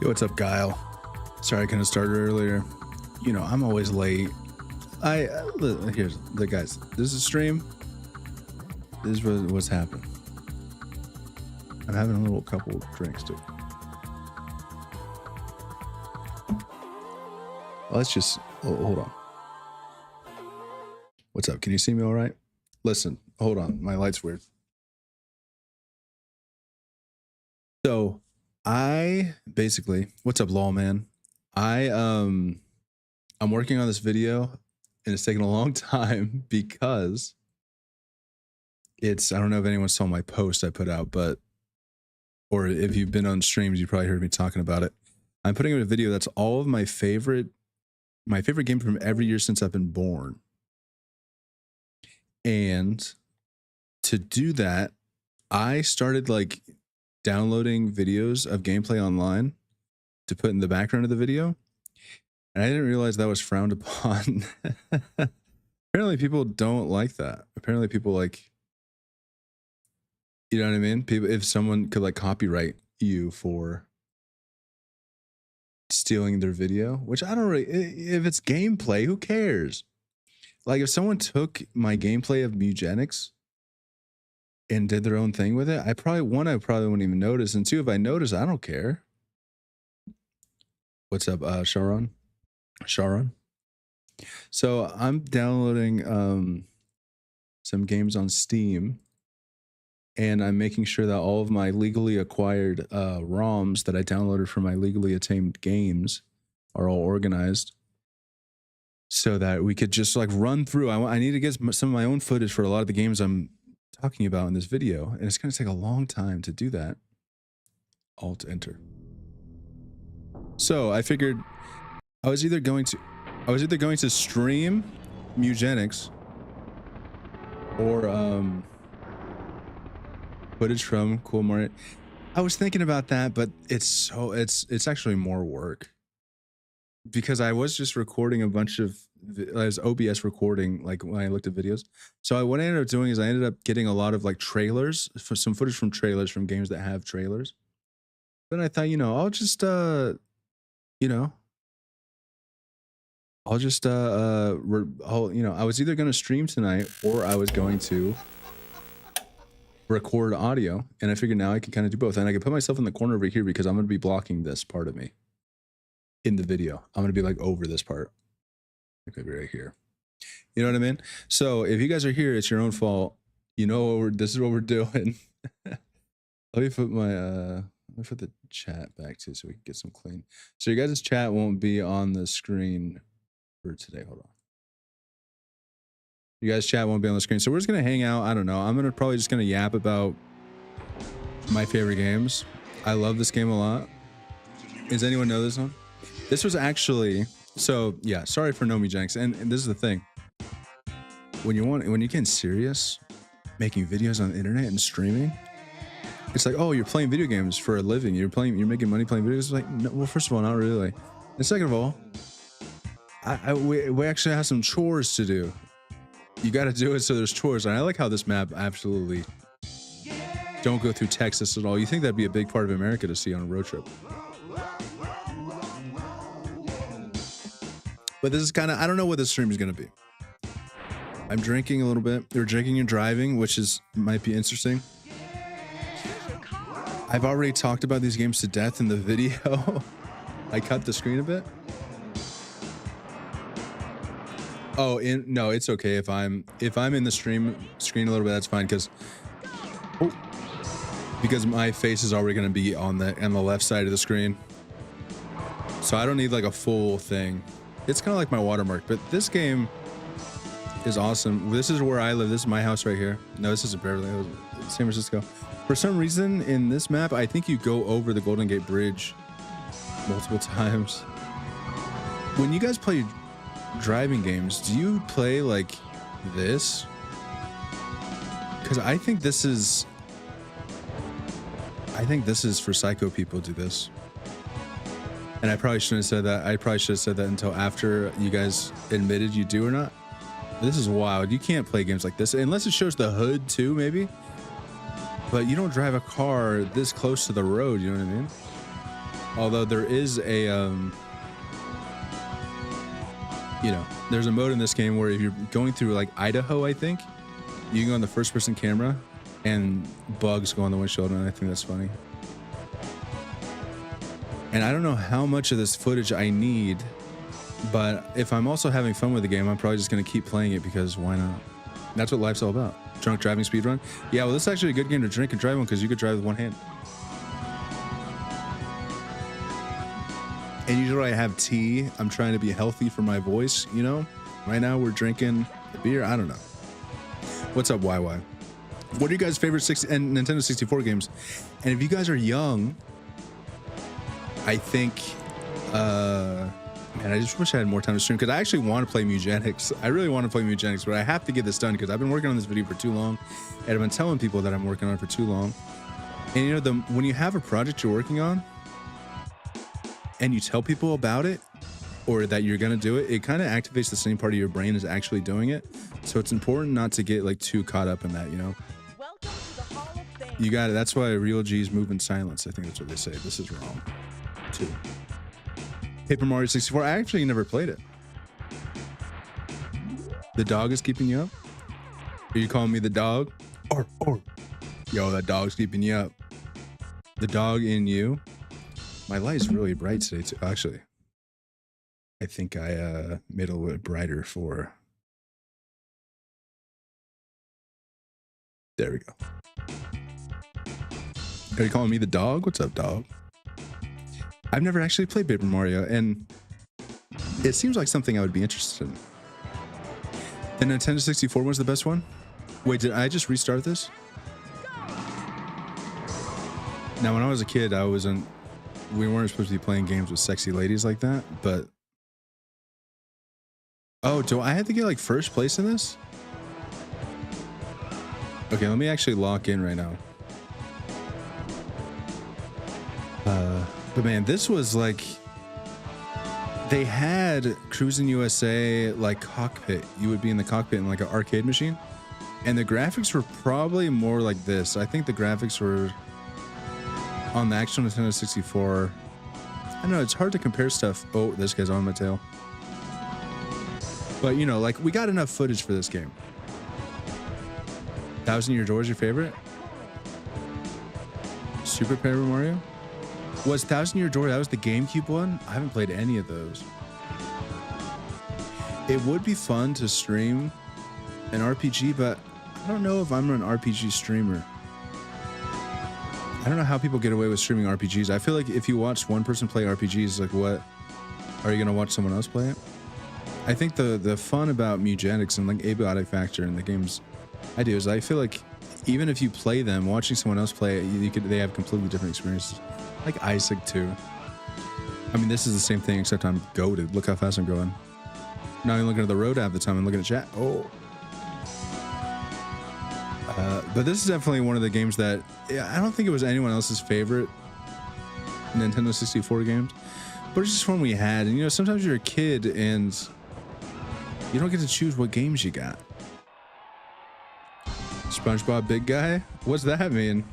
Yo, what's up, Kyle? Sorry I couldn't start earlier. You know, I'm always late. Here's the guys. This is a stream. This is what's happening. I'm having a little couple of drinks too. Let's just hold on. What's up? Can you see me all right? Listen, hold on. My light's weird. So I basically, what's up, lol man? I'm working on this video and it's taking a long time because I don't know if anyone saw my post I put out, or if you've been on streams, you probably heard me talking about it. I'm putting out a video that's all of my favorite game from every year since I've been born. And to do that, I started like downloading videos of gameplay online to put in the background of the video. And I didn't realize that was frowned upon. Apparently people don't like that. Apparently people like, you know what I mean? People, if someone could like copyright you for stealing their video, which I don't really, if it's gameplay, who cares? Like if someone took my gameplay of Mugenics and did their own thing with it, I probably wouldn't even notice. And two, if I notice, I don't care. What's up, Sharon? So I'm downloading some games on Steam, and I'm making sure that all of my legally acquired ROMs that I downloaded from my legally attained games are all organized, so that we could just like run through. I need to get some of my own footage for a lot of the games I'm talking about in this video, and it's going to take a long time to do that. Alt enter. So I figured I was either going to stream Mugenics or footage from Cool Mario. I was thinking about that, but it's actually more work, because I was just recording a bunch of, I was OBS recording like when I looked at videos. So what I ended up doing is I ended up getting a lot of like trailers, for some footage from trailers from games that have trailers. Then I thought, you know, I'll just I was either going to stream tonight or I was going to record audio, and I figured now I can kind of do both, and I can put myself in the corner over here because I'm going to be blocking this part of me in the video. I'm going to be like over this part, like maybe right here. You know what I mean? So if you guys are here, it's your own fault. You know, this is what we're doing. Let me put my put the chat back too, so we can get some clean. So your guys' chat won't be on the screen for today. Hold on. You guys' chat won't be on the screen. So we're just going to hang out. I don't know. I'm probably just going to yap about my favorite games. I love this game a lot. Does anyone know this one? This was actually, so yeah, sorry for no Mugenics. And this is the thing. When you get serious, making videos on the internet and streaming, it's like, oh, you're playing video games for a living. You're making money playing videos. It's like, no, well, first of all, not really. And second of all, we actually have some chores to do. You got to do it, so there's chores. And I like how this map absolutely don't go through Texas at all. You think that'd be a big part of America to see on a road trip. But this is kind of, I don't know what this stream is going to be. I'm drinking a little bit. We're drinking and driving, which might be interesting. I've already talked about these games to death in the video. I cut the screen a bit. Oh, no, it's okay if I'm in the screen a little bit. That's fine, because my face is already going to be on the left side of the screen, so I don't need like a full thing. It's kind of like my watermark. But this game is awesome. This is where I live. This is my house right here. No, this isn't Beverly Hills, San Francisco. For some reason in this map, I think you go over the Golden Gate Bridge multiple times. When you guys play driving games, do you play like this? Because I think this is for psycho people to do this. And I probably shouldn't have said that. I probably should have said that until after you guys admitted you do or not. This is wild. You can't play games like this unless it shows the hood too, maybe. But you don't drive a car this close to the road, you know what I mean? Although there is a, you know, there's a mode in this game where if you're going through like Idaho, I think, you can go on the first person camera and bugs go on the windshield, and I think that's funny. And I don't know how much of this footage I need, but if I'm also having fun with the game, I'm probably just going to keep playing it because why not? That's what life's all about. Drunk driving speedrun. Yeah, well, this is actually a good game to drink and drive on because you could drive with one hand. And usually I have tea. I'm trying to be healthy for my voice, you know? Right now we're drinking a beer. I don't know. What's up, YY? What are you guys' favorite Nintendo 64 games? And if you guys are young, I think, man, I just wish I had more time to stream because I actually want to play Mugenics. I really want to play Mugenics, but I have to get this done because I've been working on this video for too long, and I've been telling people that I'm working on it for too long. And you know, when you have a project you're working on and you tell people about it or that you're going to do it, it kind of activates the same part of your brain as actually doing it. So it's important not to get like too caught up in that, you know? Welcome to the Hall of Fame. You got it. That's why real G's move in silence. I think that's what they say. This is wrong too. Paper Mario 64. I actually never played it. The dog is keeping you up? Are you calling me the dog? Or. Yo, that dog's keeping you up. The dog in you. My light's really bright today too. Actually, I think I made it a little bit brighter for. There we go. Are you calling me the dog? What's up, dog? I've never actually played Paper Mario, and it seems like something I would be interested in. The Nintendo 64 was the best one? Wait, did I just restart this? Now, when I was a kid, we weren't supposed to be playing games with sexy ladies like that, but... Oh, do I have to get like first place in this? Okay, let me actually lock in right now. But man, this was like, they had Cruising USA like cockpit. You would be in the cockpit in like an arcade machine, and the graphics were probably more like this. I think the graphics were on the actual Nintendo 64. I don't know, it's hard to compare stuff. Oh, this guy's on my tail. But you know, like we got enough footage for this game. 1,000 Year Door is your favorite? Super Paper Mario? Was 1,000 Year Door, that was the GameCube one? I haven't played any of those. It would be fun to stream an RPG, but I don't know if I'm an RPG streamer. I don't know how people get away with streaming RPGs. I feel like if you watch one person play RPGs, like what? Are you gonna watch someone else play it? I think the fun about Mugenics and like Abiotic Factor and the games I do is I feel like even if you play them, watching someone else play it, they have completely different experiences. Like Isaac too. I mean, this is the same thing except I'm goated. Look how fast I'm going. I'm not even looking at the road half the time. I'm looking at chat. Oh. But this is definitely one of the games that I don't think it was anyone else's favorite Nintendo 64 games, but it's just one we had. And you know, sometimes you're a kid and you don't get to choose what games you got. SpongeBob Big Guy? What's that mean?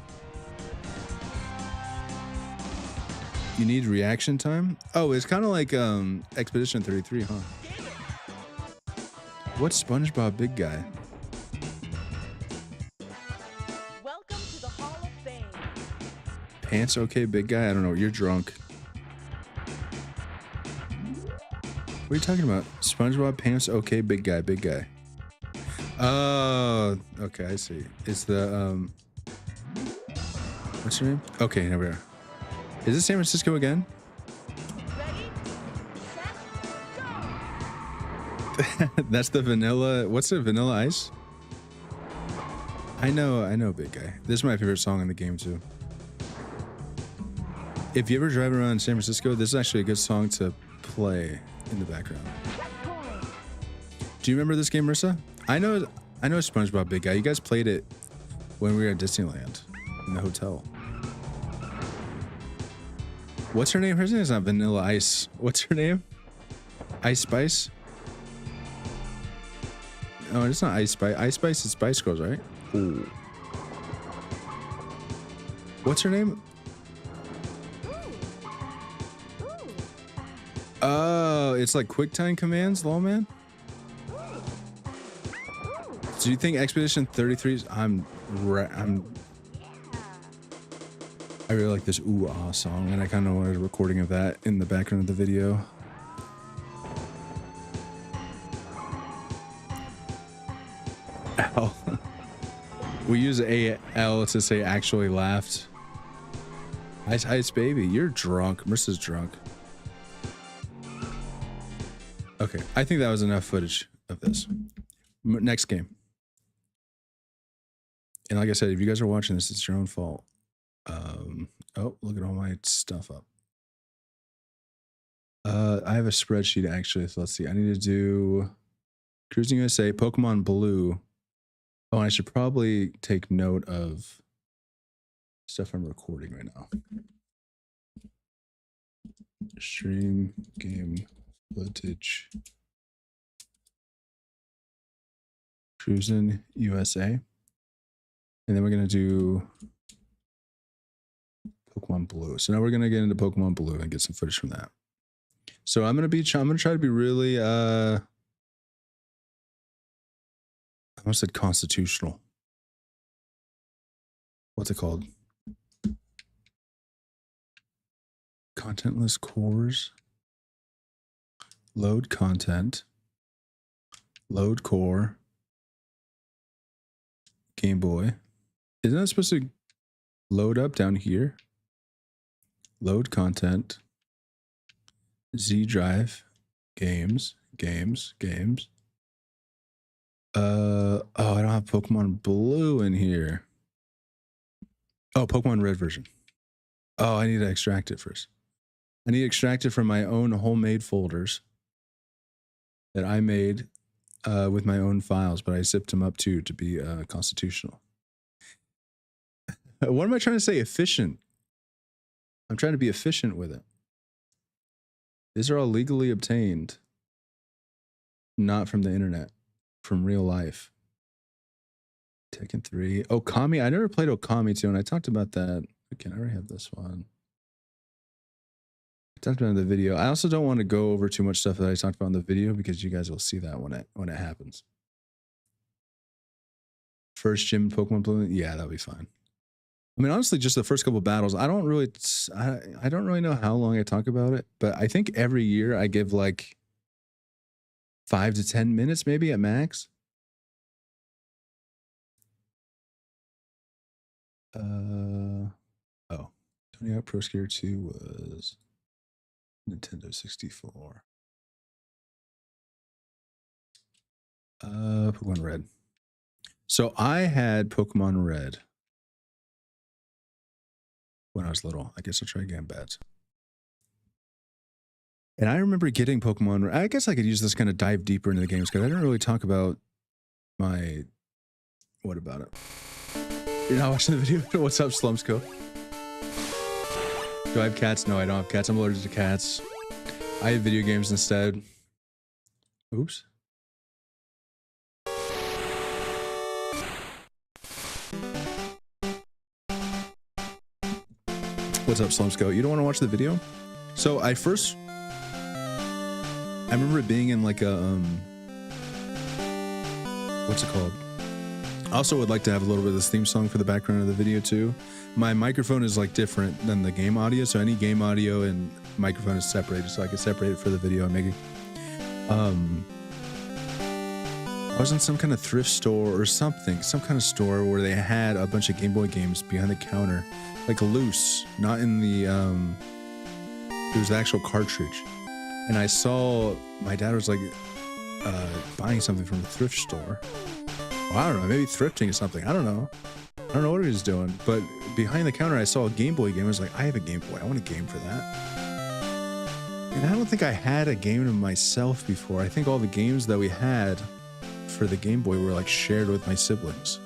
You need reaction time? Oh, it's kind of like Expedition 33, huh? What's SpongeBob Big Guy? Welcome to the Hall of Fame. Pants okay, big guy? I don't know. You're drunk. What are you talking about? SpongeBob Pants okay, big guy, big guy. Oh, okay, I see. It's the what's your name? Okay, here we are. Is this San Francisco again? Ready, set, go! That's the vanilla. What's the Vanilla Ice? I know, big guy. This is my favorite song in the game too. If you ever drive around San Francisco, this is actually a good song to play in the background. Do you remember this game, Marissa? I know SpongeBob Big Guy. You guys played it when we were at Disneyland in the hotel. What's her name? Her name is not Vanilla Ice. What's her name? Ice Spice? Oh, it's not Ice Spice. Ice Spice is Spice Girls, right? Ooh. What's her name? Oh, it's like QuickTime commands, lol, man. Do you think Expedition 33 is... I really like this ooh ah song, and I kind of wanted a recording of that in the background of the video. Ow. We use AL to say actually laughed. Ice Ice Baby, you're drunk. Marissa's drunk. Okay, I think that was enough footage of this. Next game. And like I said, if you guys are watching this, it's your own fault. Oh, look at all my stuff up. I have a spreadsheet actually, so let's see. I need to do Cruising USA, Pokemon Blue. Oh, and I should probably take note of stuff I'm recording right now. Stream game footage. Cruising USA. And then we're gonna do Pokemon Blue. So now we're gonna get into Pokemon Blue and get some footage from that. So I'm gonna try to be really I almost said constitutional. What's it called? Contentless cores. Load content. Load core. Game Boy. Isn't that supposed to load up down here? Load content. Z drive. Games. Oh, I don't have Pokemon Blue in here. Oh, Pokemon Red version. Oh, I need to extract it first. I need to extract it from my own homemade folders that I made with my own files, but I zipped them up too to be constitutional. What am I trying to say? Efficient. I'm trying to be efficient with it. These are all legally obtained, not from the internet, from real life. Tekken 3. Okami. I never played Okami 2, and I talked about that. Okay, I already have this one. I talked about it in the video. I also don't want to go over too much stuff that I talked about in the video because you guys will see that when it happens. First gym Pokemon Blue. Yeah, that'll be fine. I mean, honestly, just the first couple battles. I don't really know how long I talk about it, but I think every year I give like 5 to 10 minutes, maybe at max. Tony Hawk Pro Skater 2 was Nintendo 64. Pokemon Red. So I had Pokemon Red when I was little. I guess I'll try again, bets. And I remember getting Pokemon Red. I guess I could use this kind of dive deeper into the games because I didn't really talk about my... What about it? You're not watching the video? What's up, Slumsco? Do I have cats? No, I don't have cats. I'm allergic to cats. I have video games instead. Oops. What's up, Slumsco? You don't want to watch the video? So I remember it being in like a, what's it called? I also would like to have a little bit of this theme song for the background of the video too. My microphone is like different than the game audio, so any game audio and microphone is separated, so I can separate it for the video I'm making. I was in some kind of thrift store or something, some kind of store where they had a bunch of Game Boy games behind the counter, like loose, not in the, it was the actual cartridge. And I saw my dad was like buying something from the thrift store. Well, I don't know, maybe thrifting or something. I don't know what he was doing, but behind the counter I saw a Game Boy game. I was like, I have a Game Boy, I want a game for that. And I don't think I had a game to myself before. I think all the games that we had for the Game Boy were like shared with my siblings.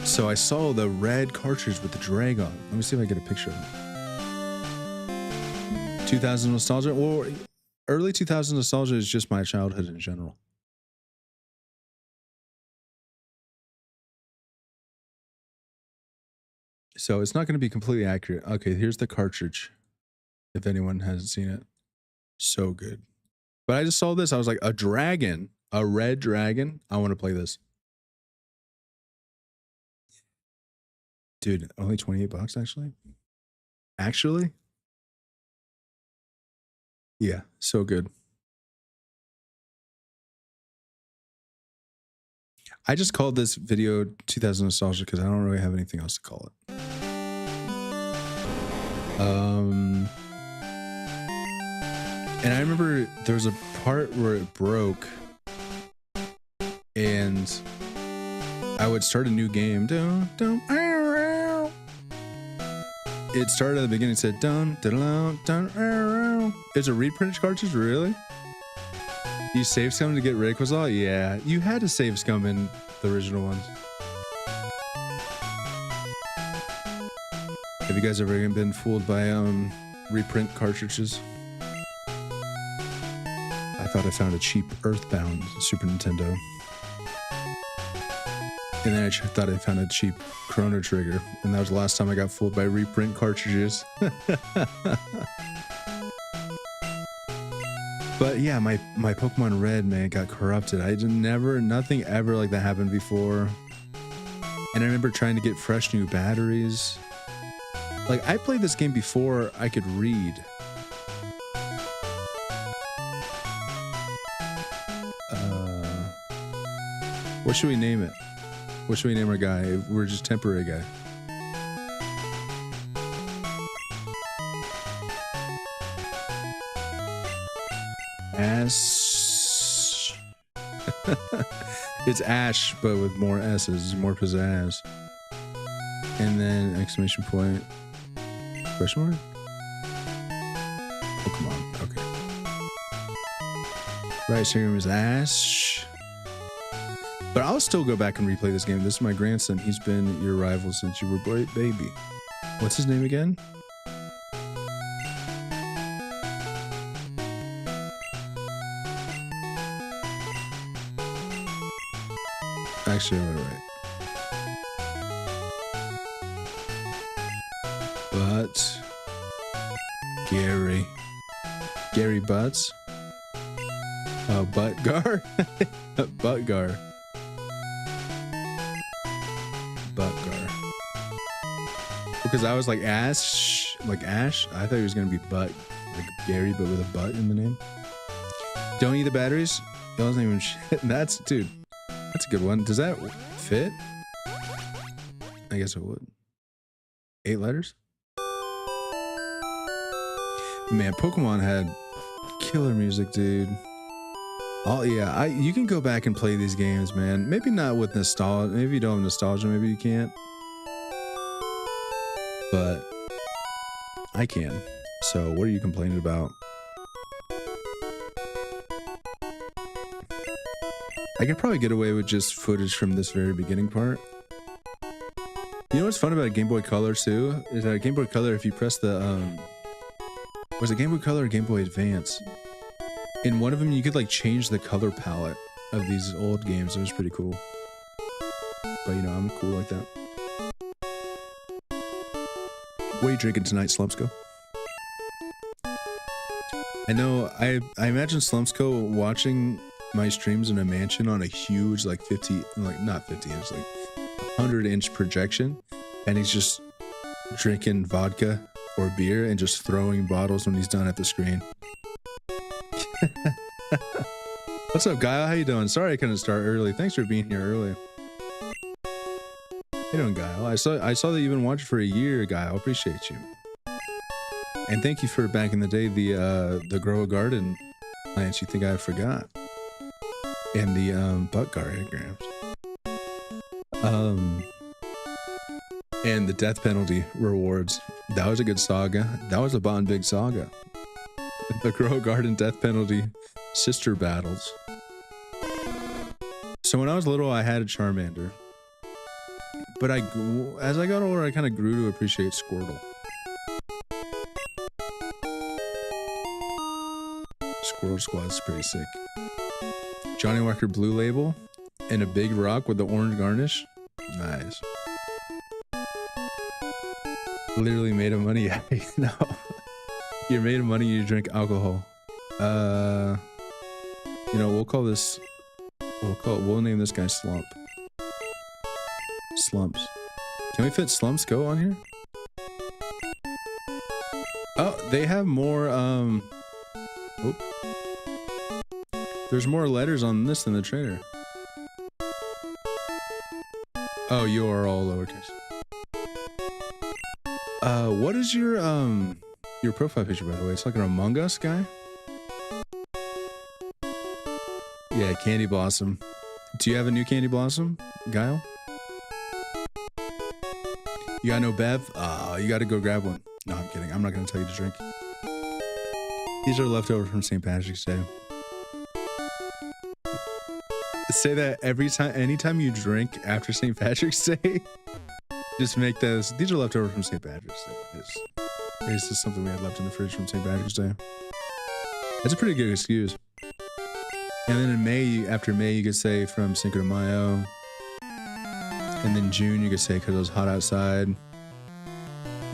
So I saw the red cartridge with the Dragon. Let me see if I get a picture of it. 2000 nostalgia, or early 2000 nostalgia is just my childhood in general. So it's not going to be completely accurate. Okay, here's the cartridge. if anyone hasn't seen it. So good. But I just saw this. I was like, a dragon, a red dragon. I want to play this. Dude, only 28 bucks actually. Actually? Yeah, so good. I just called this video 2000 Nostalgia because I don't really have anything else to call it. And I remember there was a part where it broke and I would start a new game. It started at the beginning, it said dun dun dun dun. It's a reprint cartridge, really? You save scum to get Rayquaza? Yeah, you had to save scum in the original ones. Have you guys ever been fooled by reprint cartridges? I thought I found a cheap Earthbound Super Nintendo. And then I thought I found a cheap Chrono Trigger. And that was the last time I got fooled by reprint cartridges. But yeah, my Pokemon Red, man, got corrupted. Nothing ever like that happened before. And I remember trying to get fresh new batteries. Like, I played this game before I could read. What should we name it? What should we name our guy? We're just temporary guy. Ash. It's Ash, but with more S's, more pizzazz. And then exclamation point. Question mark? Pokemon. Okay. Right, so your name is Ash. But I'll still go back and replay this game. This is my grandson. He's been your rival since you were a baby. What's his name again? Actually, I'm right. But Gary Butts. Oh, Buttgar. Buttgar. Because I was like Ash, I thought he was gonna be Butt, like Gary, but with a butt in the name. Don't eat the batteries. That wasn't even shit. That's, dude, that's a good one. Does that fit? I guess it would. 8 letters. Man, Pokemon had killer music, dude. Oh yeah, you can go back and play these games, man. Maybe not with nostalgia. Maybe you don't have nostalgia. Maybe you can't. But I can. So what are you complaining about? I could probably get away with just footage from this very beginning part. You know what's fun about a Game Boy Color too? Is that a Game Boy Color, if you press the was it Game Boy Color or Game Boy Advance? In one of them you could like change the color palette of these old games. It was pretty cool. But you know, I'm cool like that. What are you drinking tonight, Slumpsco? I know, I imagine Slumpsco watching my streams in a mansion on a huge, like 50, like not 50 inch, like 100-inch projection. And he's just drinking vodka or beer and just throwing bottles when he's done at the screen. What's up, Guile? How you doing? Sorry I couldn't start early. Thanks for being here early. How you doing, Guile? I saw that you've been watching for a year, Guile. Appreciate you. And thank you for back in the day the Grow a Garden plants. You think I forgot? And the Buttgar anagrams. And the death penalty rewards. That was a good saga. That was a Bottenbig saga. The Grow a Garden death penalty sister battles. So when I was little, I had a Charmander. But as I got older, I kind of grew to appreciate Squirtle. Squirtle Squad's pretty sick. Johnny Walker Blue Label and a big rock with the orange garnish. Nice. Literally made of money. No. You're made of money, you drink alcohol. You know, we'll name this guy Slump. Slumps. Can we fit Slumps Go on here? Oh, they have more, there's more letters on this than the trader. Oh, you are all lowercase. What is your profile picture, by the way? It's like an Among Us guy. Yeah, Candy Blossom. Do you have a new Candy Blossom, Guile? You got no Bev? You gotta go grab one. No, I'm kidding. I'm not gonna tell you to drink. These are leftover from St. Patrick's Day. Say that every time, anytime you drink after St. Patrick's Day, just make those. These are leftover from St. Patrick's Day. It's just something we had left in the fridge from St. Patrick's Day. That's a pretty good excuse. And then in May, after May, you could say from Cinco de Mayo. And then June, you could say because it was hot outside.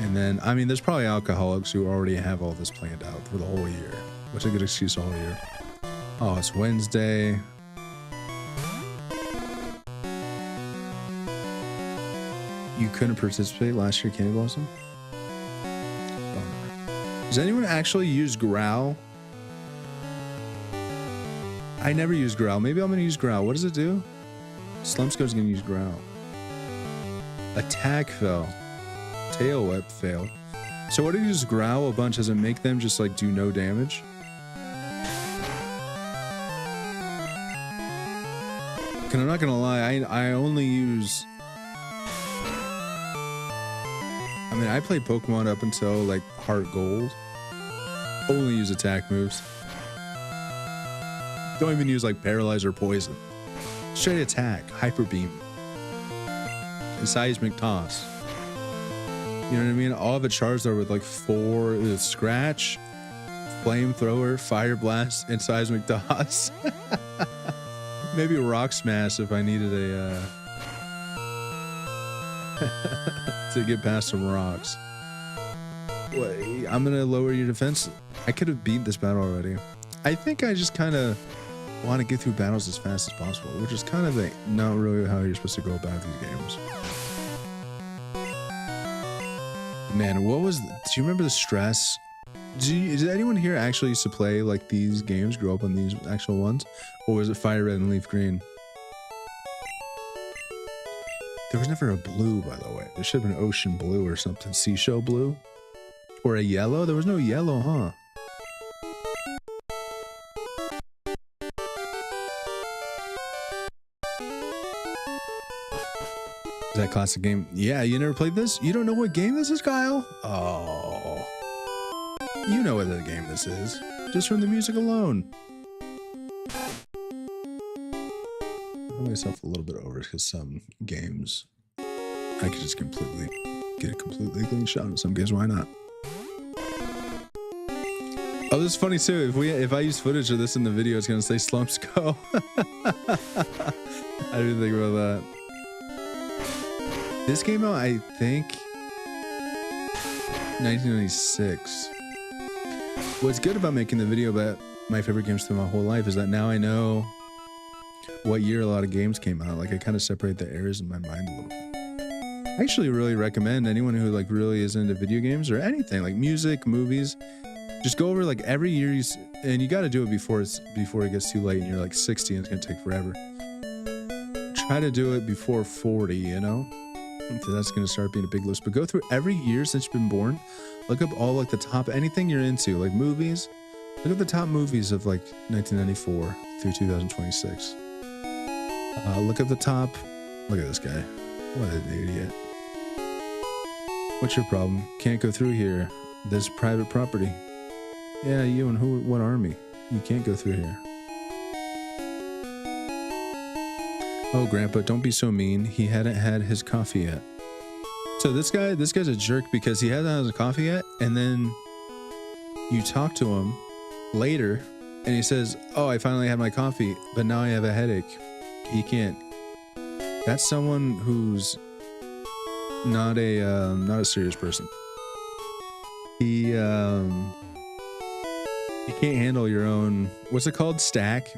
And then, I mean, there's probably alcoholics who already have all this planned out for the whole year. What's a good excuse all year? Oh, it's Wednesday. You couldn't participate last year, Candy Blossom? Does anyone actually use Growl? I never use Growl. Maybe I'm going to use Growl. What does it do? Slumpsco's going to use Growl. Attack fell. Tail whip failed. So what if you use Growl a bunch? Does it make them just like do no damage? Cause I'm not gonna lie, I only use, I mean, I played Pokemon up until like Heart Gold. Only use attack moves. Don't even use like Paralyze or Poison. Straight attack, Hyper Beam, and Seismic Toss. You know what I mean? All of a Charizard with like 4 Scratch, Flamethrower, Fire Blast, and Seismic Toss. Maybe Rock Smash if I needed a to get past some rocks. Wait, I'm gonna lower your defense. I could have beat this battle already. I think I just kind of want to get through battles as fast as possible, which is kind of like not really how you're supposed to go about these games. Man, what was? Do you remember the stress? Did anyone here actually used to play like these games? Grow up on these actual ones, or was it Fire Red and Leaf Green? There was never a blue, by the way. There should have been Ocean Blue or something. Seashell Blue, or a yellow. There was no yellow, huh? Is that classic game? Yeah, you never played this? You don't know what game this is, Kyle? Oh. You know what the game this is. Just from the music alone. I myself a little bit over because some games I could just completely get a completely clean shot at. Some games, why not? Oh, this is funny too. If I use footage of this in the video, it's gonna say Slumps Go. I didn't think about that. This came out, I think, 1996. What's good about making the video about my favorite games through my whole life is that now I know what year a lot of games came out. Like I kind of separate the eras in my mind a little bit. I actually really recommend anyone who like really is into video games or anything like music, movies, just go over like every year and you got to do it before it gets too late and you're like 60 and it's gonna take forever. Try to do it before 40, you know? So that's going to start being a big list, but go through every year since you've been born. Look up all like the top, anything you're into, like movies. Look at the top movies of like 1994 through 2026. Look at the top. Look at this guy. What an idiot. What's your problem? Can't go through here. This private property. Yeah, you and who? What army? You can't go through here. Oh, Grandpa, don't be so mean. He hadn't had his coffee yet. So this guy's a jerk because he hasn't had his coffee yet, and then you talk to him later, and he says, "Oh, I finally had my coffee, but now I have a headache." He can't. That's someone who's not a serious person. He You can't handle your own, what's it called? Stack?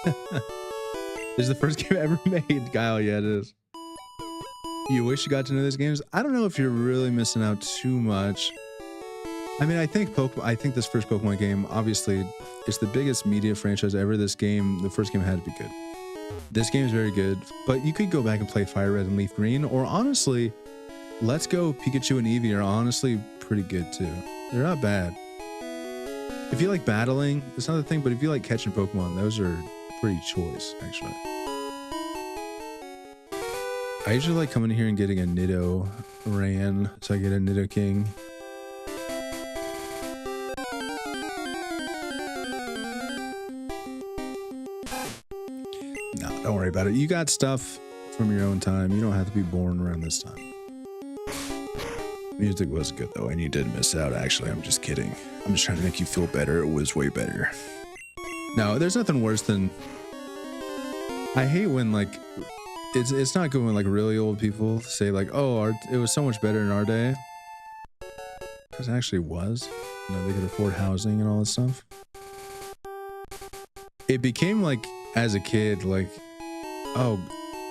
This is the first game ever made, Kyle. Yeah, it is. You wish you got to know these games? I don't know if you're really missing out too much. I mean, I think this first Pokemon game, obviously, it's the biggest media franchise ever. This game, the first game had to be good. This game is very good, but you could go back and play Fire Red and Leaf Green, or honestly, Let's Go Pikachu and Eevee are honestly pretty good too. They're not bad. If you like battling, it's not the thing, but if you like catching Pokemon, those are pretty choice, actually. I usually like coming here and getting a Nido Ran, so I get a Nido King. No, don't worry about it. You got stuff from your own time. You don't have to be born around this time. Music was good though, and you did miss out. Actually, I'm just kidding. I'm just trying to make you feel better. It was way better. No, there's nothing worse than, I hate when like it's not good when like really old people say like, oh, it was so much better in our day, because it actually was. You know, they could afford housing and all this stuff. It became like, as a kid, like, oh,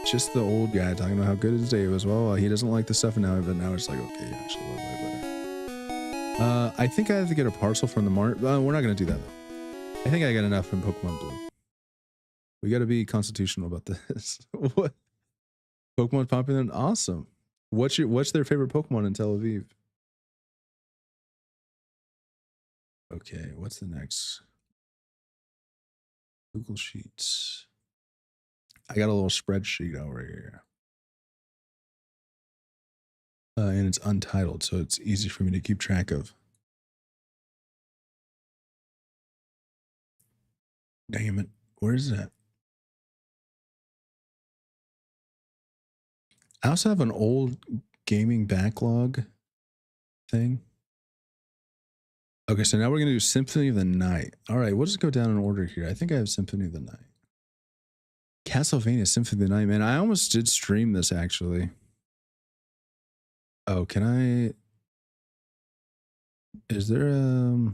just the old guy talking about how good his day was. Well, he doesn't like the stuff now, but now it's like, okay, actually, way better. I think I have to get a parcel from the mart. We're not going to do that though. I think I got enough from Pokemon Blue. We got to be constitutional about this. What? Pokemon popular? Awesome. What's their favorite Pokemon in Tel Aviv? Okay, what's the next? Google Sheets. I got a little spreadsheet over here. And it's untitled, so it's easy for me to keep track of. Damn it. Where is that? I also have an old gaming backlog thing. Okay, so now we're going to do Symphony of the Night. All right, we'll just go down in order here. I think I have Symphony of the Night. Castlevania Symphony of the Night, man. I almost did stream this, actually. Oh, can I... Is there a...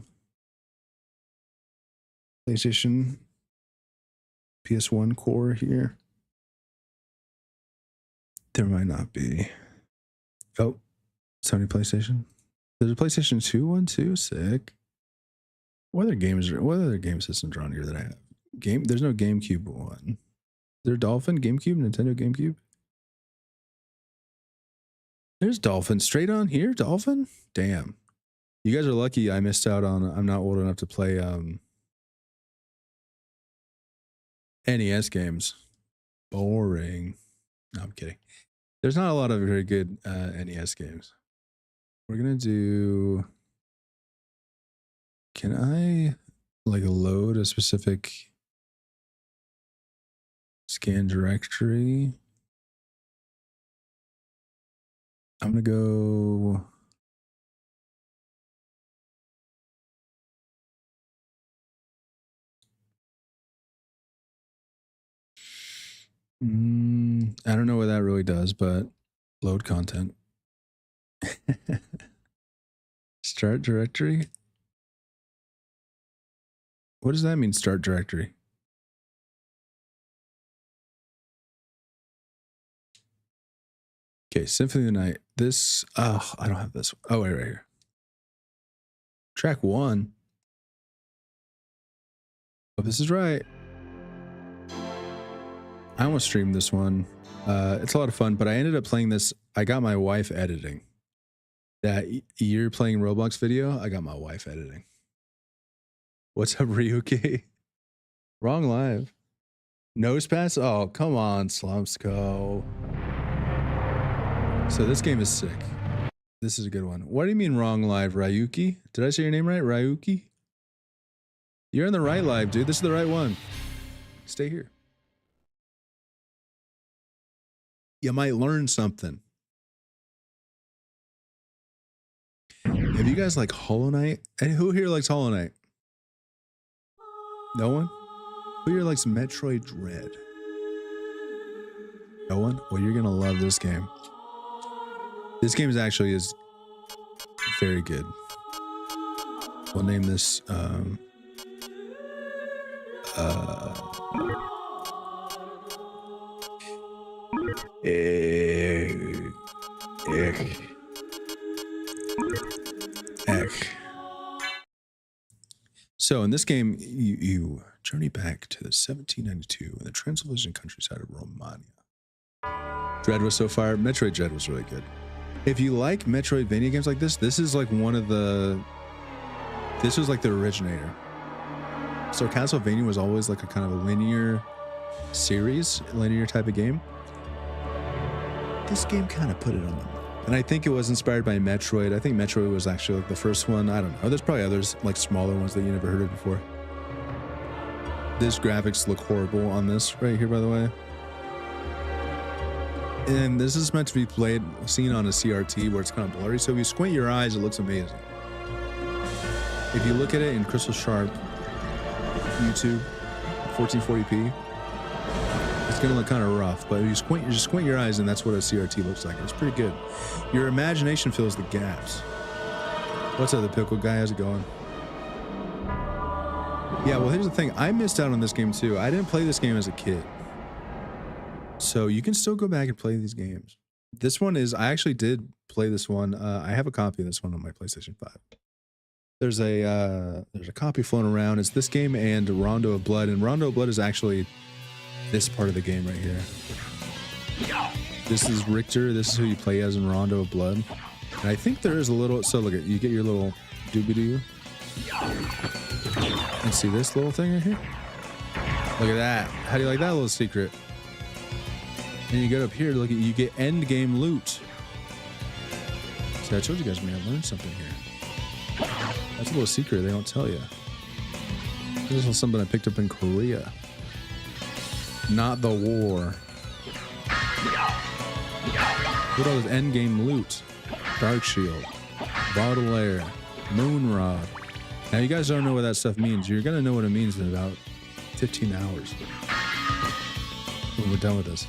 PlayStation PS1 core here? There might not be. Oh, Sony PlayStation. There's a PlayStation 2 one too. Sick. What other game systems are on here that I have? There's no GameCube one. Is there Dolphin, GameCube, Nintendo GameCube? There's Dolphin straight on here. Dolphin. Damn. You guys are lucky. I missed out on. I'm not old enough to play NES games. Boring. No, I'm kidding. There's not a lot of very good NES games. We're gonna do. Can I like load a specific scan directory? I'm gonna go. I don't know what that really does, but load content. Start directory? What does that mean, start directory? Okay, Symphony of the Night. This, oh, I don't have this. Oh, wait, right here. Track 1. Oh, this is right. I almost streamed this one. It's a lot of fun, but I ended up playing this. I got my wife editing. That you're playing Roblox video, I got my wife editing. What's up, Ryuki? Wrong live. Nose pass? Oh, come on, Slumpsco. So this game is sick. This is a good one. What do you mean wrong live, Ryuki? Did I say your name right? Ryuki? You're in the right live, dude. This is the right one. Stay here. You might learn something. Have you guys like Hollow Knight? And who here likes Hollow Knight? No one? Who here likes Metroid Dread? No one? Well, you're gonna love this game. This game is very good. We'll name this So in this game, you journey back to the 1792 in the Transylvanian countryside of Romania. Dread was so fire. Metroid Dread was really good. If you like Metroidvania games like this is like one of the... This was like the originator. So Castlevania was always like a kind of a linear series, linear type of game. This game kind of put it on the map. And I think it was inspired by Metroid. I think Metroid was actually like the first one. I don't know. There's probably others, like smaller ones that you never heard of before. This graphics look horrible on this right here, by the way. And this is meant to be seen on a CRT where it's kind of blurry. So if you squint your eyes, it looks amazing. If you look at it in crystal sharp, YouTube, 1440p, it's gonna look kind of rough. But if you just squint your eyes, and that's what a CRT looks like. It's pretty good. Your imagination fills the gaps. What's up, the pickle guy? How's it going? Yeah, well, here's the thing. I missed out on this game too. I didn't play this game as a kid. So you can still go back and play these games. This one is, I actually did play this one. I have a copy of this one on my PlayStation 5. There's a copy floating around. It's this game and Rondo of Blood. And Rondo of Blood is actually this part of the game right here. This is Richter. This is who you play as in Rondo of Blood. And I think there is a little, so look at, you get your little doobie-doo. And see this little thing right here? Look at that. How do you like that little secret? And you get up here, look at, you get end game loot. See, I told you guys, man, I learned something here. That's a little secret they don't tell you. This is something I picked up in Korea. Not the war. Look at all this end game loot. Dark Shield, Baudelaire, Moon Rod. Now you guys don't know what that stuff means. You're gonna know what it means in about 15 hours when we're done with this.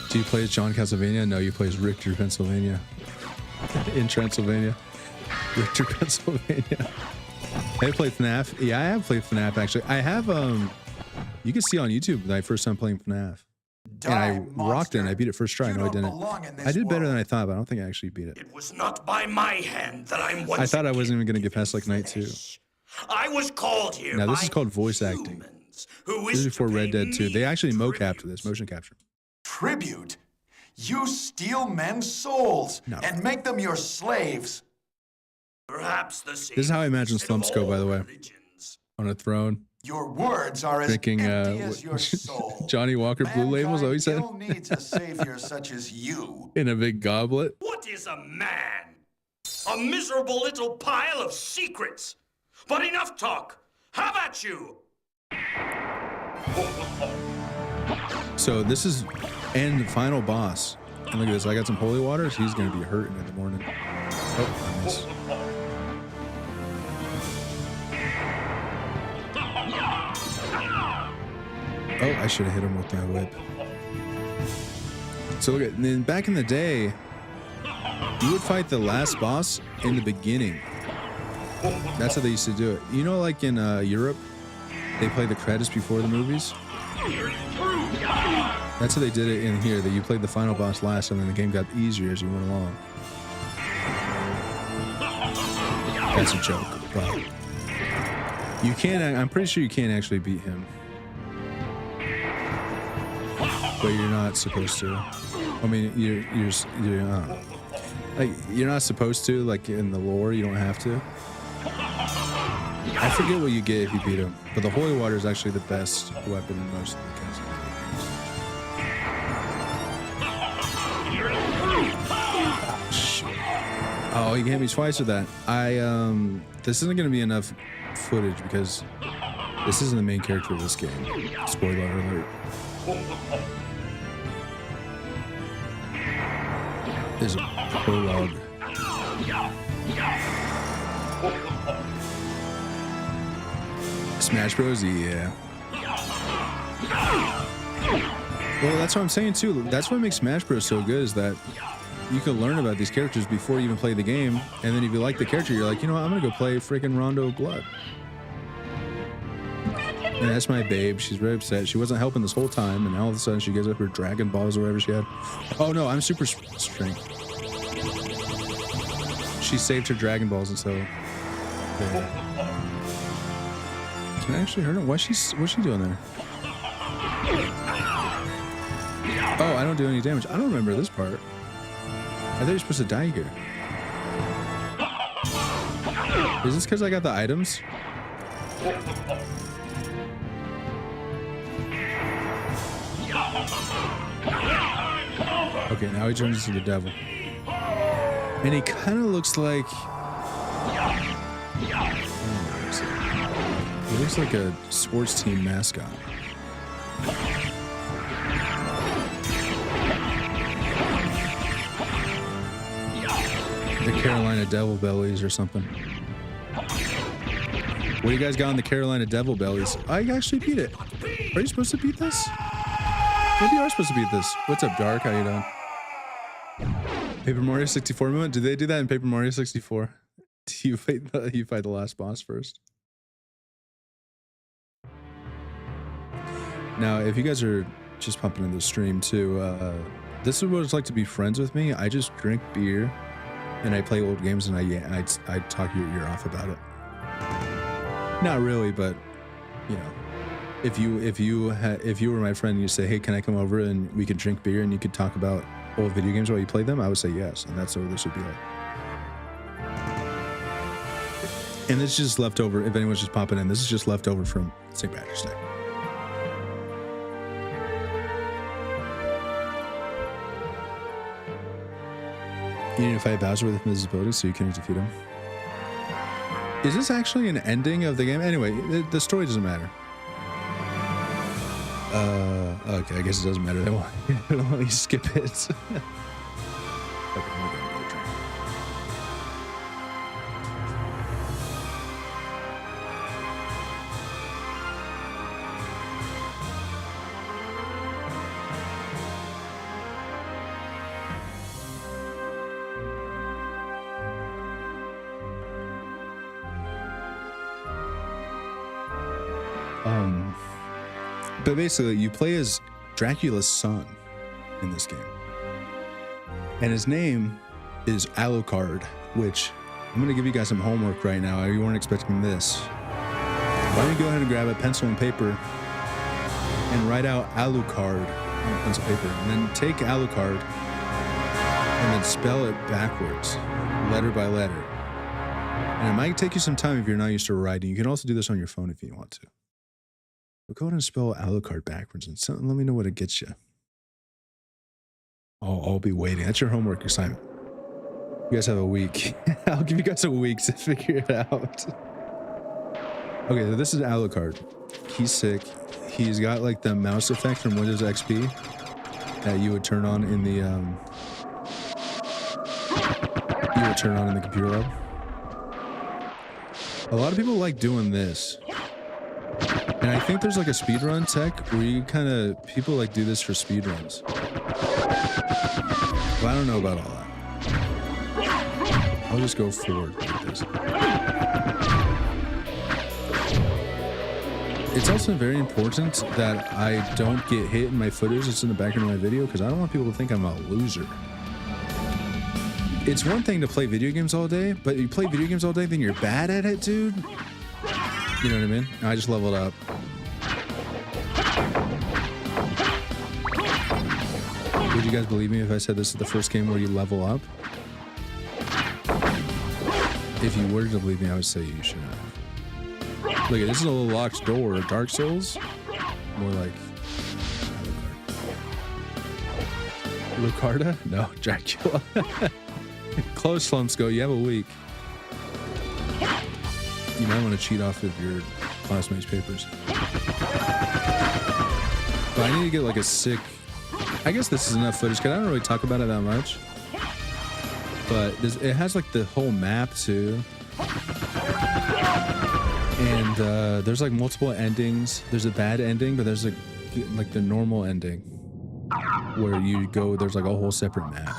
Do you play as John Castlevania? No, you play as Richter, Pennsylvania. In Transylvania. Richter, Pennsylvania. I played FNAF. Yeah, I have played FNAF actually. I have you can see on YouTube my first time playing FNAF. And I rocked it and I beat it first try. No, I didn't. I did better than I thought, but I don't think I actually beat it. It was not by my hand that I'm once I thought I wasn't even gonna get past like night 2. I was called here. Now this is called voice acting. This is before Red Dead 2. They actually mocapped this, motion capture. Tribute? You steal men's souls and make them your slaves. Perhaps this is how I imagine Slumps go, by the way. On a throne. Your words are as drinking empty as your soul. Johnny Walker Blue Labels, always said. Mankind still needs a savior such as you. In a big goblet. What is a man? A miserable little pile of secrets. But enough talk. How about you? So this is end final boss. And look at this. I got some holy waters. He's going to be hurting in the morning. Oh, I missed. Oh, I should have hit him with my whip. So look at, and then back in the day, you would fight the last boss in the beginning. That's how they used to do it. You know, like in Europe, they play the credits before the movies. That's how they did it in here, that you played the final boss last and then the game got easier as you went along. That's a joke, probably. You can't, I'm pretty sure you can't actually beat him. But you're not supposed to. I mean, you're like, you're not supposed to, like in the lore, you don't have to. I forget what you get if you beat him, but the holy water is actually the best weapon in most of the cases. Oh, he hit me twice with that. This isn't going to be enough footage because this isn't the main character of this game. Spoiler alert. There's a prologue. Smash Bros. Yeah. Well, that's what I'm saying too. That's what makes Smash Bros. So good is that you can learn about these characters before you even play the game, and then if you like the character, you're like, you know what, I'm gonna go play freaking Rondo of Blood. And that's my babe. She's very upset. She wasn't helping this whole time, and all of a sudden she gives up her Dragon Balls or whatever she had. Oh no, I'm super strength. She saved her Dragon Balls, and so can I actually hurt her? What's she doing there? Oh, I don't do any damage. I don't remember this part. I thought you're supposed to die here. Is this because I got the items? Okay, now he turns into the devil. And he kind of looks like... He looks like a sports team mascot. The Carolina Devil Bellies or something. What do you guys got on the Carolina Devil Bellies? I actually beat it. Are you supposed to beat this? Maybe you are supposed to beat this. What's up, Dark? How you doing? Paper Mario 64 moment? Do they do that in Paper Mario 64? Do you fight the last boss first? Now, if you guys are just pumping in the stream too, this is what it's like to be friends with me. I just drink beer and I play old games and I talk your ear off about it. Not really, but you know, if you were my friend and you say, hey, can I come over and we could drink beer and you could talk about old video games while you play them, I would say yes, and that's what this would be like. And it's just leftover. If anyone's just popping in, this is just leftover from St. Patrick's Day. You need to fight Bowser with Mrs. Bodhi so you can defeat him. Is this actually an ending of the game? Anyway, the story doesn't matter. Okay, I guess it doesn't matter. They won't let me skip it. Okay, I'm gonna get another drink. But basically, you play as Dracula's son in this game. And his name is Alucard, which I'm going to give you guys some homework right now. You weren't expecting this. Why don't you go ahead and grab a pencil and paper and write out Alucard on a pencil paper. And then take Alucard and then spell it backwards, letter by letter. And it might take you some time if you're not used to writing. You can also do this on your phone if you want to. But go ahead and spell Alucard backwards and let me know what it gets you. I'll be waiting. That's your homework assignment. You guys have a week. I'll give you guys a week to figure it out. Okay, so this is Alucard. He's sick. He's got like the mouse effect from Windows XP that you would turn on in the computer lab. A lot of people like doing this. And I think there's like a speedrun tech where you people like do this for speedruns. But I don't know about all that. I'll just go forward with this. It's also very important that I don't get hit in my footage that's in the background of my video because I don't want people to think I'm a loser. It's one thing to play video games all day, but you play video games all day, then you're bad at it, dude. You know what I mean? I just leveled up. Would you guys believe me if I said this is the first game where you level up? If you were to believe me, I would say you should have. Look at this is a little locked door. Dark Souls? More like Lucarda? No, Dracula. Close, Slumpsco. You have a week. You might want to cheat off of your classmates' papers. But I need to get like a sick... I guess this is enough footage because I don't really talk about it that much. But it has like the whole map too. And there's like multiple endings. There's a bad ending, but there's like the normal ending where you go, there's like a whole separate map.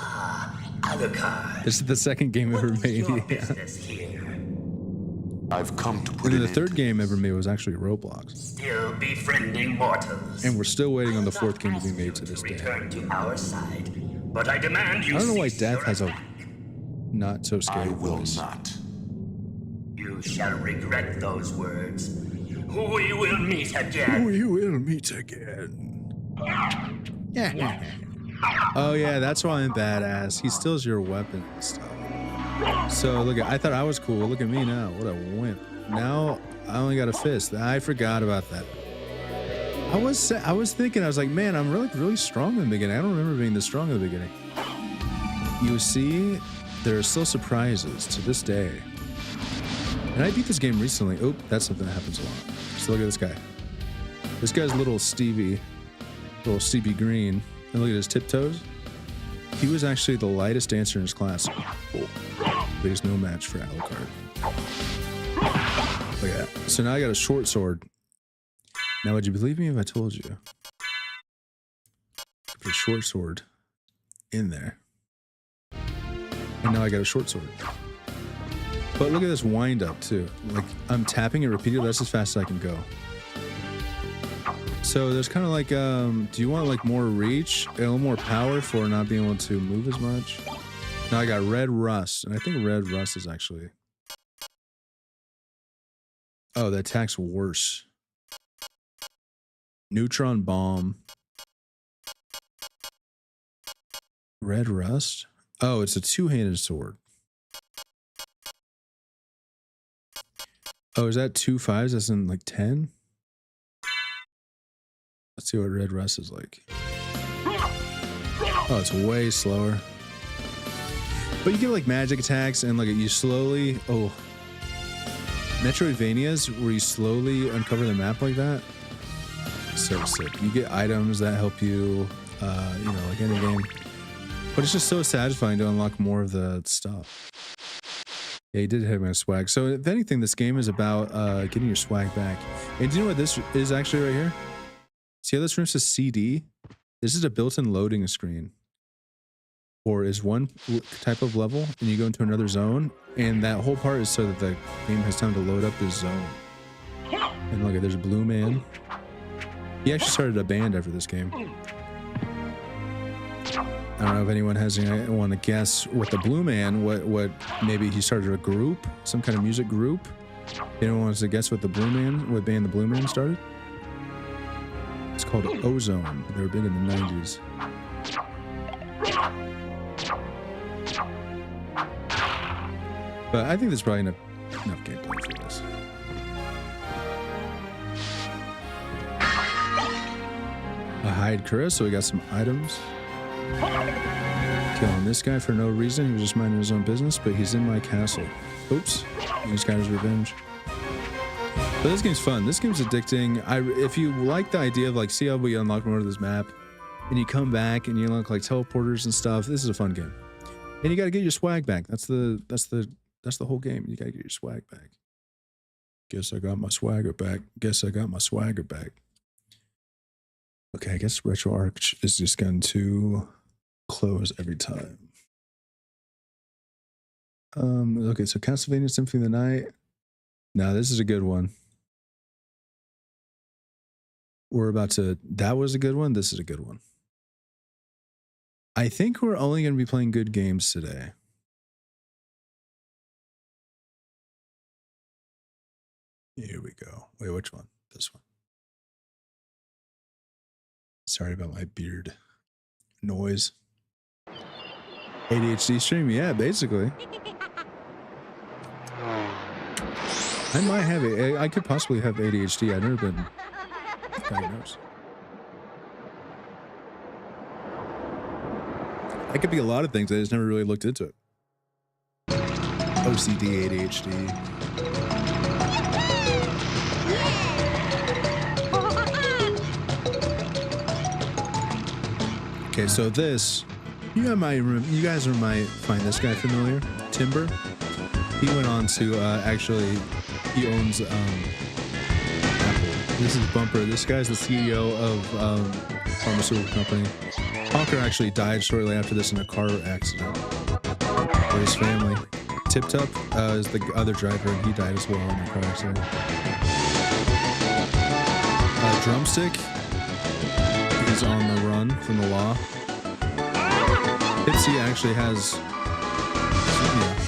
Alucard, This is the second game ever made. your Yeah. business here? I've come to put And then an the third end. game ever made was actually Roblox. Still befriending mortals. And we're still waiting on the fourth game to be made to this day. Return to our side, but I demand you. I don't know why cease Death your has a attack. not so I scary will voice. not. You shall regret those words. We will meet again. We will meet again. Yeah. Oh yeah, that's why I'm badass. He steals your weapon and stuff. So look at, I thought I was cool. Look at me now. What a wimp. Now I only got a fist. I forgot about that. I was thinking, I was like, man, I'm really strong in the beginning. I don't remember being this strong in the beginning. You see, there are still surprises to this day. And I beat this game recently. Oop, that's something that happens a lot. So look at this guy. This guy's little Stevie Green. And look at his tiptoes. He was actually the lightest dancer in his class. But he's no match for Alucard. Look at that. So now I got a short sword. Now would you believe me if I told you? I put a short sword in there. And now I got a short sword. But look at this wind up too. Like I'm tapping it repeatedly. That's as fast as I can go. So there's kind of like, do you want like more reach, a little more power for not being able to move as much? Now I got red rust, and I think red rust is actually, oh, that attack's worse. Neutron bomb. Red rust? Oh, it's a two-handed sword. Oh, is that 2 5s? That's in like 10? Let's see what red rust is like. Oh, it's way slower. But you get like magic attacks and like you slowly, oh. Metroidvanias where you slowly uncover the map like that. So sick. You get items that help you, you know, like any game. But it's just so satisfying to unlock more of the stuff. Yeah, he did hit my swag. So if anything, this game is about getting your swag back. And do you know what this is actually right here? See how this room says CD? This is a built-in loading screen. Or is one type of level, and you go into another zone, and that whole part is so that the game has time to load up this zone. And look, there's Blue Man. He actually started a band after this game. I don't know if anyone has any want to guess what the Blue Man, what maybe he started a group, some kind of music group. Anyone wants to guess what the Blue Man, what band the Blue Man started? It's called Ozone. They were big in the 90s. But I think there's probably enough gameplay for this. A hide Chris, so we got some items. Killing this guy for no reason. He was just minding his own business, but he's in my castle. Oops. He just got his revenge. But this game's fun. This game's addicting. If you like the idea of like, see how we unlock more of this map, and you come back and you unlock like teleporters and stuff, this is a fun game. And you got to get your swag back. That's the whole game. You got to get your swag back. Guess I got my swagger back. Guess I got my swagger back. Okay, I guess RetroArch is just going to close every time. Okay, so Castlevania Symphony of the Night. Now this is a good one. We're about to, that was a good one. This is a good one. I think we're only going to be playing good games today. Here we go. Wait, which one? This one. Sorry about my beard noise. ADHD stream, yeah, basically. I might have it. I could possibly have ADHD. I've never been diagnosed. I could be a lot of things. I just never really looked into it. OCD, ADHD. Okay, so this, you guys might find this guy familiar. Timber. He went on to actually, he owns Apple. This is Bumper. This guy's the CEO of pharmaceutical company. Honker actually died shortly after this in a car accident with his family. Tip Top is the other driver, and he died as well in the car accident. Drumstick, he's on the run from the law. Pipsy actually has,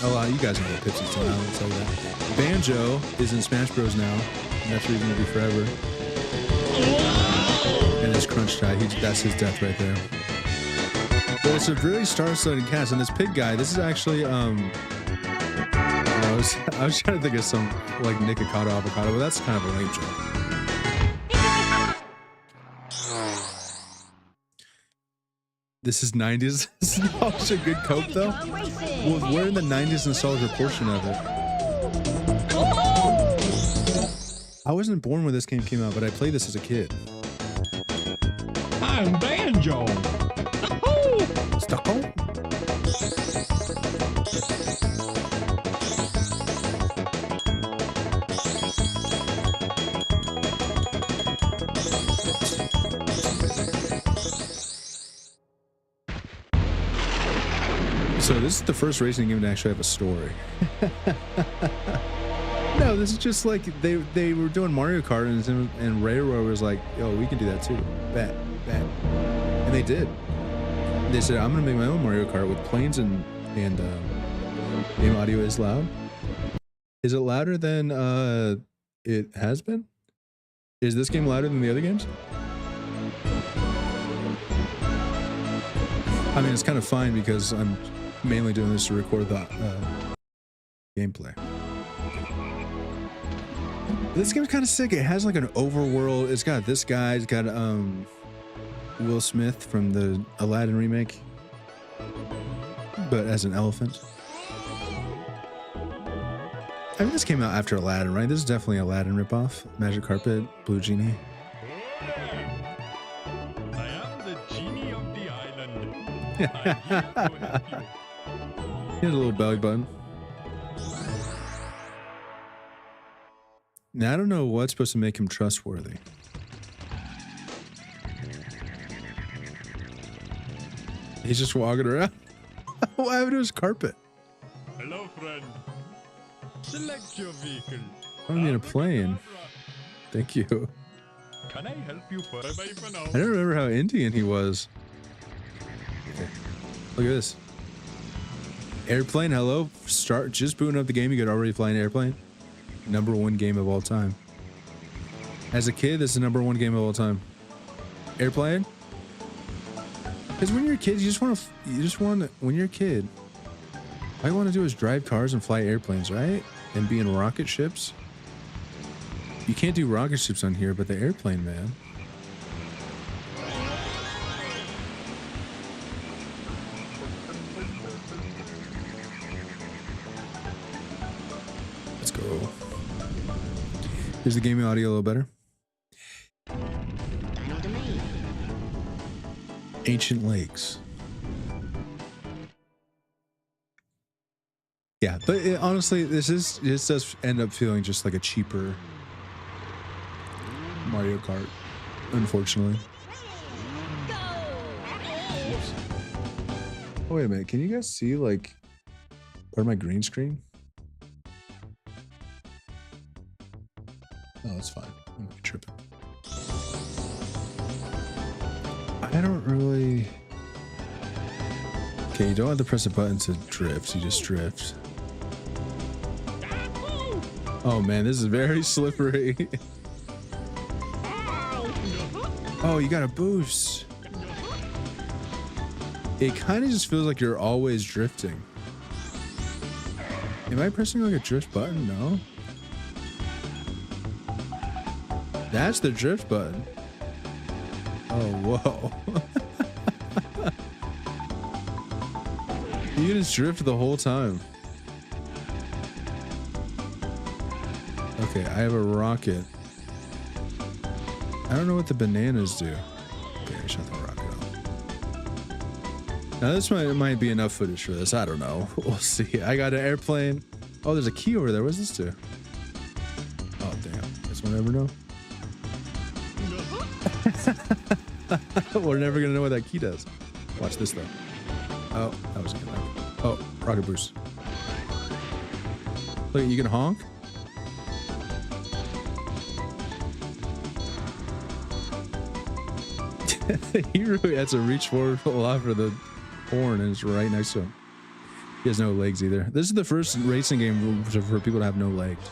a lot. You guys know what Pipsy's done. I won't tell you that. Banjo is in Smash Bros now, and that's where he's gonna be forever. And his Crunch Die, that's his death right there. But it's a really star-studded cast, and this pig guy, this is actually I was trying to think of some like Nikocado Avocado, but that's kind of a lame joke. This is 90s nostalgia. Good cope though. Well, we're in the 90s nostalgia portion of it. I wasn't born when this game came out, but I played this as a kid. I'm Banjo. Stockholm? So this is the first racing game to actually have a story. No, this is just like they were doing Mario Kart and Railroad was like, yo, we can do that too. Bet. And they did. They said, I'm gonna make my own Mario Kart with planes and game audio is loud. Is it louder than it has been? Is this game louder than the other games? I mean, it's kind of fine because I'm mainly doing this to record the gameplay. This game's kind of sick. It has like an overworld. It's got this guy. It's got Will Smith from the Aladdin remake, but as an elephant. I mean, this came out after Aladdin, right? This is definitely Aladdin ripoff. Magic Carpet, Blue Genie. I am the genie of the island. He had a little belly button. Now, I don't know what's supposed to make him trustworthy. He's just walking around. What happened to his carpet? Hello, friend. Select your vehicle. I don't need a plane. Thank you. Can I help you further for now? I don't remember how Indian he was. Okay. Look at this. Airplane, hello. Start just booting up the game. You could already fly an airplane. #1 game of all time. As a kid, this is the #1 game of all time. Airplane. Because when you're a kid, when you're a kid, all you want to do is drive cars and fly airplanes, right? And be in rocket ships. You can't do rocket ships on here, but the airplane, man. Let's go. Is the gaming audio a little better? Ancient lakes. Yeah, but honestly, this does end up feeling just like a cheaper Mario Kart, unfortunately. Oops. Oh, wait a minute. Can you guys see like part of my green screen? Oh, it's fine. I'm not tripping. I don't really... Okay, you don't have to press a button to drift. You just drift. Oh man, this is very slippery. Oh, you got a boost. It kind of just feels like you're always drifting. Am I pressing like a drift button? No. That's the drift button. Oh, whoa. You just drift the whole time. Okay, I have a rocket. I don't know what the bananas do. Okay, I shut the rocket off. Now this might be enough footage for this. I don't know. We'll see. I got an airplane. Oh, there's a key over there. What's this do? Oh, damn. Guess we'll never know. We're never gonna know what that key does. Watch this though. Oh, that was good. Oh, rocket boost. Wait, you can honk? He really has to reach forward a lot for the horn, and it's right next to him. He has no legs either. This is the first racing game for people to have no legs.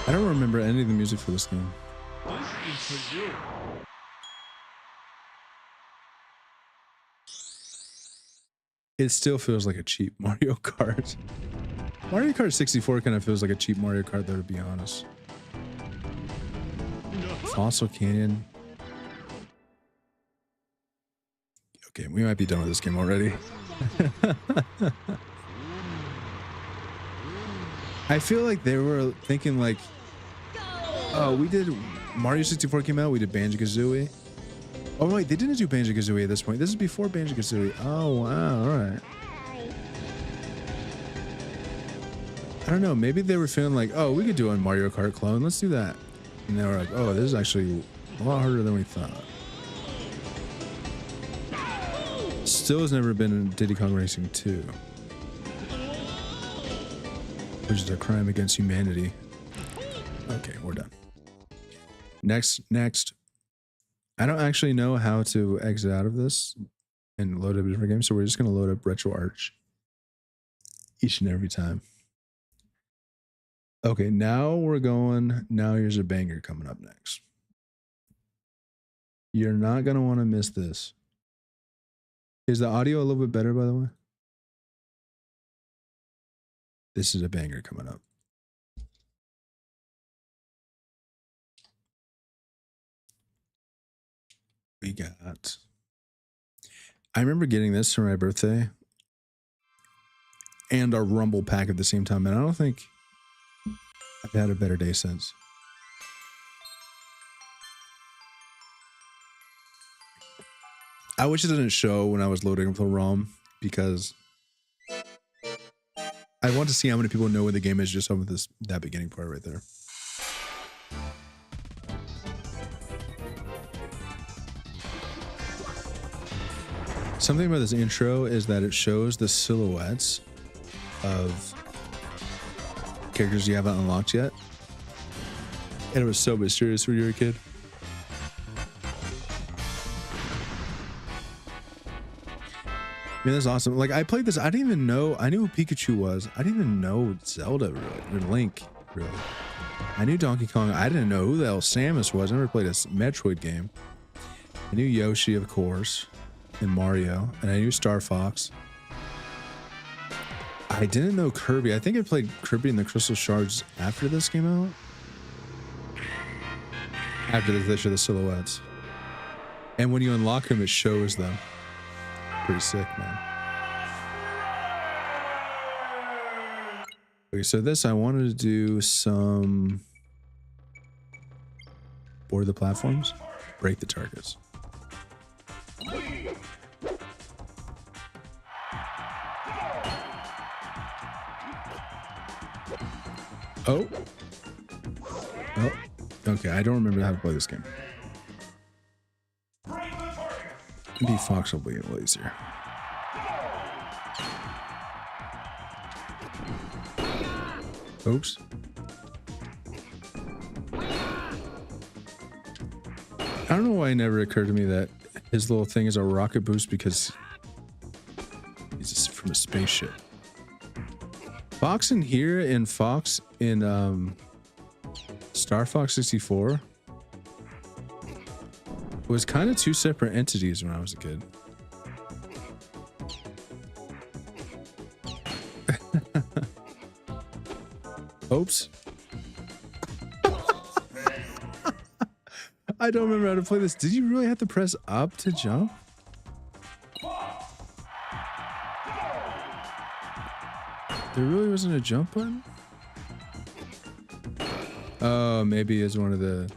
I don't remember any of the music for this game. This is for you. It still feels like a cheap Mario Kart. Mario Kart 64 kind of feels like a cheap Mario Kart, though, to be honest. Fossil Canyon. Okay, we might be done with this game already. I feel like they were thinking like, oh, we did Mario 64 came out, we did Banjo-Kazooie. Oh wait, they didn't do Banjo-Kazooie at this point. This is before Banjo-Kazooie. Oh wow, alright. I don't know, maybe they were feeling like, oh, we could do a Mario Kart clone, let's do that. And they were like, oh, this is actually a lot harder than we thought. Still has never been in Diddy Kong Racing 2. Which is a crime against humanity. Okay, we're done. Next. I don't actually know how to exit out of this and load up a different game, so we're just going to load up Retro Arch each and every time. Okay, now we're going. Now here's a banger coming up next. You're not going to want to miss this. Is the audio a little bit better, by the way? This is a banger coming up. We got... I remember getting this for my birthday and a Rumble pack at the same time, and I don't think I've had a better day since. I wish it didn't show when I was loading up the ROM, because I want to see how many people know what the game is just over that beginning part right there. Something about this intro is that it shows the silhouettes of characters you haven't unlocked yet. And it was so mysterious when you were a kid. I mean, that's awesome. Like, I played this, I didn't even know, I knew who Pikachu was. I didn't even know Zelda, really, or Link, really. I knew Donkey Kong. I didn't know who the hell Samus was. I never played a Metroid game. I knew Yoshi, of course, and Mario, and I knew Star Fox. I didn't know Kirby. I think I played Kirby and the Crystal Shards after this came out. After they show the silhouettes. And when you unlock them, it shows them. Pretty sick, man. Okay, so this, I wanted to do some board the platforms, break the targets. Oh. Oh. Okay, I don't remember how to play this game. Maybe Fox will be a little easier. Oops. I don't know why it never occurred to me that his little thing is a rocket boost, because he's from a spaceship. Fox in here and Fox in Star Fox 64 was kind of two separate entities when I was a kid. Oops. I don't remember how to play this. Did you really have to press up to jump? There really wasn't a jump button? Oh, maybe it's one of the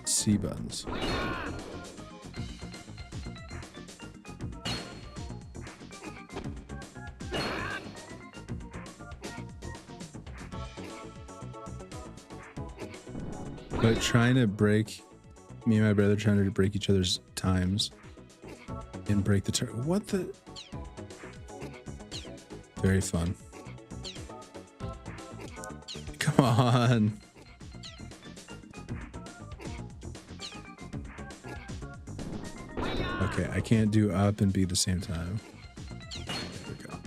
C buttons. But trying to break, me and my brother trying to break each other's times And break the turn. What the? Very fun. Come on. Okay, I can't do up and B at the same time. There we go.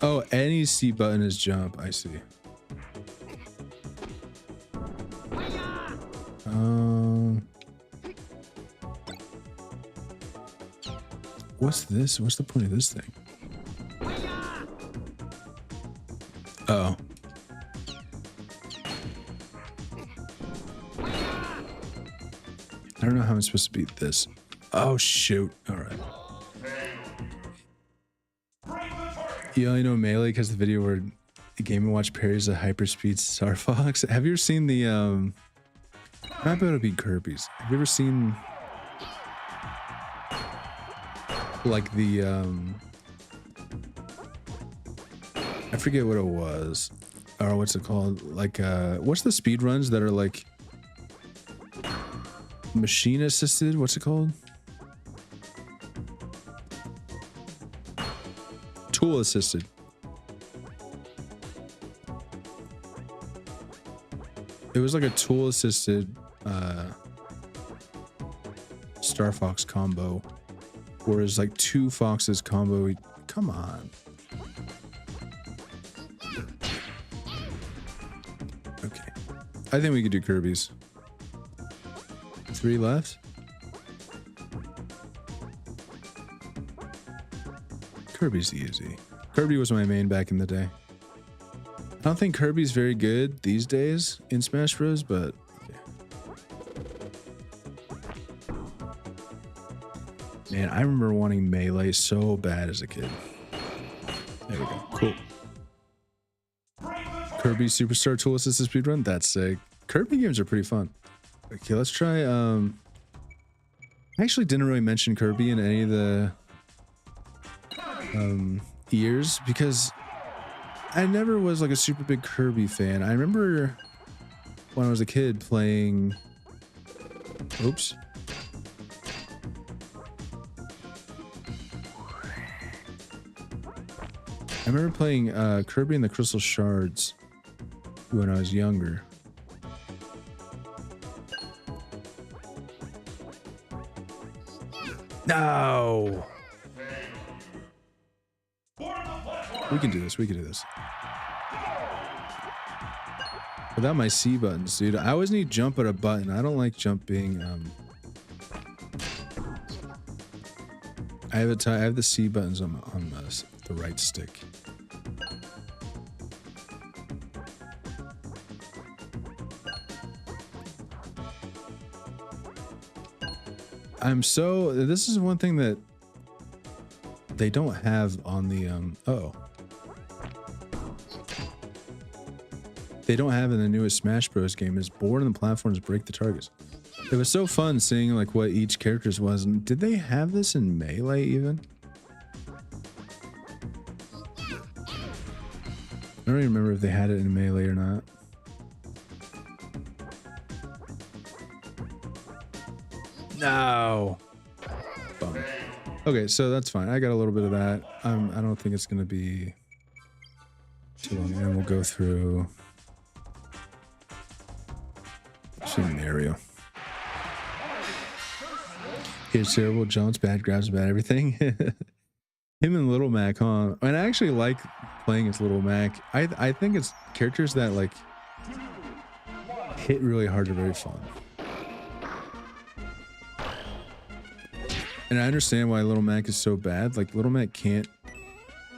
Oh, any C button is jump. I see. What's this? What's the point of this thing? Uh oh. I don't know how I'm supposed to beat this. Oh shoot. All right. You only know Melee because the video where Game & Watch parries a hyperspeed Star Fox. Have you ever seen the I'm not able to beat Kirby's. Have you ever seen like the I forget what it was, or what's it called, like what's the speed runs that are like machine assisted? What's it called? Tool assisted. It was like a tool assisted Star Fox combo, whereas like two foxes combo. Come on. Okay, I think we could do Kirby's. 3 left. Kirby's easy. Kirby was my main back in the day. I don't think Kirby's very good these days in Smash Bros, but okay. Man, I remember wanting Melee so bad as a kid. There we go. Cool. Kirby Superstar Tool Assisted Speedrun? That's sick. Kirby games are pretty fun. Okay, let's try, I actually didn't really mention Kirby in any of the years because I never was like a super big Kirby fan. I remember when I was a kid playing, oops. I remember playing Kirby and the Crystal Shards when I was younger. No. We can do this. We can do this. Without my C buttons, dude. I always need jump at a button. I don't like jump being I have the C buttons on the right stick. This is one thing that they don't have on the they don't have in the newest Smash Bros game is board and the platforms break the targets. It was so fun seeing like what each character's was. And did they have this in Melee even? I don't even remember if they had it in Melee or not. No. Bummer. Okay, so that's fine. I got a little bit of that. I don't think it's gonna be too long, and we'll go through scenario. Here's terrible jumps, bad grabs, bad everything. Him and Little Mac, huh? And I actually like playing as Little Mac. I think it's characters that like hit really hard are very fun. And I understand why Little Mac is so bad. Like, Little Mac can't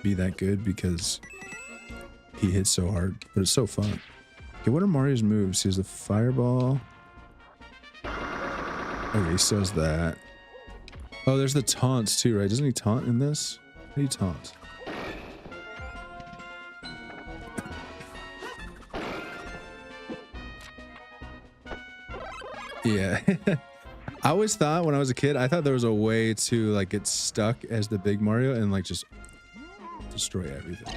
be that good because he hits so hard, but it's so fun. Okay, what are Mario's moves? He has the fireball. Okay, he says that. Oh, there's the taunts too, right? Doesn't he taunt in this? How do you taunt? Yeah. I always thought when I was a kid, I thought there was a way to like get stuck as the big Mario and like just destroy everything.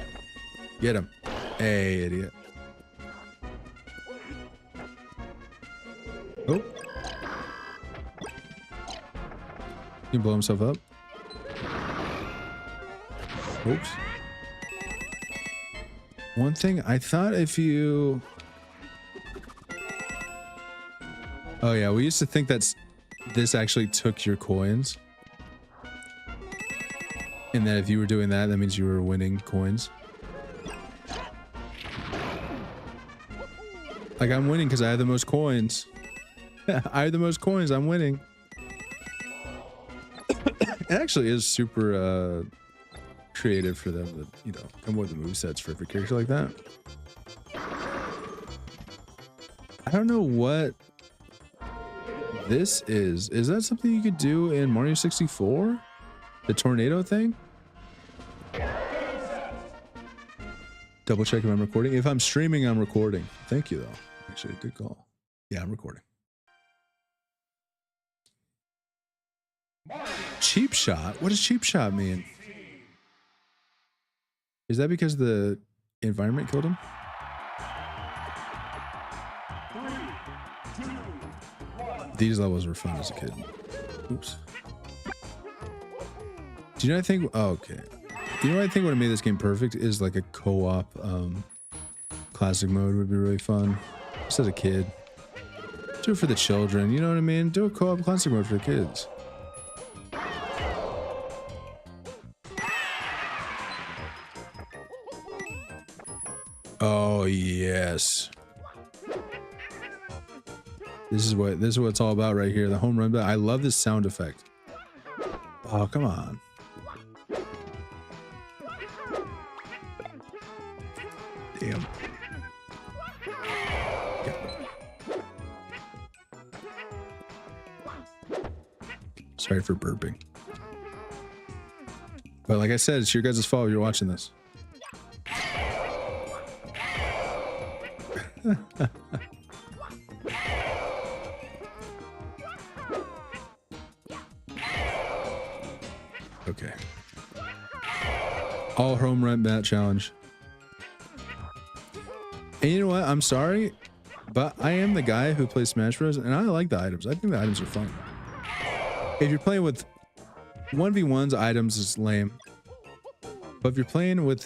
Get him. Hey, idiot. Oh. He can blow himself up. Oops. One thing I thought if you... Oh yeah, we used to think this actually took your coins. And that if you were doing that, that means you were winning coins. Like, I'm winning because I have the most coins. I have the most coins, I'm winning. It actually is super creative for them to, you know, come up with the movesets for every character like that. I don't know what this is. Is that something you could do in Mario 64? The tornado thing? Double check if I'm recording. If I'm streaming, I'm recording. Thank you, though. Actually, good call. Yeah, I'm recording. Cheap shot? What does cheap shot mean? Is that because the environment killed him? These levels were fun as a kid. Oops. Do you know what I think? Oh, okay. You know what I think would have made this game perfect is like a co-op classic mode would be really fun. Just as a kid. Do it for the children, you know what I mean? Do a co-op classic mode for the kids. Oh yes. This is what it's all about right here. The home run. I love this sound effect. Oh, come on. Damn. Sorry for burping. But like I said, it's your guys' fault if you're watching this. Okay. All home run bat challenge. And you know what? I'm sorry, but I am the guy who plays Smash Bros. And I like the items. I think the items are fun. If you're playing with 1v1s, items is lame. But if you're playing with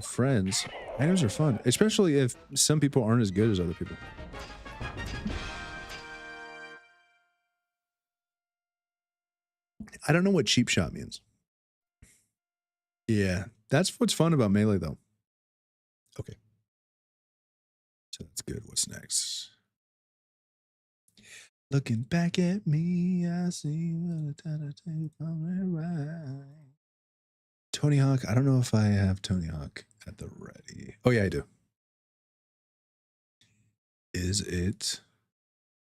friends, items are fun. Especially if some people aren't as good as other people. I don't know what cheap shot means. Yeah, that's what's fun about Melee, though. Okay. So that's good. What's next? Looking back at me, I see what a time to take on right. Tony Hawk. I don't know if I have Tony Hawk at the ready. Oh, yeah, I do. Is it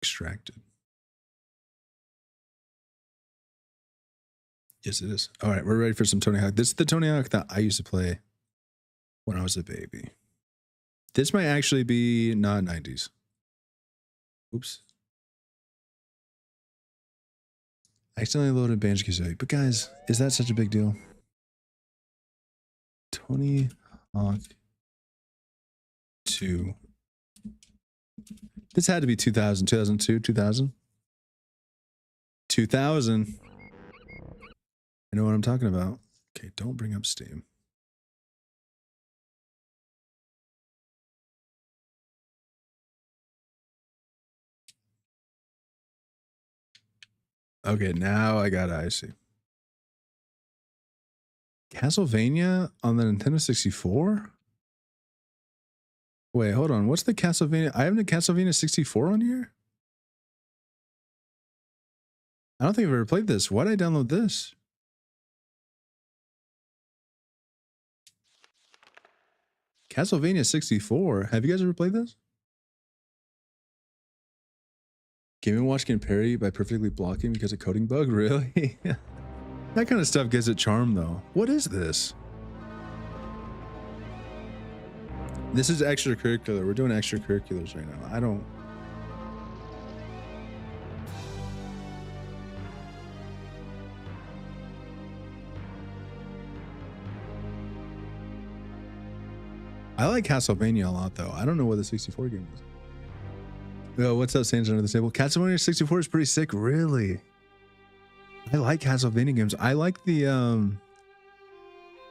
extracted? Yes, it is. All right, we're ready for some Tony Hawk. This is the Tony Hawk that I used to play when I was a baby. This might actually be not 90s. Oops. I accidentally loaded Banjo-Kazooie. But guys, is that such a big deal? Tony Hawk 2. This had to be 2000, 2002, 2000? 2000. I know what I'm talking about. Okay, don't bring up Steam. Okay, now I got it. I see. Castlevania on the Nintendo 64? Wait, hold on. What's the Castlevania? I have the Castlevania 64 on here? I don't think I've ever played this. Why did I download this? Castlevania 64. Have you guys ever played this? Game & Watch can parry by perfectly blocking because of coding bug? Really? That kind of stuff gives it charm, though. What is this? This is extracurricular. We're doing extracurriculars right now. I don't... I like Castlevania a lot, though. I don't know what the 64 game is. Yo, what's up, Saints under the table? Castlevania 64 is pretty sick, really. I like Castlevania games. I like the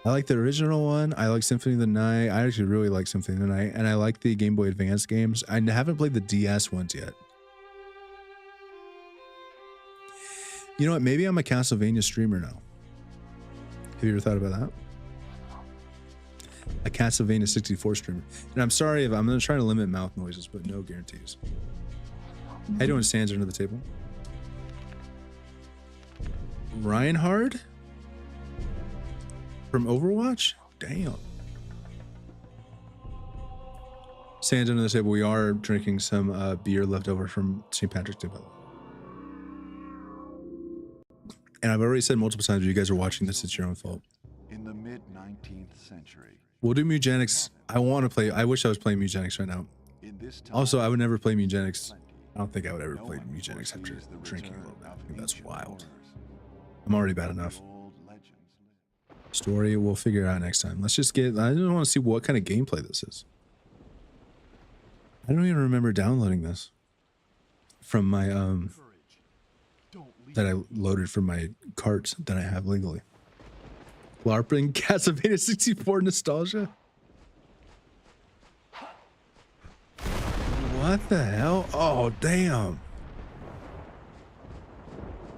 original one. I like Symphony of the Night. I actually really like Symphony of the Night, and I like the Game Boy Advance games. I haven't played the DS ones yet. You know what? Maybe I'm a Castlevania streamer now. Have you ever thought about that? A Castlevania 64 streamer. And I'm sorry if I'm going to try to limit mouth noises, but no guarantees. How you doing, Sands under the table? Reinhard? From Overwatch? Damn. Sands under the table, we are drinking some beer left over from St. Patrick's Day. And I've already said multiple times, if you guys are watching this, it's your own fault. In the mid-19th century, We'll do Mugenics. I want to play. I wish I was playing Mugenics right now. in this time, Also, I would never play Mugenics. I don't think I would ever no play one Mugenics after foresees the drinking a return little bit. I of think that's ancient wild. horrors. I'm already bad enough. Old legends live. Story, we'll figure it out next time. Let's just get. I just want to see what kind of gameplay this is. I don't even remember downloading this from my that I loaded from my cart that I have legally. LARPing Castlevania 64 nostalgia. What the hell? Oh, damn.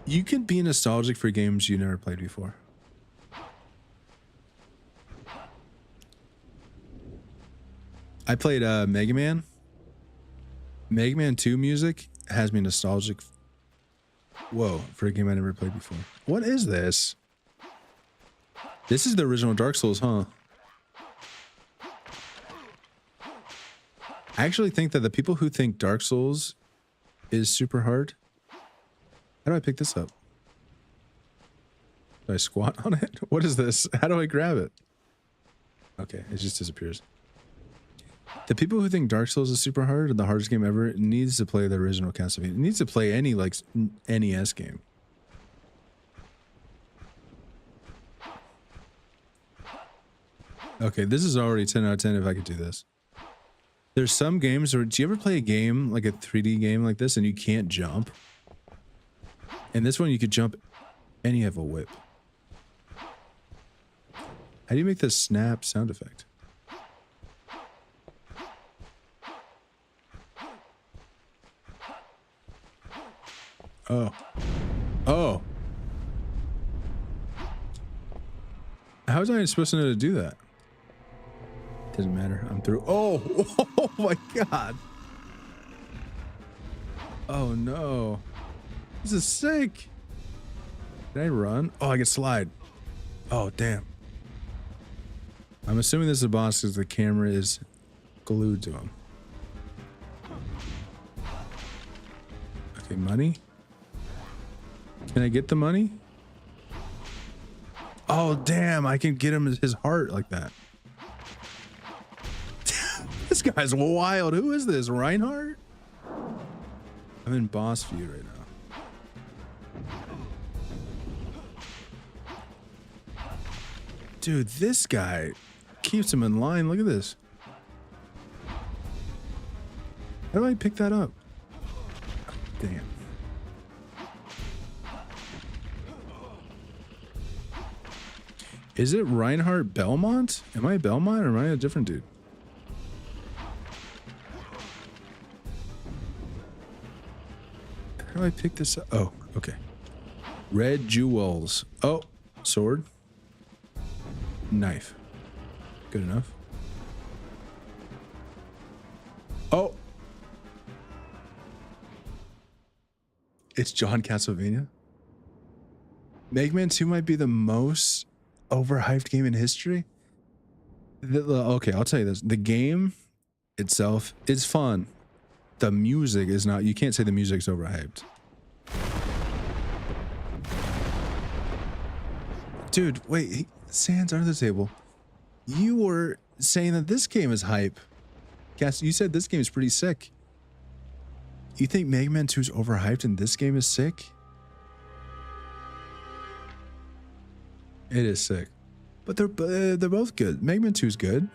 You can be nostalgic for games you never played before. I played Mega Man. Mega Man 2 music has me nostalgic. Whoa, for a game I never played before. What is this? This is the original Dark Souls, huh? I actually think that the people who think Dark Souls is super hard. How do I pick this up? Do I squat on it? What is this? How do I grab it? Okay, it just disappears. The people who think Dark Souls is super hard and the hardest game ever needs to play the original Castlevania. It needs to play any like NES game. Okay, this is already 10 out of 10 if I could do this. There's some games where, do you ever play a game, like a 3D game like this, and you can't jump? And this one you could jump and you have a whip. How do you make the snap sound effect? Oh. Oh. How was I supposed to know to do that? Doesn't matter. I'm through. Oh, oh my God. Oh no. This is sick. Can I run? Oh, I can slide. Oh, damn. I'm assuming this is a boss because the camera is glued to him. Okay, money. Can I get the money? Oh, damn. I can get him his heart like that. This guy's wild. Who is this? Reinhardt? I'm in boss view right now. Dude, this guy keeps him in line. Look at this. How do I pick that up? Damn. Is it Reinhardt Belmont? Am I Belmont or am I a different dude? How do I pick this up? Oh, okay. Red jewels. Oh, sword. Knife. Good enough. Oh. It's John Castlevania. Mega Man 2 might be the most overhyped game in history. Okay, I'll tell you this. The game itself is fun. The music is not. You can't say the music's overhyped. Dude, wait. Sans under the table. You were saying that this game is hype. Cass, you said this game is pretty sick. You think Mega Man 2 is overhyped and this game is sick? It is sick. But they're both good. Mega Man 2 is good.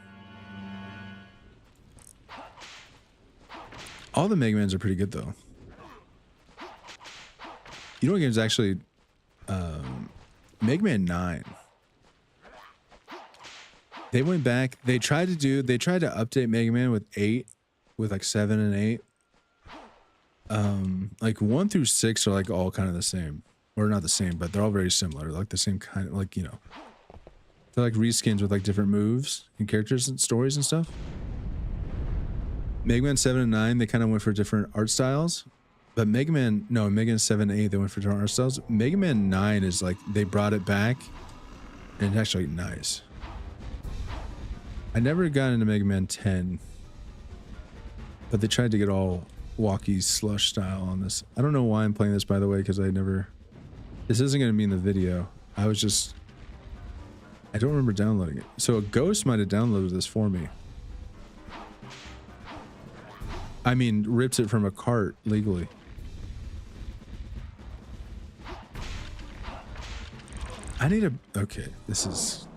All the Mega Mans are pretty good though. You know what game's actually Mega Man 9. They went back, they tried to update Mega Man with 8, with like 7 and 8. Like 1 through 6 are like all kind of the same. Or not the same, but they're all very similar. Like the same kind of, like, you know. They're like reskins with like different moves and characters and stories and stuff. Mega Man 7 and 9, they kind of went for different art styles. But Mega Man 7 and 8, they went for different art styles. Mega Man 9 is like, they brought it back. And it's actually nice. I never got into Mega Man 10. But they tried to get all walkie slush style on this. I don't know why I'm playing this, by the way, because this isn't going to be in the video. I don't remember downloading it. So a ghost might have downloaded this for me. I mean, rips it from a cart legally. Okay, this is...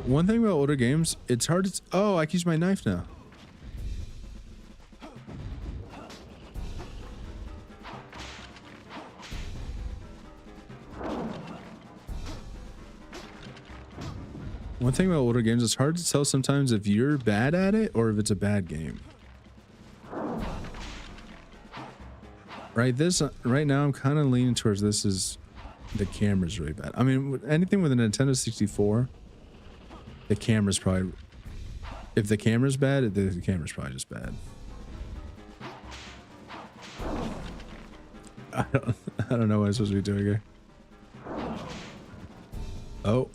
One thing about older games, it's hard to... Oh, I can use my knife now. One thing about older games, it's hard to tell sometimes if you're bad at it or if it's a bad game. Right now I'm kind of leaning towards the camera's really bad. I mean, anything with a Nintendo 64, the camera's probably, if the camera's bad, the camera's probably just bad. I don't know what I'm supposed to be doing here. Oh.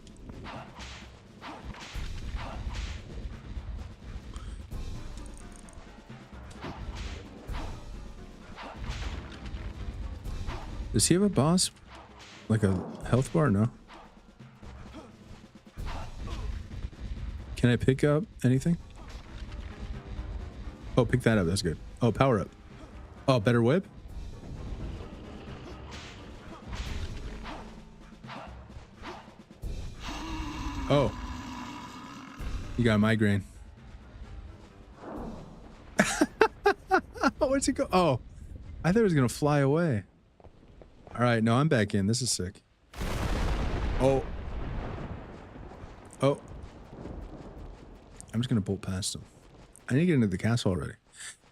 Does he have a boss? Like a health bar? No. Can I pick up anything? Oh, pick that up. That's good. Oh, power up. Oh, better whip? Oh. You got a migraine. Where'd he go? Oh. I thought it was going to fly away. All right, no, I'm back in. This is sick. Oh. Oh. I'm just going to bolt past him. I need to get into the castle already.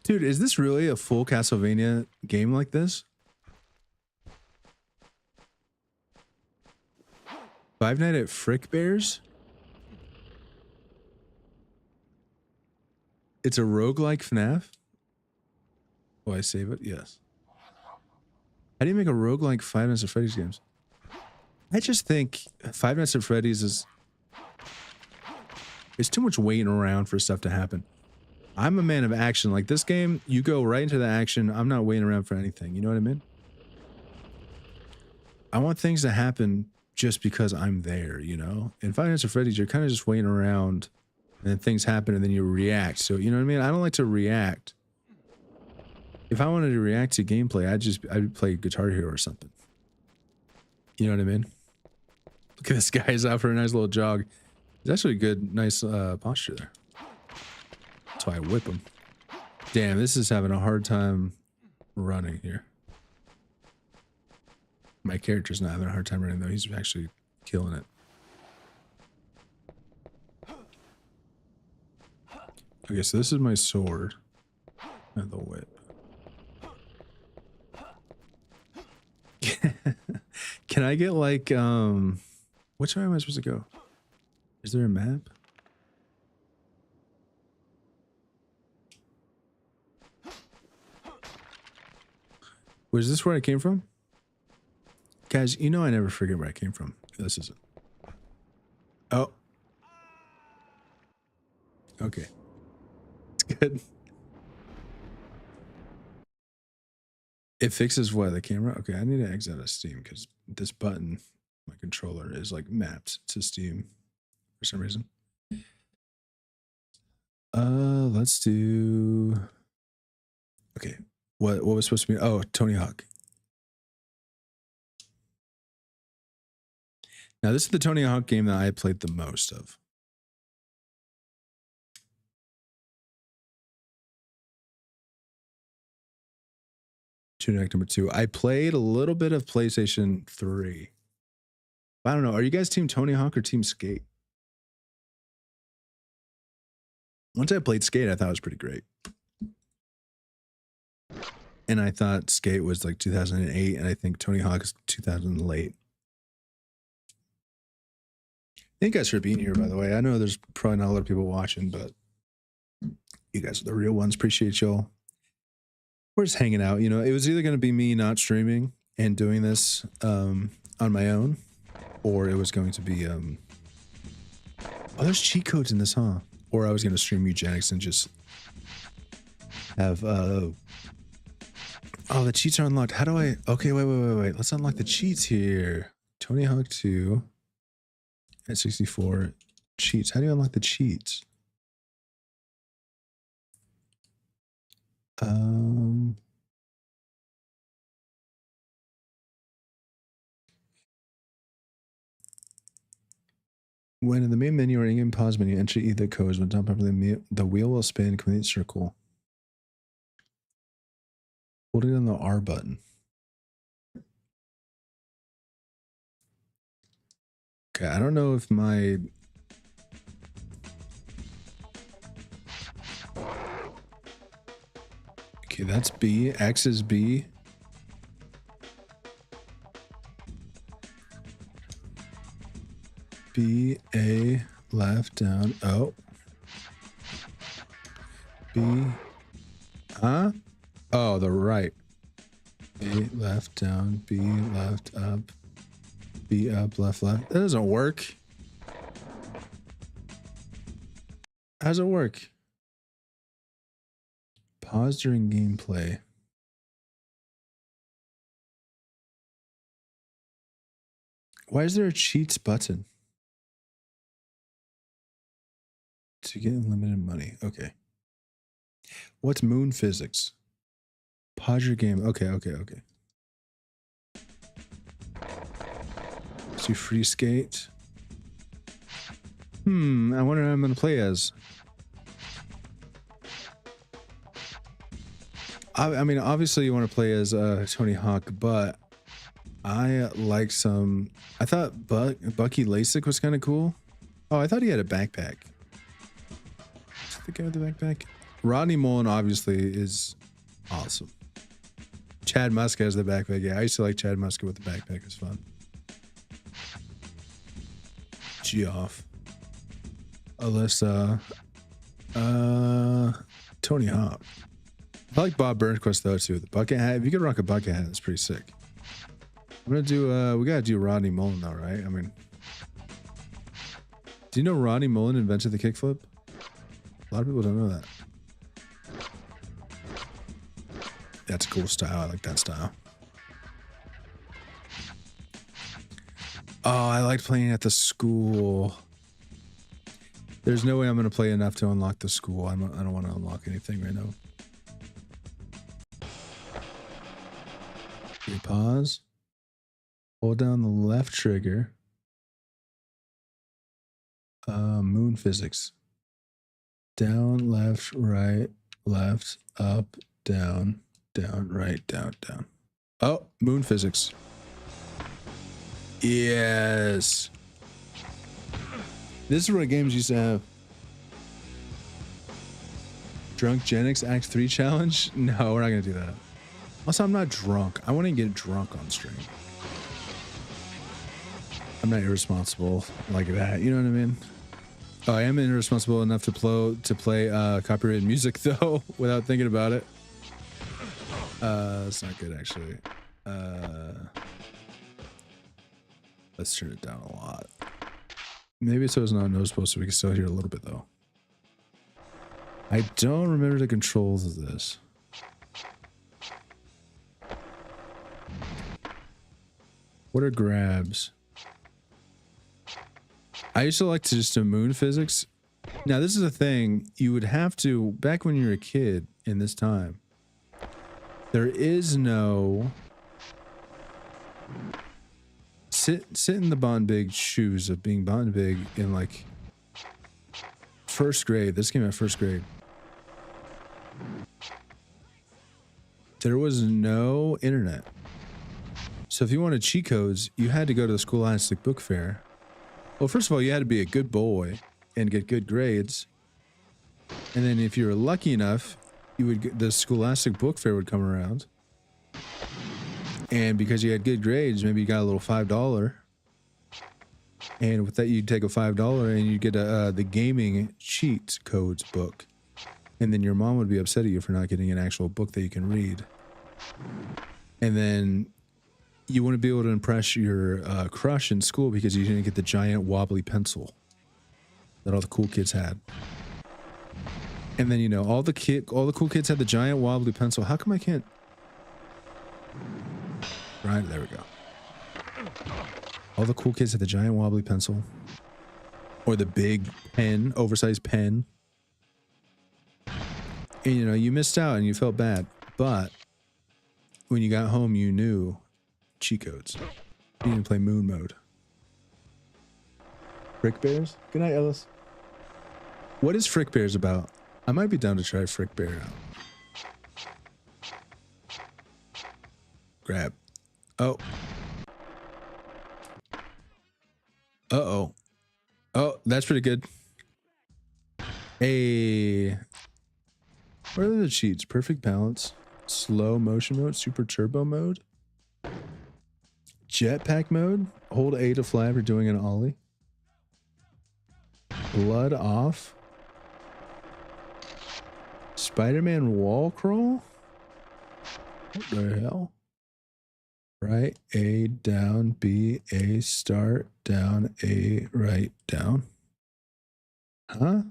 Dude, is this really a full Castlevania game like this? Five Nights at Frick Bears? It's a roguelike FNAF? Will I save it? Yes. How do you make a roguelike Five Nights at Freddy's games? I just think Five Nights at Freddy's is... It's too much waiting around for stuff to happen. I'm a man of action. Like this game, you go right into the action. I'm not waiting around for anything. You know what I mean? I want things to happen just because I'm there, you know? In Five Nights at Freddy's, you're kind of just waiting around and then things happen and then you react. So, you know what I mean? I don't like to react. If I wanted to react to gameplay, I'd play Guitar Hero or something. You know what I mean? Look at this guy. He's out for a nice little jog. It's actually a good, nice posture there. That's why I whip him. Damn, this is having a hard time running here. My character's not having a hard time running though. He's actually killing it. Okay, so this is my sword and the whip. Can I get like which way am I supposed to go? Is there a map? Was this where I came from? Guys, you know I never forget where I came from. This is it. Oh. Okay. It's good. It fixes what? The camera? Okay, I need to exit out of Steam because this button, my controller, is like mapped to Steam for some reason. Let's do... Okay, what was supposed to be... Oh, Tony Hawk. Now, this is the Tony Hawk game that I played the most of. Tunic number 2. I played a little bit of PlayStation 3. I don't know. Are you guys Team Tony Hawk or Team Skate? Once I played Skate, I thought it was pretty great. And I thought Skate was like 2008, and I think Tony Hawk is 2000 late. Thank you guys for being here, by the way. I know there's probably not a lot of people watching, but you guys are the real ones. Appreciate y'all. We're just hanging out. You know, it was either going to be me not streaming and doing this on my own, or it was going to be, oh, there's cheat codes in this, huh? Or I was going to stream eugenics and just have, oh, the cheats are unlocked. How do I, okay, wait. Let's unlock the cheats here. Tony Hawk 2 at 64 cheats. How do you unlock the cheats? When in the main menu or in-game pause menu, enter either codes. When done properly, the wheel will spin, complete circle. Holding on the R button. Okay, I don't know if my... Okay, that's B. X is B. B, A, left, down, O. B, huh? Oh, the right. A, left, down, B, left, up. B, up, left, left. That doesn't work. How does it work? Pause during gameplay. Why is there a cheats button? To get unlimited money. Okay. What's moon physics? Pause your game. Okay. Let's do free skate. I wonder who I'm going to play as. I mean, obviously you want to play as Tony Hawk, but I like some... I thought Bucky Lasik was kind of cool. Oh, I thought he had a backpack. Is that the guy with the backpack? Rodney Mullen obviously is awesome. Chad Muska has the backpack. Yeah, I used to like Chad Muska with the backpack. It was fun. Geoff. Alyssa. Tony Hawk. I like Bob Burnquist though too. The bucket hat. If you could rock a bucket hat, that's pretty sick. I'm gonna do we gotta do Rodney Mullen though, right? I mean, do you know Rodney Mullen invented the kickflip? A lot of people don't know that. That's a cool style. I like that style. Oh, I liked playing at the school. There's no way I'm gonna play enough to unlock the school. I don't want to unlock anything right now. Okay, pause. Hold down the left trigger. Moon physics. Down, left, right, left, up, down, right, down. Oh, moon physics. Yes. This is what games used to have. Drunk Genix Act 3 challenge? No, we're not going to do that. Also, I'm not drunk. I want to get drunk on stream. I'm not irresponsible like that. You know what I mean? Oh, I am irresponsible enough to play copyrighted music though, without thinking about it. That's not good actually. Let's turn it down a lot. Maybe so it's not noticeable, so we can still hear a little bit though. I don't remember the controls of this. What are grabs? I used to like to just do moon physics. Now this is a thing you would have to, back when you were a kid in this time, there is no sit in the Bottenbig shoes of being Bottenbig in like first grade. This came out first grade. There was no internet. So if you wanted cheat codes, you had to go to the Scholastic Book Fair. Well, first of all, you had to be a good boy and get good grades. And then if you were lucky enough, you would get, the Scholastic Book Fair would come around. And because you had good grades, maybe you got a little $5. And with that, you'd take a $5 and you'd get the gaming cheat codes book. And then your mom would be upset at you for not getting an actual book that you can read. And then you wouldn't be able to impress your crush in school because you didn't get the giant wobbly pencil that all the cool kids had. And then, you know, all the cool kids had the giant wobbly pencil. How come I can't? Right, there we go. All the cool kids had the giant wobbly pencil. Or the big pen, oversized pen. And, you know, you missed out and you felt bad. But when you got home, you knew cheat codes. You didn't play moon mode. Frick Bears? Good night, Ellis. What is Frick Bears about? I might be down to try Frick Bear out. Grab. Oh. Uh-oh. Oh, that's pretty good. Hey. What are the cheats? Perfect balance, slow motion mode, super turbo mode, jetpack mode, hold A to fly for doing an ollie, blood off, Spider-Man wall crawl? What the hell? Right A down, B A start, down A right down. Huh?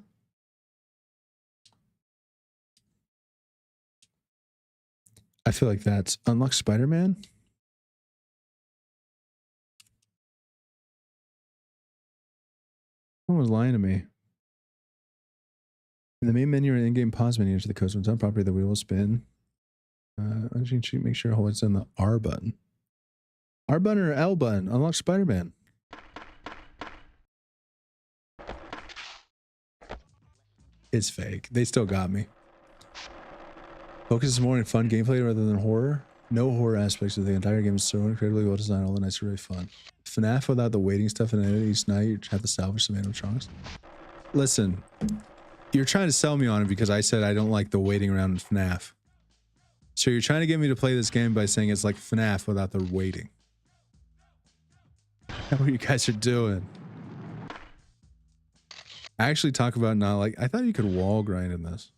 I feel like that's unlock Spider-Man. Someone was lying to me. In the main menu or in-game pause menu, enter the codes. When done properly, the wheel will spin. Make sure it's on the R button. R button or L button? Unlock Spider-Man. It's fake. They still got me. Focuses more on fun gameplay rather than horror. No horror aspects of the entire game is so incredibly well designed. All the nights are really fun. FNAF without the waiting stuff and each night you have to salvage some animatronics. Listen, you're trying to sell me on it because I said I don't like the waiting around in FNAF. So you're trying to get me to play this game by saying it's like FNAF without the waiting. That's what you guys are doing. I actually talk about not like, I thought you could wall grind in this.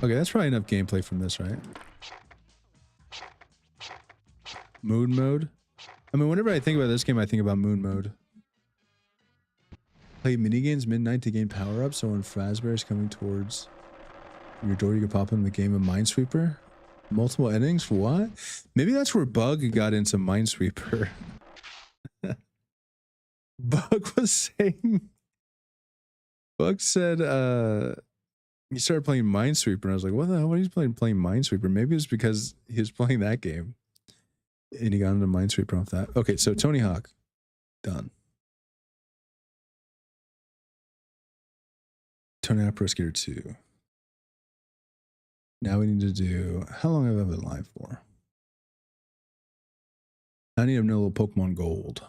Okay, that's probably enough gameplay from this, right? Moon mode. I mean, whenever I think about this game, I think about moon mode. Play minigames midnight to gain power-ups, so when Fazbear is coming towards your door, you can pop in the game of Minesweeper. Multiple endings? What? Maybe that's where Bug got into Minesweeper. Bug was saying... Bug said, he started playing Minesweeper, and I was like, what the hell? What are you playing Minesweeper? Maybe it's because he was playing that game. And he got into Minesweeper off that. Okay, so Tony Hawk. Done. Tony Hawk Pro Skater 2. Now we need to do... How long have I been live for? I need to know a little Pokemon Gold.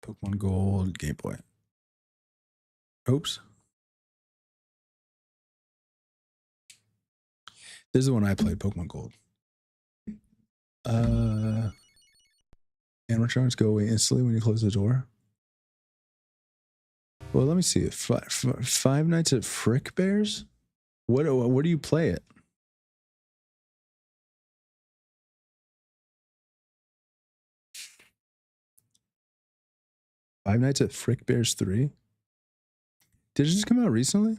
Pokemon Gold Game Boy. Oops. This is the one I played, Pokemon Gold. Animatronics go away instantly when you close the door. Well, let me see. Five Nights at Frick Bears? Where do you play it? Five Nights at Frick Bears 3? Did it just come out recently?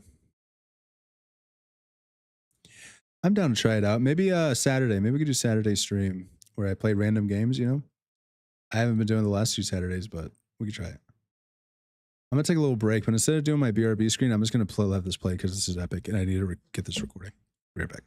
I'm down to try it out. Maybe Saturday. Maybe we could do Saturday stream where I play random games, you know? I haven't been doing the last 2 Saturdays, but we could try it. I'm going to take a little break, but instead of doing my BRB screen, I'm just going to let this play because this is epic and I need to get this recording. Be right back.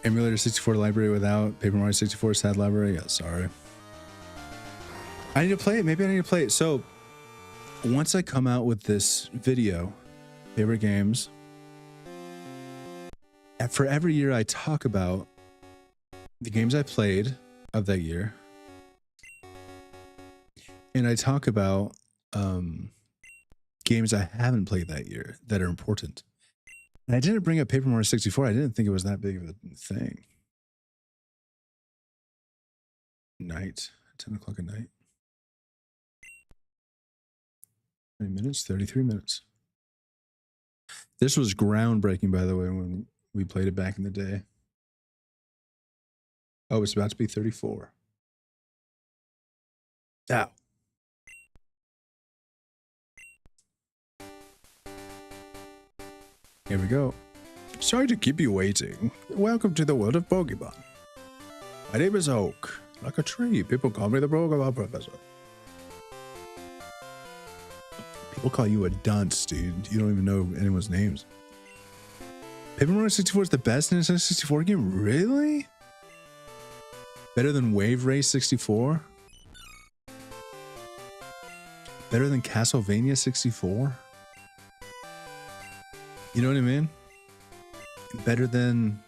Emulator 64 library without Paper Mario 64 sad library. Yeah, sorry. I need to play it. Maybe I need to play it. So once I come out with this video, favorite games, and for every year I talk about the games I played of that year, and I talk about games I haven't played that year that are important. And I didn't bring up Paper Mario 64. I didn't think it was that big of a thing. Night, 10 o'clock at night. 20 minutes, 33 minutes. This was groundbreaking, by the way, when we played it back in the day. Oh, it's about to be 34. Ow. Here we go. Sorry to keep you waiting. Welcome to the world of Pokemon. My name is Oak. Like a tree, people call me the Pokemon Professor. People call you a dunce, dude. You don't even know anyone's names. Paper Mario 64 is the best Nintendo 64 game? Really? Better than Wave Race 64? Better than Castlevania 64? You know what I mean? Better than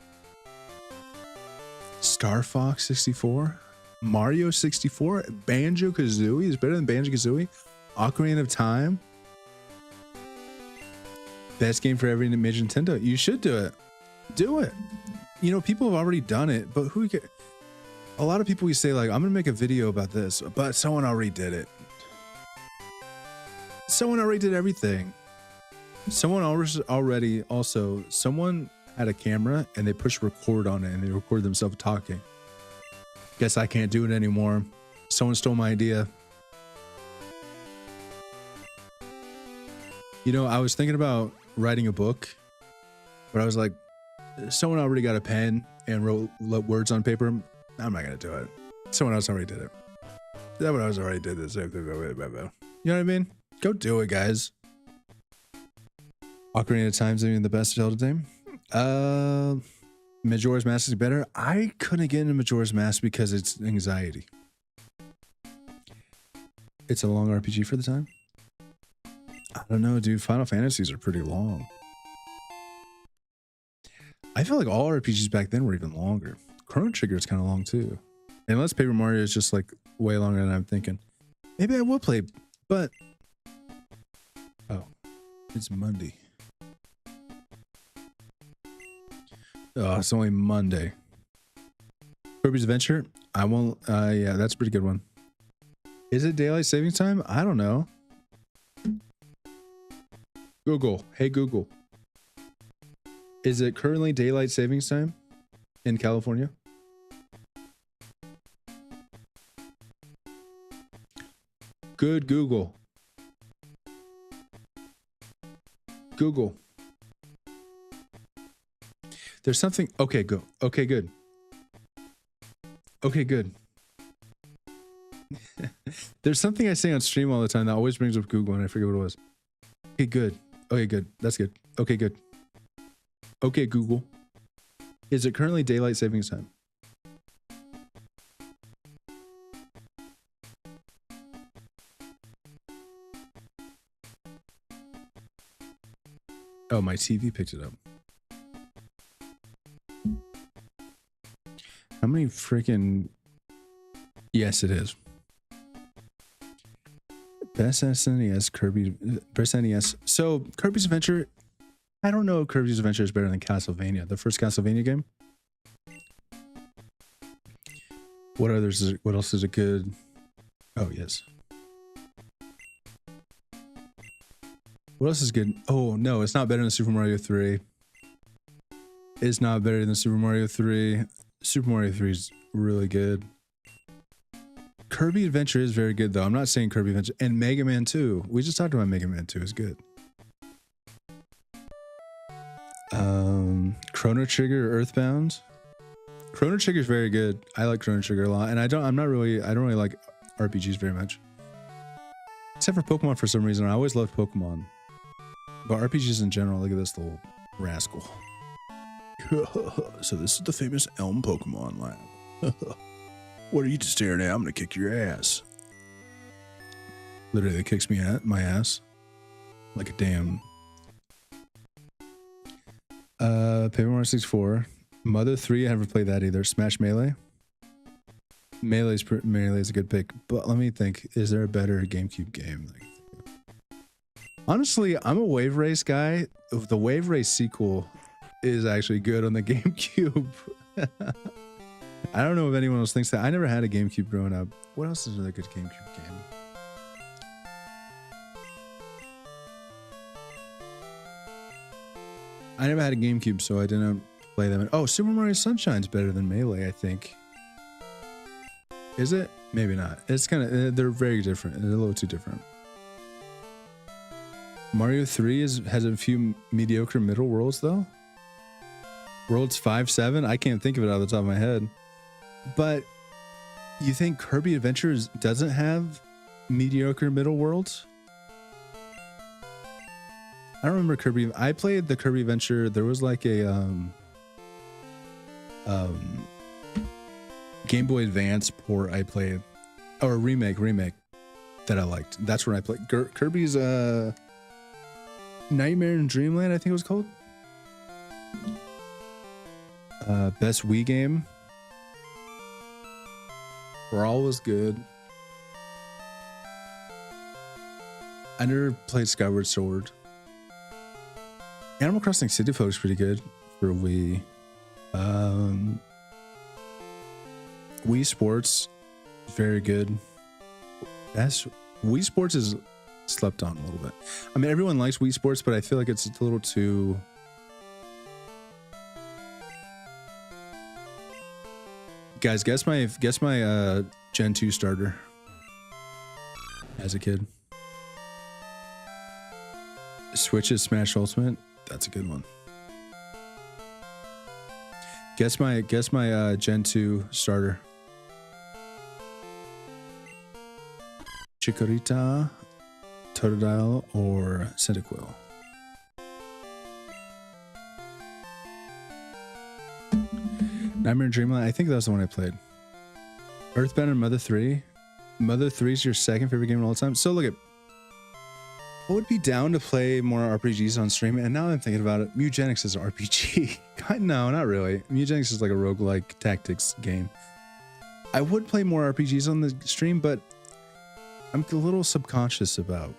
Star Fox 64? Mario 64? Banjo-Kazooie is better than Banjo-Kazooie? Ocarina of Time? Best game for every major Nintendo. You should do it. Do it. You know, people have already done it, but who can... A lot of people, we say like, I'm going to make a video about this, but someone already did it. Someone already did everything. Someone had a camera and they pushed record on it and they recorded themselves talking. Guess I can't do it anymore. Someone stole my idea. You know, I was thinking about writing a book, but I was like, someone already got a pen and wrote words on paper. I'm not going to do it. Someone else already did it. Someone else already did this. You know what I mean? Go do it, guys. Ocarina of Time's even the best Zelda game. Majora's Mask is better. I couldn't get into Majora's Mask because it's anxiety. It's a long RPG for the time. I don't know, dude. Final Fantasies are pretty long. I feel like all RPGs back then were even longer. Chrono Trigger is kind of long too. Unless Paper Mario is just like way longer than I'm thinking. Maybe I will play, but... Oh, it's Monday. Oh, it's only Monday. Kirby's Adventure? I won't... yeah, that's a pretty good one. Is it daylight savings time? I don't know. Google. Hey, Google. Is it currently daylight savings time in California? Good Google. Google. There's something... Okay, go. Okay, good. Okay, good. There's something I say on stream all the time that always brings up Google and I forget what it was. Okay, good. Okay, good. That's good. Okay, good. Okay, Google. Is it currently daylight savings time? Oh, my TV picked it up. How many freaking... Yes, it is. Best SNES, Kirby... Best NES. So, Kirby's Adventure... I don't know if Kirby's Adventure is better than Castlevania. The first Castlevania game? What others? What else is it good? Oh, yes. What else is good? Oh, no, it's not better than Super Mario 3. It's not better than Super Mario 3. Super Mario 3 is really good. Kirby Adventure is very good, though. I'm not saying Kirby Adventure. And Mega Man 2. We just talked about Mega Man 2 is good. Chrono Trigger, Earthbound. Chrono Trigger is very good. I like Chrono Trigger a lot, and I don't really like RPGs very much. Except for Pokemon for some reason. I always loved Pokemon. But RPGs in general, look at this little rascal. So this is the famous Elm Pokemon lab. What are you just staring at? I'm gonna kick your ass. Literally, it kicks me at my ass like a damn. Paper Mario 64. Mother 3. I never played that either. Smash Melee. Melee is a good pick, but let me think. Is there a better GameCube game? Honestly, I'm a Wave Race guy. The Wave Race sequel is actually good on the GameCube. I don't know if anyone else thinks that. I never had a GameCube growing up. What else is another good GameCube game? I never had a GameCube, so I didn't play them. Oh, Super Mario Sunshine's better than Melee, I think. Is it? Maybe not. It's kind of, they're very different. They're a little too different. Mario 3 has a few mediocre middle worlds, though. Worlds 5, 7? I can't think of it out of the top of my head. But you think Kirby Adventures doesn't have mediocre middle worlds? I don't remember Kirby. I played the Kirby Adventure. There was like a Game Boy Advance port I played, or a remake that I liked. That's when I played Kirby's Nightmare in Dreamland, I think it was called. Best Wii game. Brawl was good. I never played Skyward Sword. Animal Crossing City Folk is pretty good for Wii. Wii Sports, very good. Wii Sports is slept on a little bit. I mean, everyone likes Wii Sports, but I feel like it's a little too. Guys, guess my Gen 2 starter as a kid. Switch's Smash Ultimate. That's a good one. Guess my Gen 2 starter. Chikorita, Totodile, or Cyndaquil. Nightmare in Dreamland. I think that was the one I played. Earthbound and Mother 3. Mother 3 is your second favorite game of all time. So look at. I would be down to play more RPGs on stream, and now I'm thinking about it. Mutagenics is an RPG. No, not really. Mutagenics is like a roguelike tactics game. I would play more RPGs on the stream, but I'm a little self-conscious about.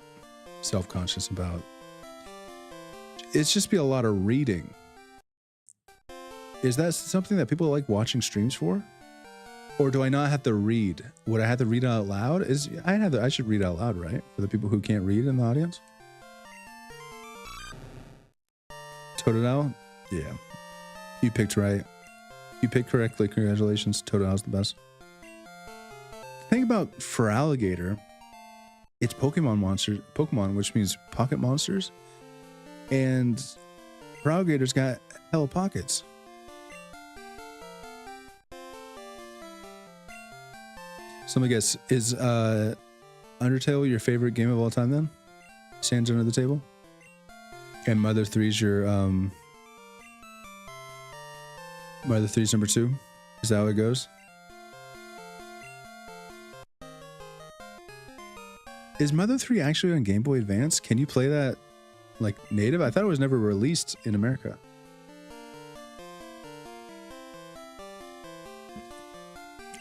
It's just be a lot of reading. Is that something that people like watching streams for? Or do I not have to read? Would I have to read out loud? I should read out loud, right? For the people who can't read in the audience? Totodile? Yeah. You picked right. You picked correctly. Congratulations. Totodile's the best. The thing about Feraligatr, it's Pokemon, which means pocket monsters. And Feraligator's got hella pockets. So let me guess, is Undertale your favorite game of all time then? Sands Under the Table? And Mother 3's your Mother 3's number 2? Is that how it goes? Is Mother 3 actually on Game Boy Advance? Can you play that like native? I thought it was never released in America.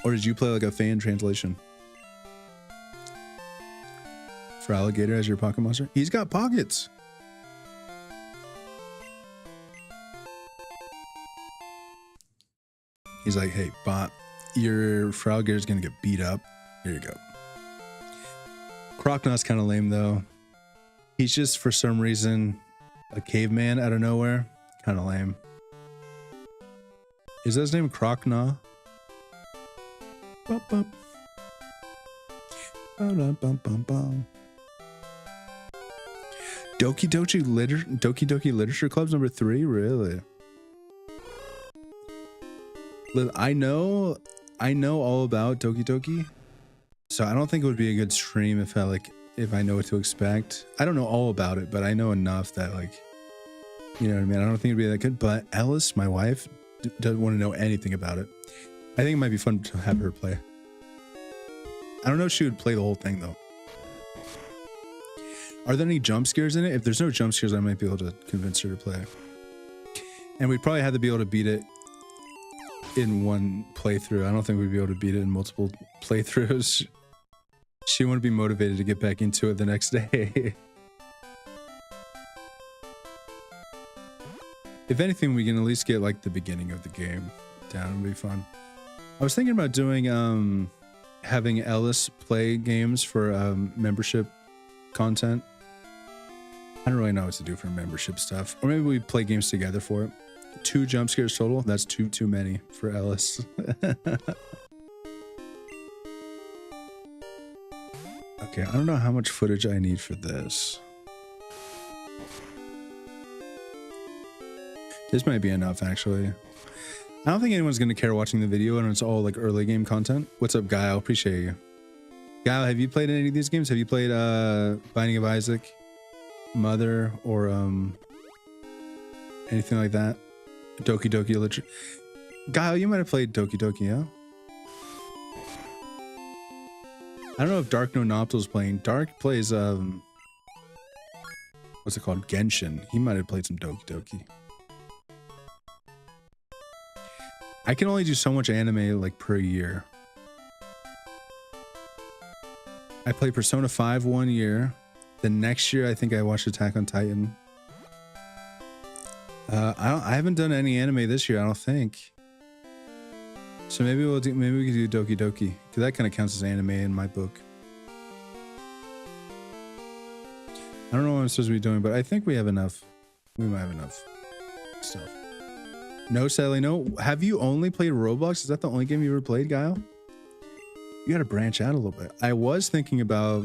Or did you play like a fan translation? Feraligatr as your pocket monster? He's got pockets. He's like, hey, bot, your Feraligator's gonna get beat up. Here you go. Crocnott's kind of lame though. He's just for some reason a caveman out of nowhere. Kind of lame. Is that his name Crocnott? Bum, bum. Bum, bum, bum, bum. Doki Doki Literature Club's number 3? Really? I know all about Doki Doki, so I don't think it would be a good stream if I know what to expect. I don't know all about it, but I know enough that like You know what I mean? I don't think it'd be that good, but Ellis, my wife, doesn't want to know anything about it. I think it might be fun to have her play. I don't know if she would play the whole thing though. Are there any jump scares in it? If there's no jump scares, I might be able to convince her to play. And we'd probably have to be able to beat it in one playthrough. I don't think we'd be able to beat it in multiple playthroughs. She wouldn't be motivated to get back into it the next day. If anything, we can at least get like the beginning of the game down. It'll be fun. I was thinking about doing having Ellis play games for membership content. I don't really know what to do for membership stuff. Or maybe we play games together for it. 2 jump scares total. That's too many for Ellis. Okay, I don't know how much footage I need for this. This might be enough, actually. I don't think anyone's going to care watching the video and it's all like early game content. What's up, Guile? Appreciate you. Guile, have you played any of these games? Have you played Binding of Isaac, Mother, or anything like that? Doki Doki Literature. Guile, you might have played Doki Doki, yeah? I don't know if Dark No Noptal's playing. Dark plays what's it called? Genshin. He might have played some Doki Doki. I can only do so much anime like per year. I played Persona 5 one year. The next year I think I watched Attack on Titan. I haven't done any anime this year, I don't think. So maybe we can do Doki Doki, because that kind of counts as anime in my book. I don't know what I'm supposed to be doing, but I think we have enough. We might have enough stuff. No, Sally, no. Have you only played Roblox? Is that the only game you ever played, Guile? You got to branch out a little bit. I was thinking about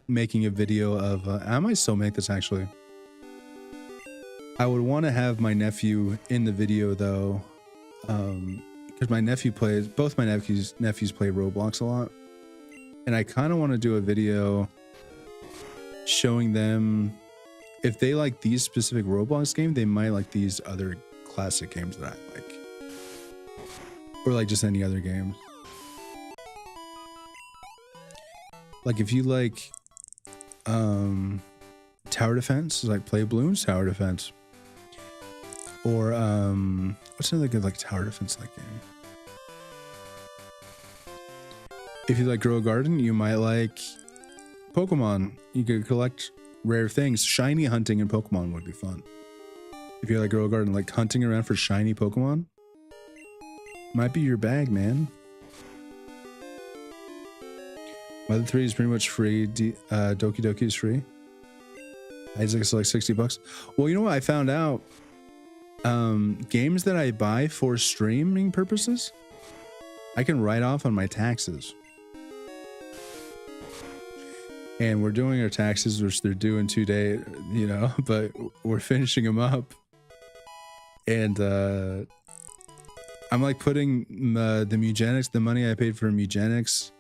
making a video of... I might still make this, actually. I would want to have my nephew in the video, though. Because my nephew plays... Both my nephews play Roblox a lot. And I kind of want to do a video showing them... If they like these specific Roblox games, they might like these other classic games that I like. Or like just any other game. Like if you like tower defense, like play Bloons Tower Defense. Or what's another good like tower defense like game? If you like Grow a Garden, you might like Pokemon. You could collect rare things. Shiny hunting in Pokemon would be fun. If you like Grow a Garden, like hunting around for shiny Pokemon might be your bag, man. Mother 3 is pretty much free. Doki Doki is free. Isaac's like $60. Well, you know what I found out? Games that I buy for streaming purposes, I can write off on my taxes. And we're doing our taxes, which they're due in 2 days, you know, but we're finishing them up. And I'm like putting the Mugenics, the money I paid for Mugenics.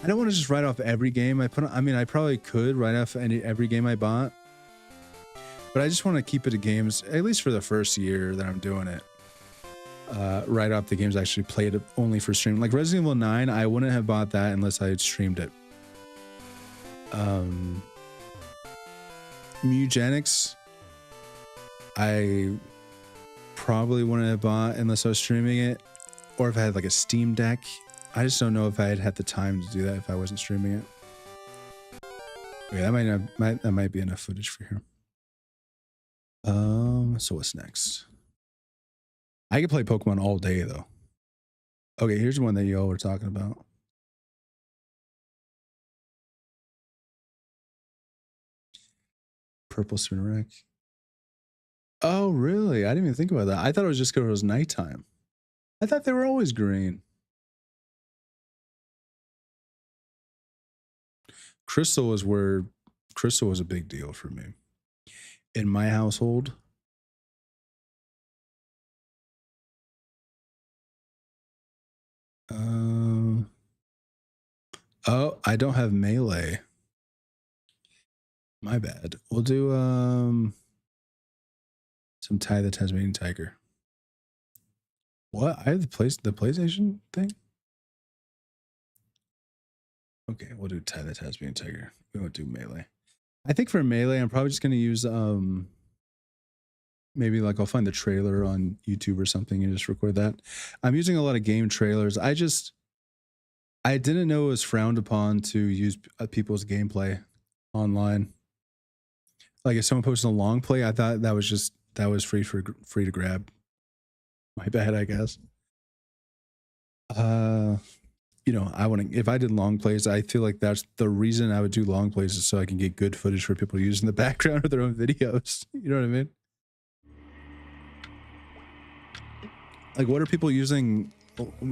I don't want to just write off every game I put on. I mean, I probably could write off every game I bought. But I just want to keep it to games, at least for the first year that I'm doing it. Write off the games I actually played only for stream. Like Resident Evil 9, I wouldn't have bought that unless I had streamed it. Mugenics, I probably wouldn't have bought unless I was streaming it, or if I had like a Steam Deck. I just don't know if I had had the time to do that if I wasn't streaming it. Okay, that might be enough footage for here. So what's next? I could play Pokemon all day though. Okay, here's one that y'all were talking about. Purple Spinarak. Oh, really? I didn't even think about that. I thought it was just because it was nighttime. I thought they were always green. Crystal was a big deal for me. In my household, oh, I don't have melee. My bad. We'll do Some Ty the Tasmanian Tiger. What? I have the PlayStation thing? Okay, we'll do Ty the Tasmanian Tiger. We won't do Melee. I think for Melee, I'm probably just gonna use maybe like I'll find the trailer on YouTube or something and just record that. I'm using a lot of game trailers. I didn't know it was frowned upon to use people's gameplay online. Like if someone posted a long play, I thought that was free to grab. My bad, I guess. You know, if I did long plays, I feel like that's the reason I would do long plays, is so I can get good footage for people to use in the background of their own videos. You know what I mean? Like, what are people using?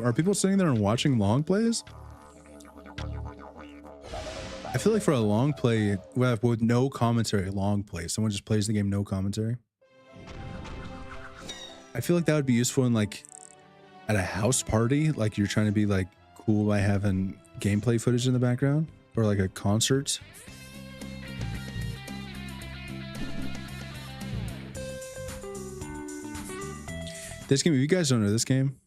Are people sitting there and watching long plays? I feel like for a long play with no commentary, long play, someone just plays the game, no commentary. I feel like that would be useful in like at a house party, like you're trying to be like cool by having gameplay footage in the background, or like a concert. This game, if you guys don't know this game,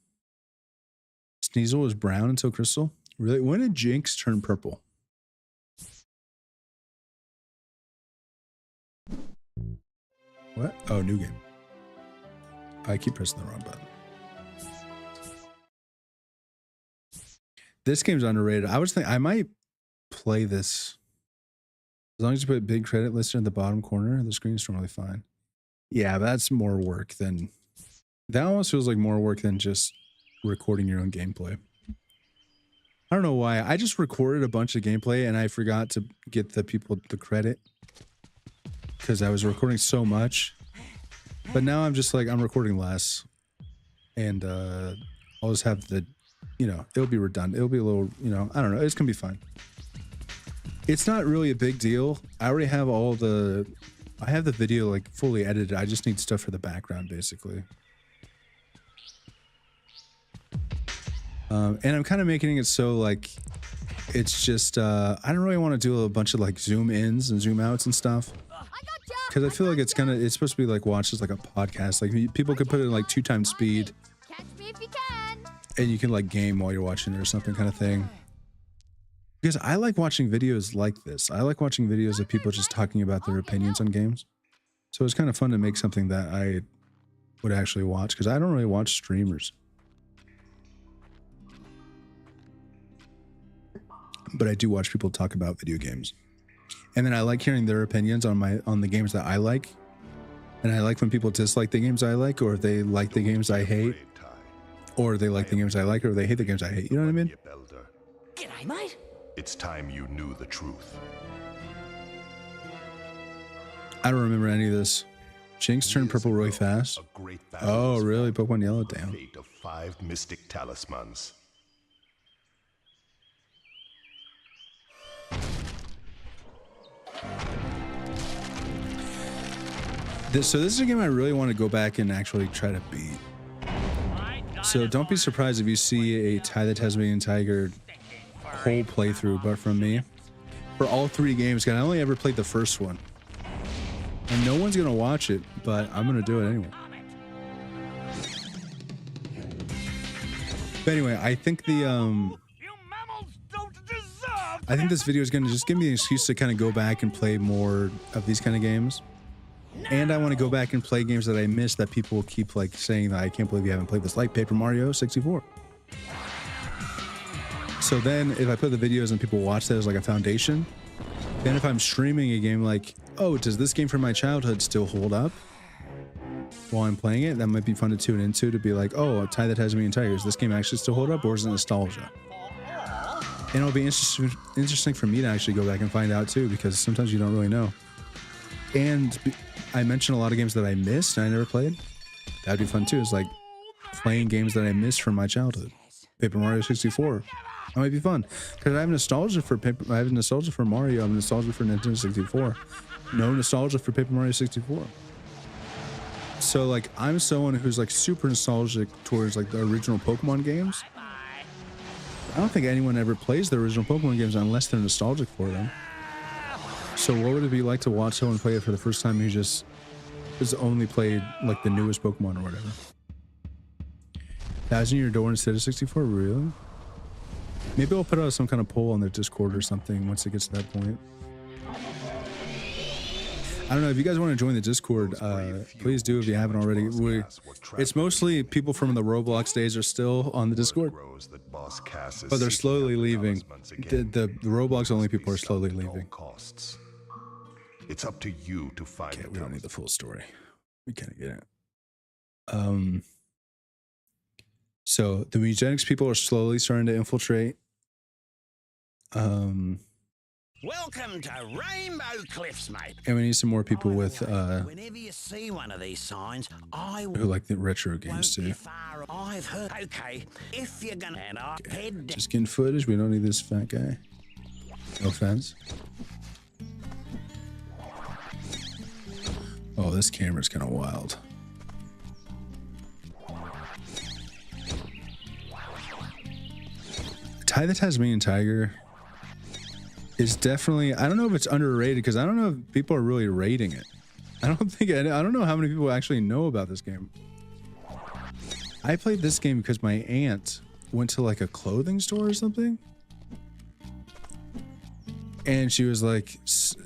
Sneasel was brown until crystal. Really? When did Jinx turn purple? What? Oh, new game. I keep pressing the wrong button. This game's underrated. I was thinking I might play this. As long as you put big credit listed at the bottom corner, the screen's normally fine. Yeah, but that's more work than... That almost feels like more work than just recording your own gameplay. I don't know why. I just recorded a bunch of gameplay and I forgot to get the people the credit because I was recording so much. But now I'm just like, I'm recording less. And I'll just have the, you know, it'll be redundant. It'll be a little, you know, I don't know. It's going to be fine. It's not really a big deal. I already have I have the video like fully edited. I just need stuff for the background basically. And I'm kind of making it so like, it's just, I don't really want to do a bunch of like zoom ins and zoom outs and stuff. Cause I feel like it's supposed to be like watched as like a podcast. Like people could put it in like 2x speed. Catch me if you can. And you can like game while you're watching it or something kind of thing. Because I like watching videos like this. I like watching videos of people just talking about their opinions on games. So it's kind of fun to make something that I would actually watch because I don't really watch streamers. But I do watch people talk about video games. And then I like hearing their opinions on the games that I like. And I like when people dislike the games I like, or if they like the games I hate, or they like the games I like, or they hate the games I hate. You know what I mean? G'day, mate. It's time you knew the truth. I don't remember any of this. Jinx turned purple really fast. Oh, really? Pokemon Yellow, damn. Fate of 5 mystic talismans. So this is a game I really want to go back and actually try to beat. So don't be surprised if you see a Ty the Tasmanian Tiger whole playthrough, but from me. For all 3 games, because I only ever played the first one. And no one's going to watch it, but I'm going to do it anyway. But anyway, I think I think this video is going to just give me an excuse to kind of go back and play more of these kind of games. And I want to go back and play games that I missed that people keep like saying that I can't believe you haven't played this, like Paper Mario 64. So then if I put the videos and people watch that as like a foundation, then if I'm streaming a game like, oh, does this game from my childhood still hold up while I'm playing it? That might be fun to tune into, to be like, oh, Ty the Tasmanian Tiger, does this game actually still hold up, or is it nostalgia? And it'll be interesting for me to actually go back and find out too, because sometimes you don't really know. And I mentioned a lot of games that I missed and I never played. That'd be fun too. It's like playing games that I missed from my childhood. Paper Mario 64. That might be fun because I have nostalgia for I have nostalgia for Mario. I have nostalgia for Nintendo 64. No nostalgia for Paper Mario 64. So like I'm someone who's like super nostalgic towards like the original Pokemon games. I don't think anyone ever plays the original Pokemon games unless they're nostalgic for them. So what would it be like to watch someone play it for the first time who just It's only played like the newest Pokemon or whatever. 1,000-year door instead of 64, really? Maybe I'll put out some kind of poll on their Discord or something once it gets to that point. I don't know if you guys want to join the Discord, please do if you haven't already. It's mostly people from the Roblox days are still on the Discord, but they're slowly leaving. The Roblox only people are slowly leaving. It's up to you to find. Okay, we don't need the full story. We kind of get it. So the eugenics people are slowly starting to infiltrate. Welcome to Rainbow Cliffs, mate. And we need some more people with Whenever you see one of these signs, who like the retro games too. I've heard. Okay, if you're gonna head Just getting footage. We don't need this fat guy. No offense. Oh, this camera's kind of wild. Ty the Tasmanian Tiger is definitely, I don't know if it's underrated because I don't know if people are really rating it. I don't know how many people actually know about this game. I played this game because my aunt went to like a clothing store or something. And she was like,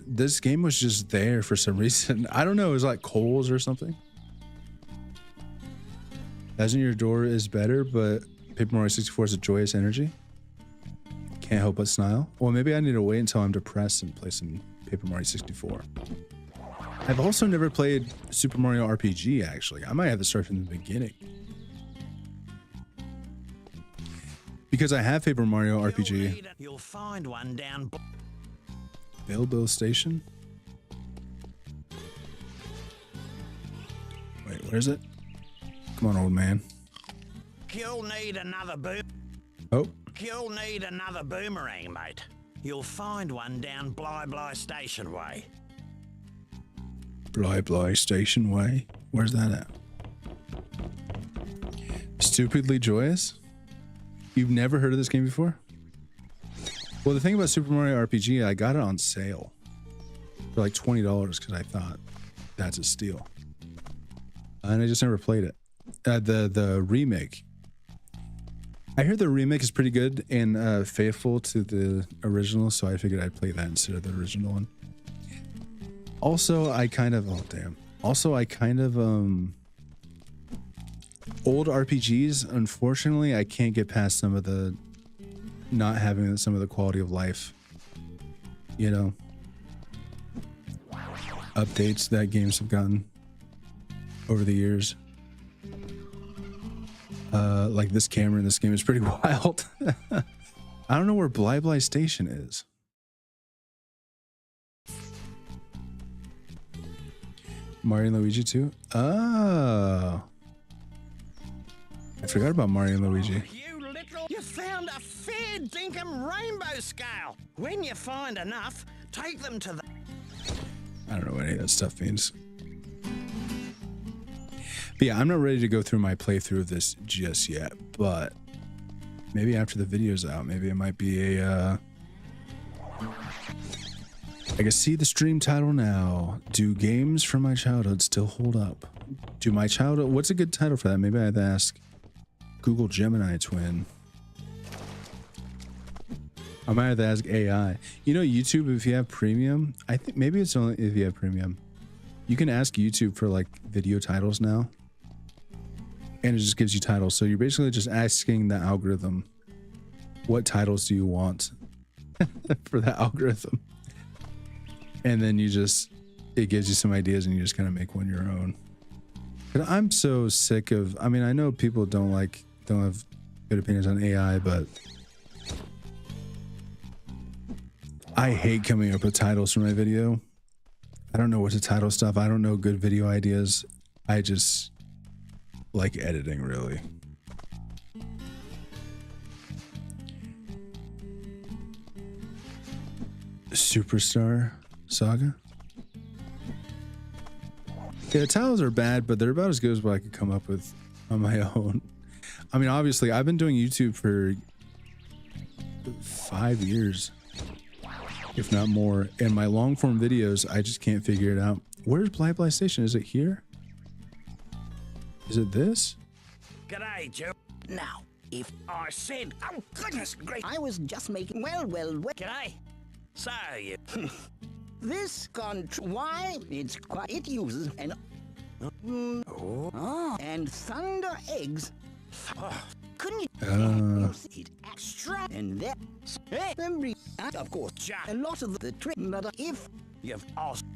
this game was just there for some reason. I don't know, it was like Kohl's or something. 1,000-year door is better, but Paper Mario 64 is a joyous energy. Can't help but smile. Well, maybe I need to wait until I'm depressed and play some Paper Mario 64. I've also never played Super Mario RPG, actually. I might have to start from the beginning. Because I have Paper Mario RPG. You'll find one down. Bill Station? Wait, where is it? Come on, old man. You'll need another boom. Oh. You'll need another boomerang, mate. You'll find one down Bly Station Way. Bly Station Way? Where's that at? Stupidly Joyous? You've never heard of this game before? Well, the thing about Super Mario RPG, I got it on sale for like $20 because I thought that's a steal. And I just never played it. The remake. I heard the remake is pretty good and faithful to the original, so I figured I'd play that instead of the original one. Also, I kind of, oh damn. Also, I kind of, old RPGs, unfortunately, I can't get past some of the, not having some of the quality of life, you know, updates that games have gotten over the years. Like this camera in this game is pretty wild. I don't know where Bly Station is. Mario and Luigi 2? Oh. I forgot about Mario and Luigi. You found a fair dinkum rainbow scale. When you find enough, take them to the... I don't know what any of that stuff means. But yeah, I'm not ready to go through my playthrough of this just yet, but maybe after the video's out, maybe it might be a, I can see the stream title now. Do games from my childhood still hold up? Do my childhood, what's a good title for that? Maybe I have to ask Google Gemini Twin. I might have to ask AI. You know, YouTube, if you have premium, I think maybe it's only if you have premium, you can ask YouTube for like video titles now. And it just gives you titles. So you're basically just asking the algorithm, what titles do you want for that algorithm? And then you just, it gives you some ideas and you just kind of make one your own. But I'm so sick of, I mean, I know people don't have good opinions on AI, but I hate coming up with titles for my video. I don't know what to title stuff. I don't know good video ideas. I just like editing, really. Superstar Saga? Yeah, the titles are bad, but they're about as good as what I could come up with on my own. I mean, obviously, I've been doing YouTube for 5 years, if not more, and my long form videos, I just can't figure it out. Where's Bly Station? Is it here? Is it this? G'day, Joe. Now, if I said, oh goodness gracious, I was just making, well, g'day. So, you, this why, it's quite, it uses an, and thunder eggs. Couldn't you use it extra and that? Of course, a lot of the trick, but if you've asked.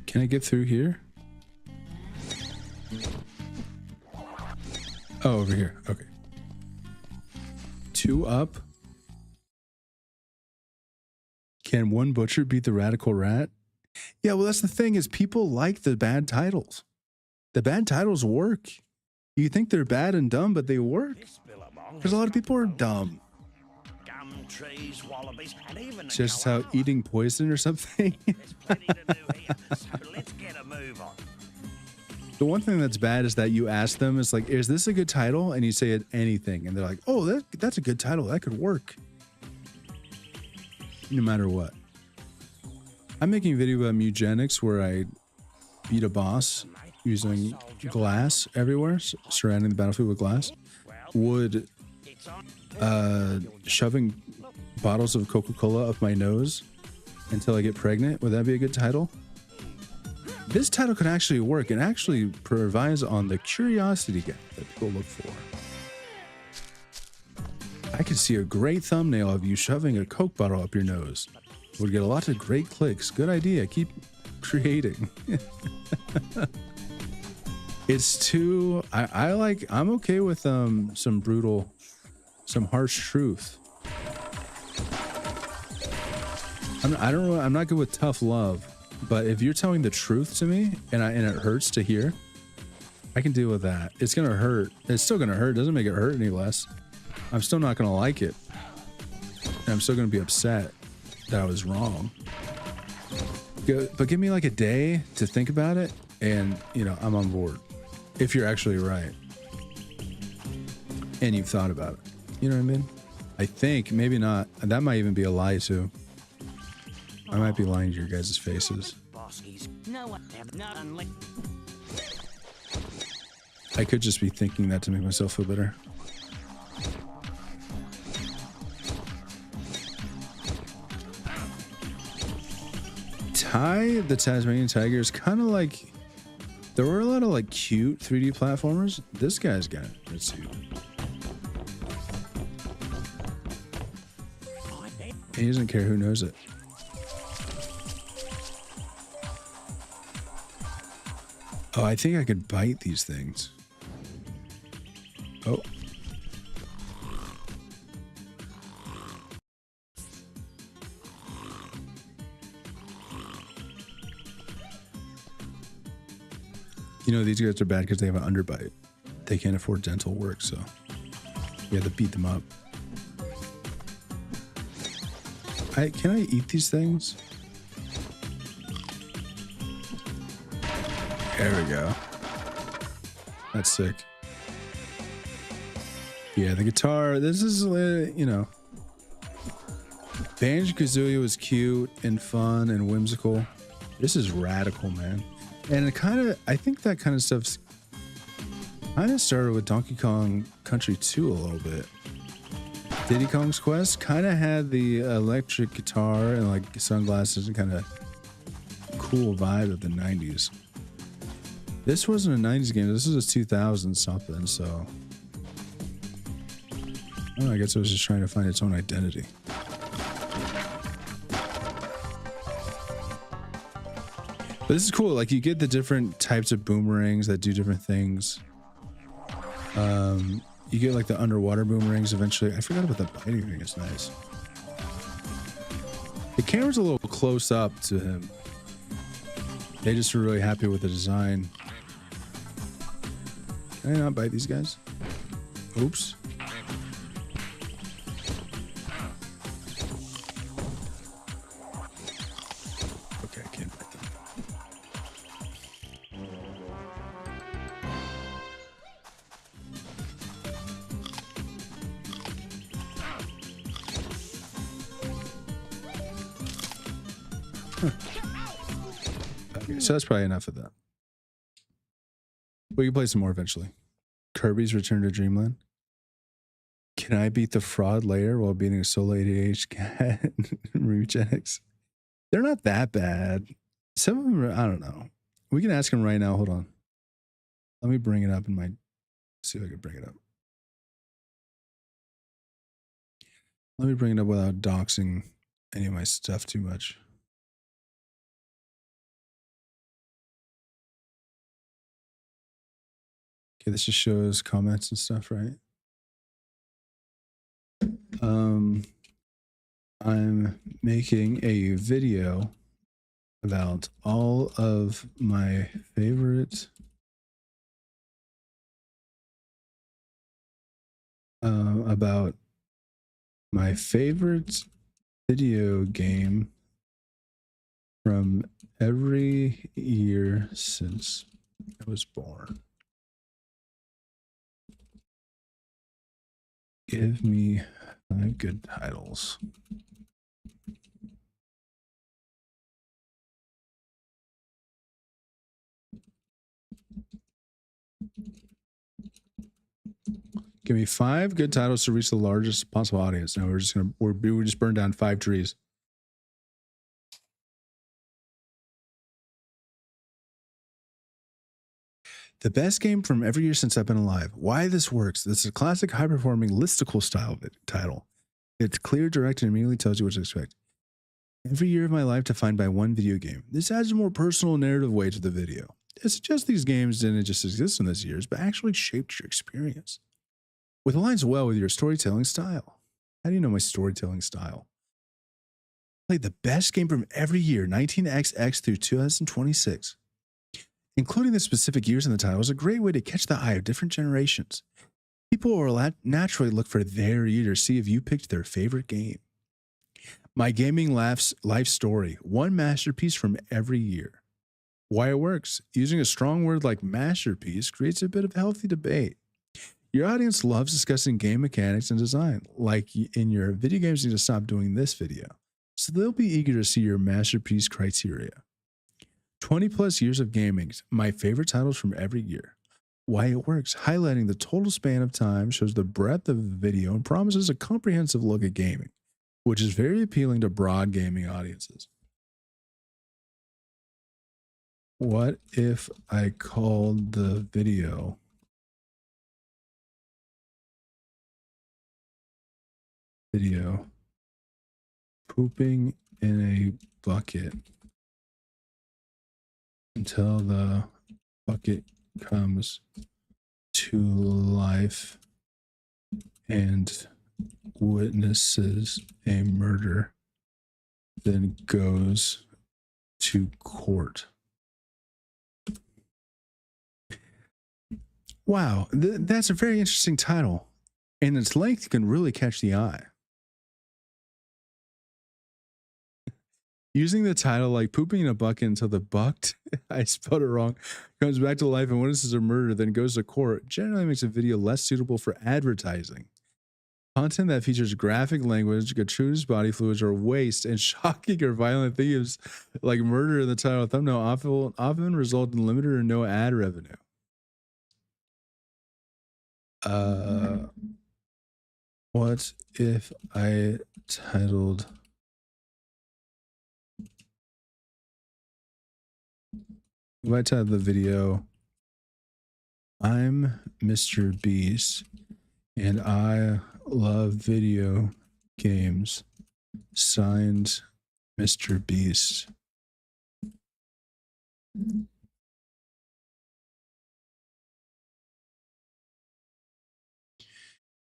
Can I get through here? Oh, over here. Okay. 2 up. Can one butcher beat the radical rat? Yeah, well, that's the thing is people like the bad titles. The bad titles work. You think they're bad and dumb, but they work. Because a lot of people are dumb. Gum trees, wallabies, and even It's just how eating poison or something. There's plenty to do here, so let's get a move on. The one thing that's bad is that you ask them, it's like, is this a good title? And you say it anything. And they're like, oh, that's a good title. That could work. No matter what. I'm making a video about mutagenics where I beat a boss using glass everywhere, surrounding the battlefield with glass. Would shoving bottles of Coca-Cola up my nose until I get pregnant, would that be a good title? This title could actually work. It actually provides on the curiosity gap that people look for. I could see a great thumbnail of you shoving a Coke bottle up your nose. Would get a lot of great clicks. Good idea. Keep creating. It's too. I'm okay with some brutal, some harsh truth. I'm not good with tough love. But if you're telling the truth to me and it hurts to hear, I can deal with that. It's gonna hurt. It's still gonna hurt. It doesn't make it hurt any less. I'm still not gonna like it. And I'm still gonna be upset that I was wrong. But give me like a day to think about it, and I'm on board. If you're actually right and you've thought about it, you know what I mean? I think maybe not. That might even be a lie too. I might be lying to your guys' faces. I could just be thinking that to make myself feel better. Ty, the Tasmanian Tiger, is kind of like, there were a lot of like cute 3D platformers. This guy's got it. Let's see. He doesn't care who knows it. Oh, I think I could bite these things. Oh. These guys are bad because they have an underbite. They can't afford dental work, so we have to beat them up. Can I eat these things? There we go. That's sick. Yeah, the guitar, this is, Banjo-Kazooie was cute and fun and whimsical. This is radical, man. And I think that kind of stuff's kind of started with Donkey Kong Country 2 a little bit. Diddy Kong's Quest kind of had the electric guitar and like sunglasses and kind of cool vibe of the 90s. This wasn't a 90s game. This was a 2000 something, so I don't know, I guess it was just trying to find its own identity. But this is cool. Like, you get the different types of boomerangs that do different things. You get like the underwater boomerangs eventually. I forgot about the biting thing. It's nice. The camera's a little close up to him. They just were really happy with the design. Can I not bite these guys? Oops. Okay, I can't bite them. Okay, so that's probably enough of that. We can play some more eventually. Kirby's Return to Dreamland. Can I beat the fraud layer while beating a solo ADH cat Rugenics? They're not that bad. Some of them are, I don't know. We can ask him right now. Hold on. Let me bring it up in my, see if I can bring it up. Let me bring it up without doxing any of my stuff too much. Okay, this just shows comments and stuff, right? I'm making a video about all of my favorite about my favorite video game from every year since I was born. Give me 5 good titles. Give me 5 good titles to reach the largest possible audience. Now we just burned down 5 trees. The best game from every year since I've been alive. Why this works? This is a classic high-performing listicle style title. It's clear, direct, and immediately tells you what to expect. Every year of my life defined by one video game. This adds a more personal narrative weight to the video. It suggests these games didn't just exist in those years, but actually shaped your experience. With aligns well with your storytelling style. How do you know my storytelling style? Play the best game from every year, 19XX through 2026. Including the specific years in the title is a great way to catch the eye of different generations. People will naturally look for their year to see if you picked their favorite game. My gaming life story, one masterpiece from every year. Why it works. Using a strong word like masterpiece creates a bit of healthy debate. Your audience loves discussing game mechanics and design. Like in your video games need to stop doing this video. So they'll be eager to see your masterpiece criteria. 20 plus years of gaming, my favorite titles from every year. Why it works. Highlighting the total span of time shows the breadth of the video and promises a comprehensive look at gaming, which is very appealing to broad gaming audiences. What if I called the video pooping in a bucket until the bucket comes to life and witnesses a murder, then goes to court? Wow, that's a very interesting title, and its length can really catch the eye. Using the title like pooping in a bucket until the bucked, I spelled it wrong, comes back to life and witnesses a murder, then goes to court, generally makes a video less suitable for advertising. Content that features graphic language, gratuitous body fluids, or waste, and shocking or violent themes like murder in the title or thumbnail often result in limited or no ad revenue. What if I titled the video, I'm Mr. Beast and I love video games, signed Mr. Beast.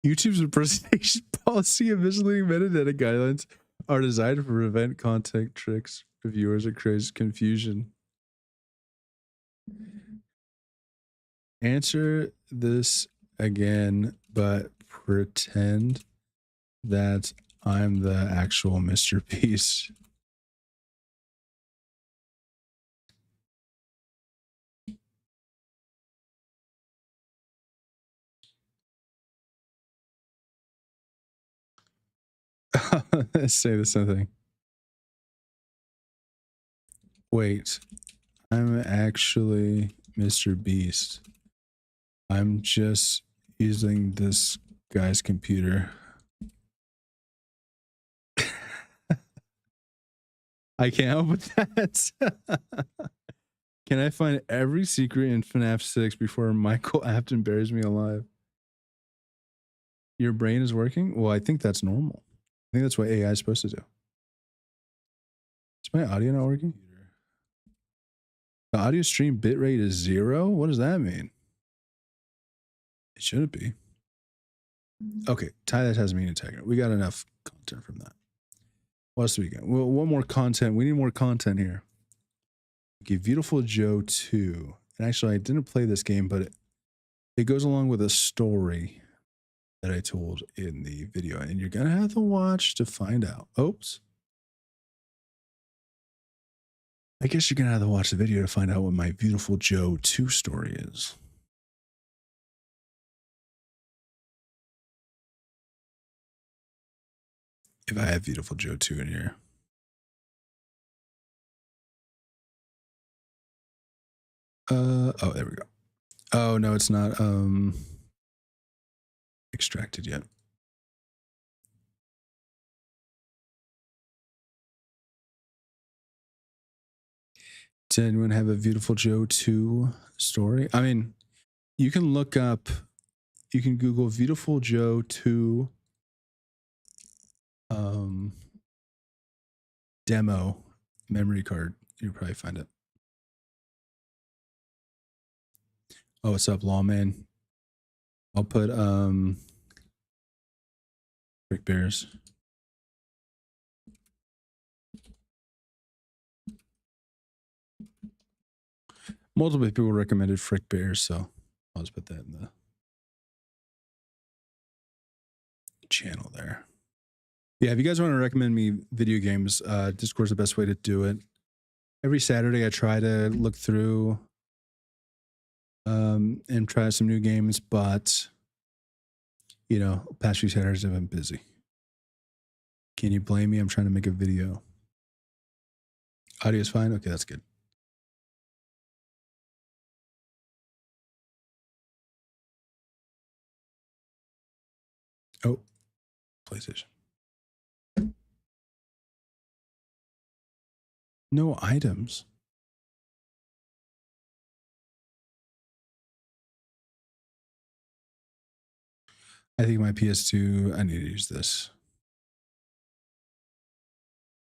YouTube's impersonation policy and misleading metadata guidelines are designed to prevent content tricks for viewers or create confusion. Answer this again, but pretend that I'm the actual Mr. Beast. Let's say the same thing. Wait, I'm actually Mr. Beast. I'm just using this guy's computer. I can't help with that. Can I find every secret in FNAF 6 before Michael Afton buries me alive? Your brain is working? Well, I think that's normal. I think that's what AI is supposed to do. Is my audio not working? The audio stream bitrate is 0? What does that mean? It shouldn't be. Okay, tie that has meaning tag. We got enough content from that. What else do we got? Well, one more content. We need more content here. Okay, Beautiful Joe 2. And actually, I didn't play this game, but it goes along with a story that I told in the video. And you're going to have to watch to find out. Oops. I guess you're going to have to watch the video to find out what my Beautiful Joe 2 story is. If I have Beautiful Joe 2 in here. Oh, there we go. Oh, no, it's not extracted yet. Did anyone have a Beautiful Joe 2 story? I mean, you can look up, you can Google Beautiful Joe 2 demo memory card. You'll probably find it. Oh, what's up, Lawman? I'll put Frick Bears. Multiple people recommended Frick Bears, so I'll just put that in the channel there. Yeah, if you guys want to recommend me video games, Discord's the best way to do it. Every Saturday I try to look through and try some new games, but you know, past few Saturdays I've been busy. Can you blame me? I'm trying to make a video. Audio's fine? Okay, that's good. Oh, PlayStation. No items. I think my PS2, I need to use this.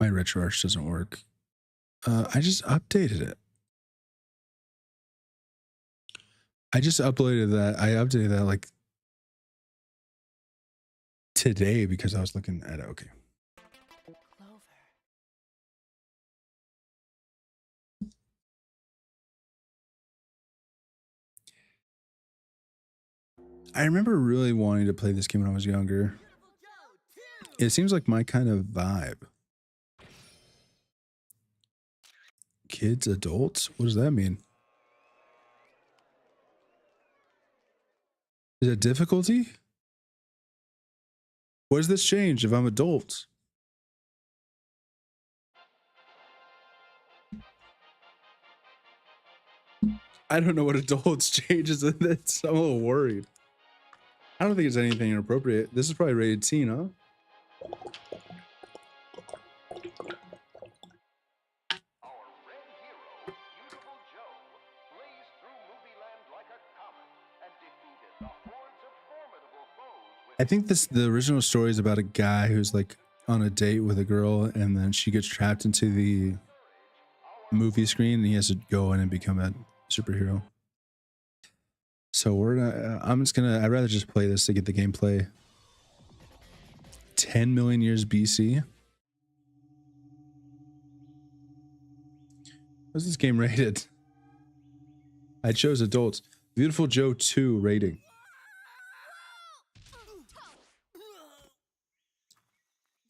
My RetroArch doesn't work. I just updated it. I just uploaded that. I updated that like today because I was looking at it. Okay. I remember really wanting to play this game when I was younger. It seems like my kind of vibe. Kids, adults? What does that mean? Is it difficulty? What does this change if I'm adult? I don't know what adults changes in this. I'm a little worried. I don't think it's anything inappropriate. This is probably rated teen, huh? I think the original story is about a guy who's like on a date with a girl and then she gets trapped into the movie screen and he has to go in and become a superhero. So I'd rather just play this to get the gameplay. 10 million years BC. What's this game rated? I chose adults. Beautiful Joe 2 rating.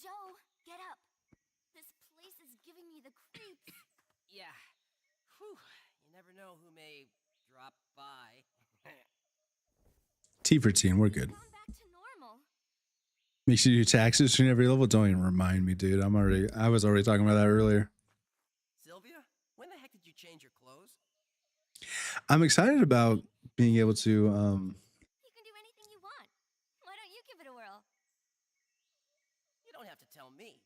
Joe, get up. This place is giving me the creeps. Yeah. Whew. You never know who may drop by. T for teen, we're good. Gone back to normal. Make sure you do taxes between every level. Don't even remind me, dude. I was already talking about that earlier. Sylvia, when the heck did you change your clothes? I'm excited about being able to You can do anything you want. Why don't you give it a whirl? You don't have to tell me.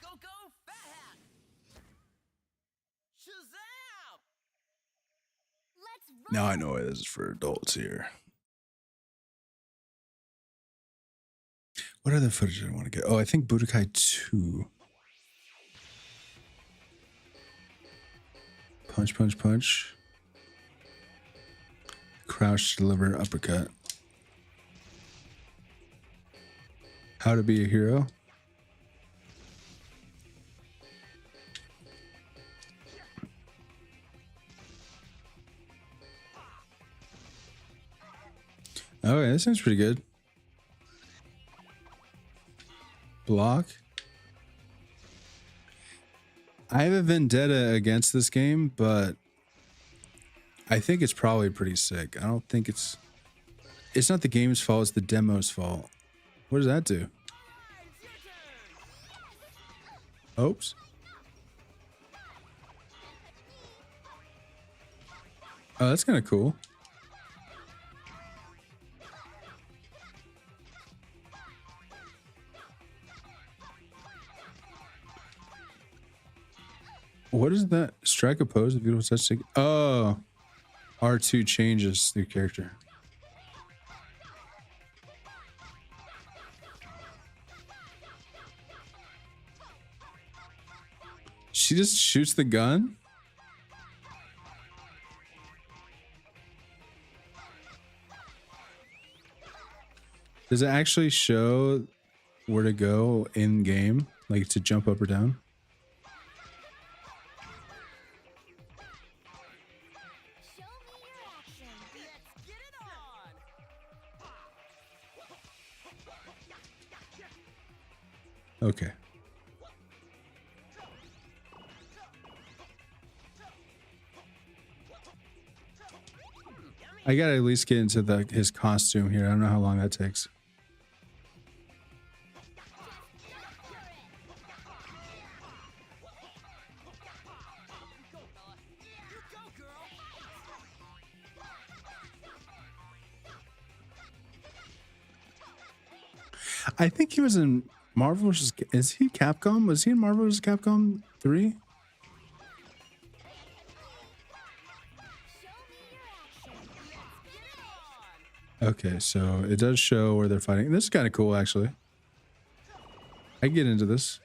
Go, Fat Hat! Shazam! Let's roll. now I know why this is for adults here. What other footage do I want to get? Oh, I think Budokai 2. Punch, punch, punch. Crouch, deliver, uppercut. How to be a hero. Oh, yeah, that sounds pretty good. Block. I have a vendetta against this game, but I think it's probably pretty sick. I don't think it's not the game's fault, it's the demo's fault. What does that do? Oops. Oh, that's kind of cool. What is that? Strike a pose if you don't touch it. Oh, R2 changes the character. She just shoots the gun? Does it actually show where to go in game? Like to jump up or down? Show me your action. Let's get it on! Okay. I gotta at least get into his costume here. I don't know how long that takes. I think he was in Marvel vs. Is he Capcom? Was he in Marvel vs. Capcom 3? Okay, so it does show where they're fighting. This is kind of cool, actually. I can get into this.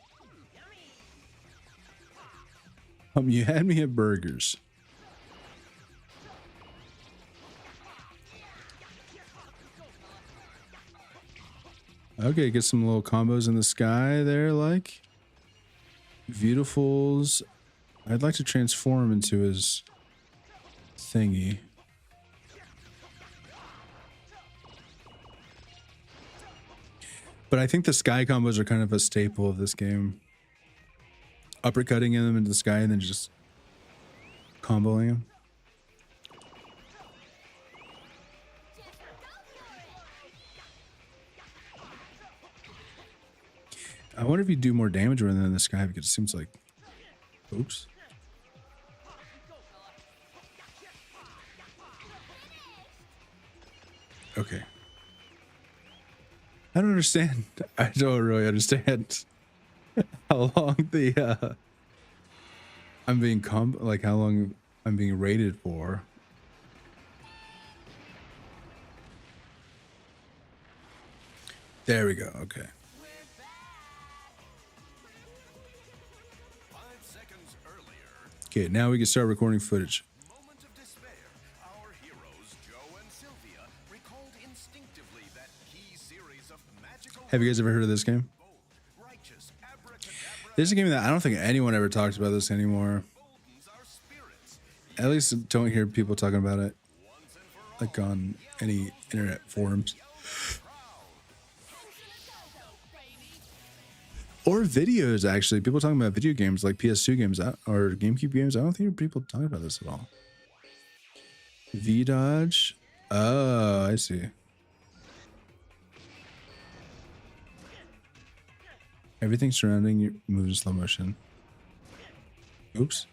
You had me at burgers. Okay, get some little combos in the sky there, like. Beautifuls. I'd like to transform into his thingy. But I think the sky combos are kind of a staple of this game. Uppercutting them into the sky and then just comboing them. I wonder if you do more damage when they're in the sky because it seems like... Oops. Okay. I don't understand. I don't really understand how long the I'm being how long I'm being rated for. There we go. Okay. 5 seconds earlier. Okay, now we can start recording footage. Moment of despair. Our heroes, Joe and Sylvia, recalled instinctively that key series of magical. Have you guys ever heard of this game? Righteous abracadabra. This is a game that I don't think anyone ever talks about this anymore. Our spirits. At least don't hear people talking about it like on any internet forums. Or videos, actually. People talking about video games like PS2 games or GameCube games. I don't hear people talking about this at all. V-Dodge. Oh, I see. Everything surrounding you moves in slow motion. Oops.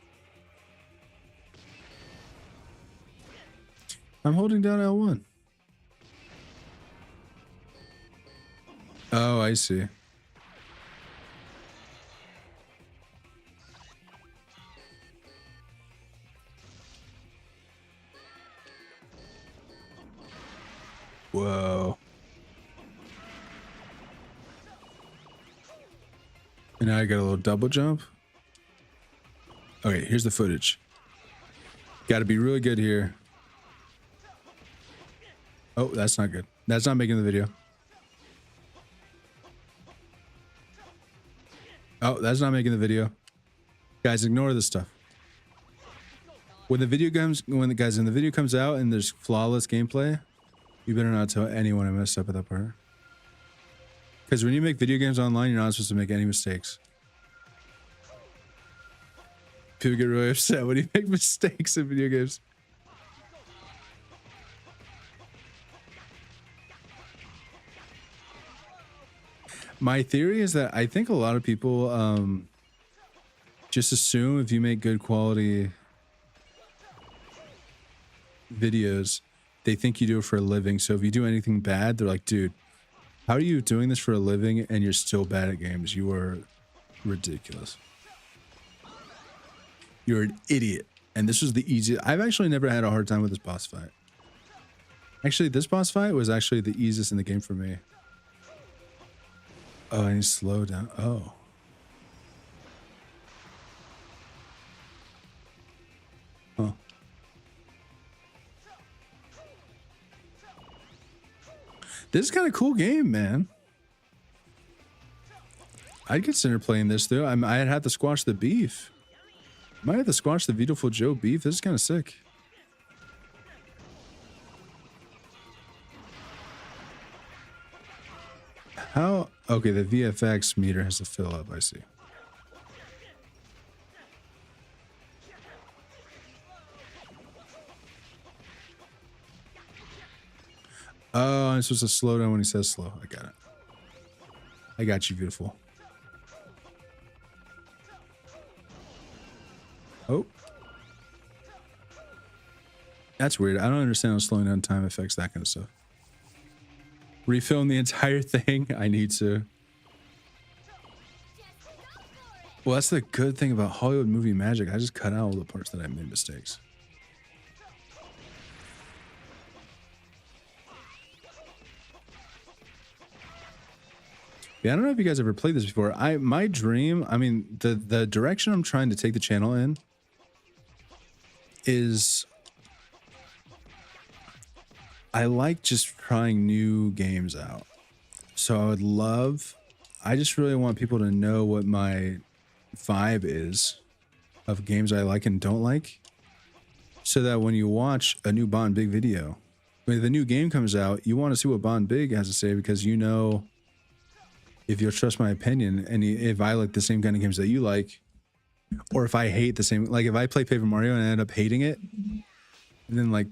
I'm holding down L1. Oh, I see. Whoa. And now I got a little double jump. Okay, here's the footage. Got to be really good here. Oh, that's not good. That's not making the video. Oh, that's not making the video. Guys, ignore this stuff. When the video comes, when the video comes out and there's flawless gameplay, you better not tell anyone I messed up at that part. Because when you make video games online, you're not supposed to make any mistakes. People get really upset when you make mistakes in video games. My theory is that I think a lot of people just assume if you make good quality videos, they think you do it for a living. So if you do anything bad, they're like, dude, how are you doing this for a living and you're still bad at games? You are ridiculous. You're an idiot. And this was the easiest. I've actually never had a hard time with this boss fight. Actually, this boss fight was actually the easiest in the game for me. Oh, I need to slow down. Oh. Huh. This is kind of cool game, man. I'd consider playing this though. I'd have to squash the beef. Might have to squash the Beautiful Joe beef. This is kind of sick. How? Okay, the VFX meter has to fill up. I see. Oh, I'm supposed to slow down when he says slow. I got it. I got you, beautiful. Oh. That's weird. I don't understand how slowing down time affects that kind of stuff. Refilm the entire thing? I need to. Well, that's the good thing about Hollywood movie magic. I just cut out all the parts that I made mistakes. Yeah, I don't know if you guys ever played this before. My dream, I mean, the direction I'm trying to take the channel in is I like just trying new games out. So I would love, I just really want people to know what my vibe is of games I like and don't like. So that when you watch a new Bottenbig video, when the new game comes out, you want to see what Bottenbig has to say because you know if you'll trust my opinion and if I like the same kind of games that you like, or if I hate the same, like if I play Paper Mario and I end up hating it, and then like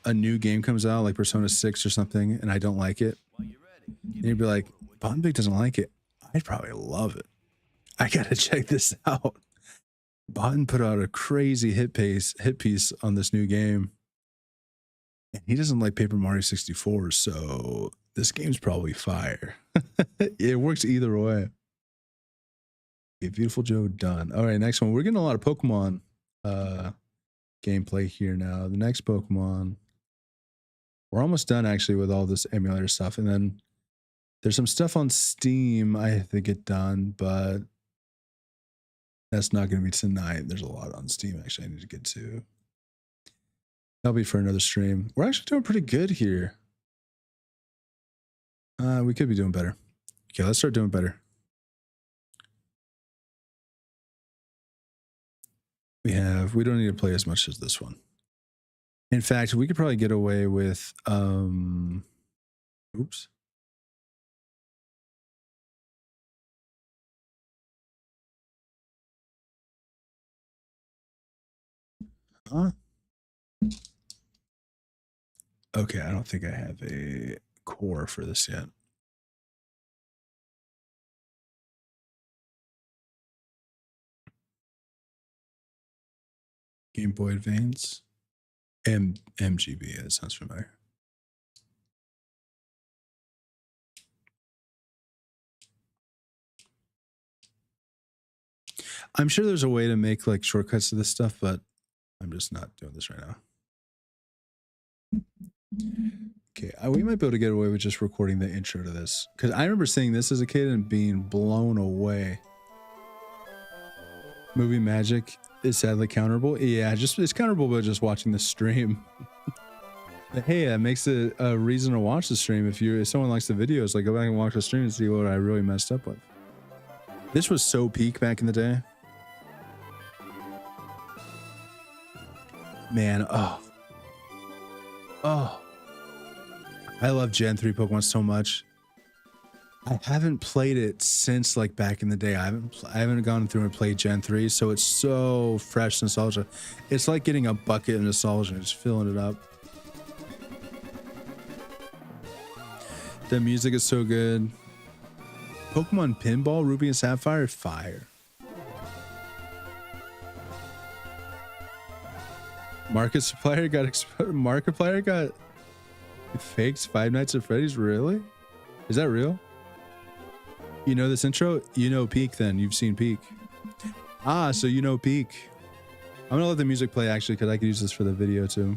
a new game comes out like Persona 6 or something and I don't like it, and you'd be like, Bottenbig doesn't like it. I'd probably love it. I gotta check this out. Botten put out a crazy hit piece on this new game. And he doesn't like Paper Mario 64, so this game's probably fire. It works either way. Okay, Beautiful Joe done. All right, next one. We're getting a lot of Pokemon gameplay here now. The next Pokemon. We're almost done actually with all this emulator stuff. And then there's some stuff on Steam I have to get done, but that's not going to be tonight. There's a lot on Steam actually I need to get to. That'll be for another stream. We're actually doing pretty good here. We could be doing better. Okay, let's start doing better. We don't need to play as much as this one. In fact, we could probably get away with, oops. Huh? Okay, I don't think I have a core for this yet. Game Boy Advance. MGB. That sounds familiar. I'm sure there's a way to make like shortcuts to this stuff, but I'm just not doing this right now. Okay, we might be able to get away with just recording the intro to this, because I remember seeing this as a kid and being blown away. Movie magic is sadly counterable. Yeah, just it's counterable by just watching the stream. Hey, that makes it a reason to watch the stream. If someone likes the videos, like go back and watch the stream and see what I really messed up with. This was so peak back in the day. Man, oh. I love Gen 3 Pokemon so much. I haven't played it since like back in the day. I haven't gone through and played Gen 3, so it's so fresh nostalgia. It's like getting a bucket of nostalgia and just filling it up. The music is so good. Pokemon Pinball, Ruby and Sapphire, fire. Markiplier got faked Five Nights at Freddy's. Really? Is that real? You know this intro? You know Peak then. You've seen Peak. Ah, so you know Peak. I'm gonna let the music play actually, because I could use this for the video too.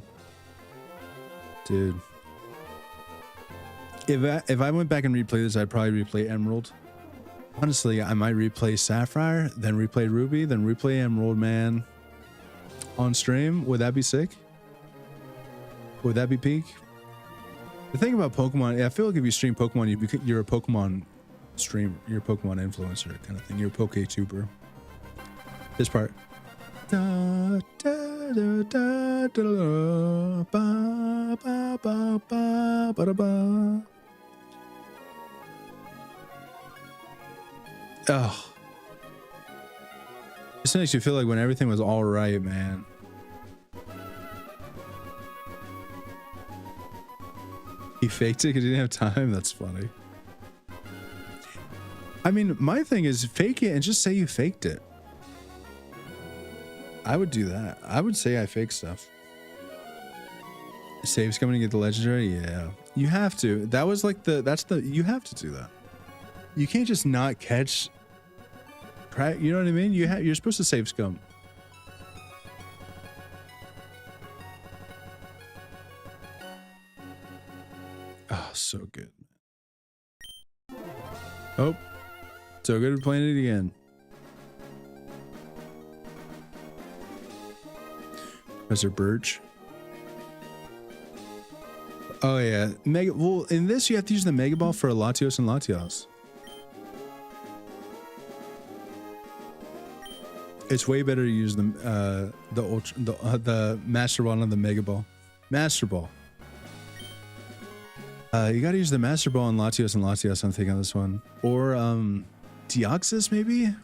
Dude. If I went back and replayed this, I'd probably replay Emerald. Honestly, I might replay Sapphire, then replay Ruby, then replay Emerald, man. On stream, would that be sick? Would that be peak? The thing about Pokemon, I feel like if you stream Pokemon, you're a Pokemon streamer, you're a Pokemon influencer kind of thing. You're a PokeTuber. This part. Da, da, da, da, da, ba, ba, ba, ba, ba, ba. Oh. This makes you feel like when everything was all right, man. He faked it because he didn't have time. That's funny. I mean, my thing is fake it and just say you faked it. I would do that. I would say I fake stuff. Saves coming to get the legendary? Yeah. You have to. That was like you have to do that. You can't just not catch. You know what I mean? You're supposed to save scum. Oh, so good. Oh, so good at playing it again. Professor Birch. Oh yeah, well, in this you have to use the Mega Ball for Latios and Latios. It's way better to use the Master Ball, not the Mega Ball. Master Ball. You gotta use the Master Ball on Latios and Latios, I'm thinking on this one. Or Deoxys, maybe?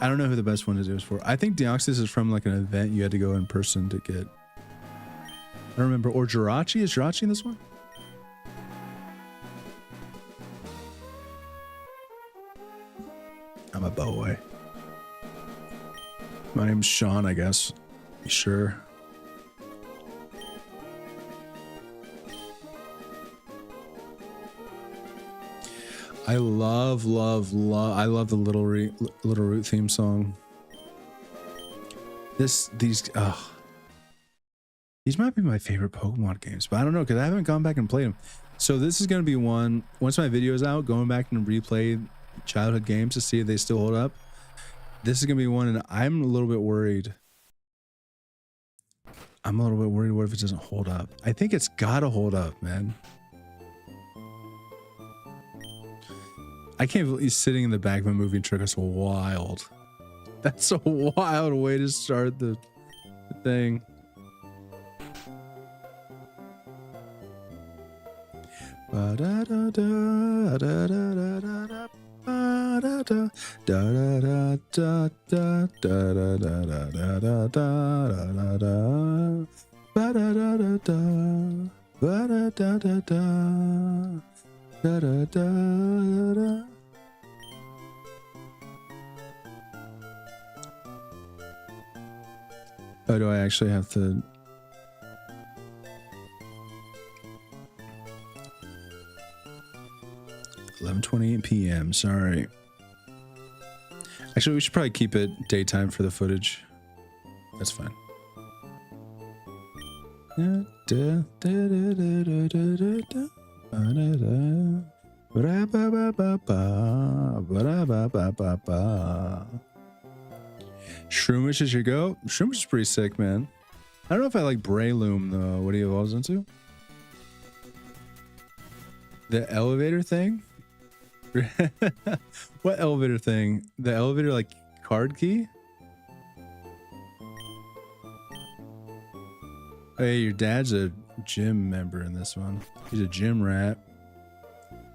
I don't know who the best one to do is for. I think Deoxys is from like an event you had to go in person to get. I don't remember. Or Jirachi? Is Jirachi in this one? I'm a boy. My name's Sean, I guess. You sure? I love the Little Root theme song. These might be my favorite Pokemon games, but I don't know because I haven't gone back and played them. So this is going to be one, once my video is out, going back and replay childhood games to see if they still hold up. This is going to be one, and I'm a little bit worried. What if it doesn't hold up? I think it's got to hold up, man. I can't believe he's sitting in the back of a moving truck. That's wild. That's a wild way to start the thing. Oh, do I actually have to 8:28 p.m. Sorry. Actually, we should probably keep it daytime for the footage. That's fine. Shroomish is your go. Shroomish is pretty sick, man. I don't know if I like Brayloom though. What do you evolve into? The elevator thing? What elevator thing? The elevator like card key? Hey, your dad's a gym member in this one. He's a gym rat.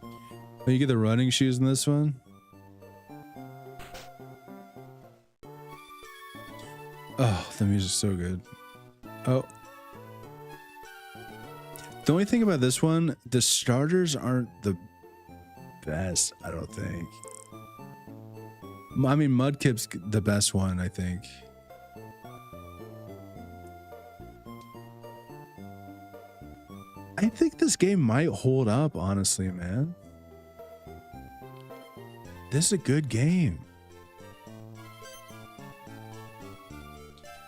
Oh, you get the running shoes in this one? Oh, the music's so good. Oh. The only thing about this one, the starters aren't the best, I don't think. I mean, Mudkip's the best one, I think. I think this game might hold up, honestly, man. This is a good game.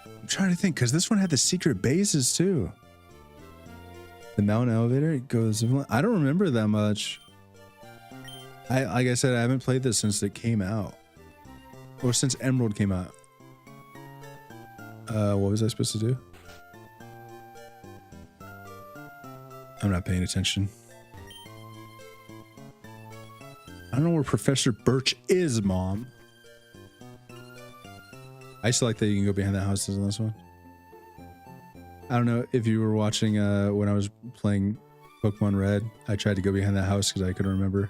I'm trying to think, because this one had the secret bases, too. The mountain elevator goes... I don't remember that much. Like I said, I haven't played this since it came out. Or since Emerald came out. What was I supposed to do? I'm not paying attention. I don't know where Professor Birch is, Mom. I used to like that you can go behind the houses in this one. I don't know if you were watching when I was playing Pokemon Red. I tried to go behind that house because I couldn't remember.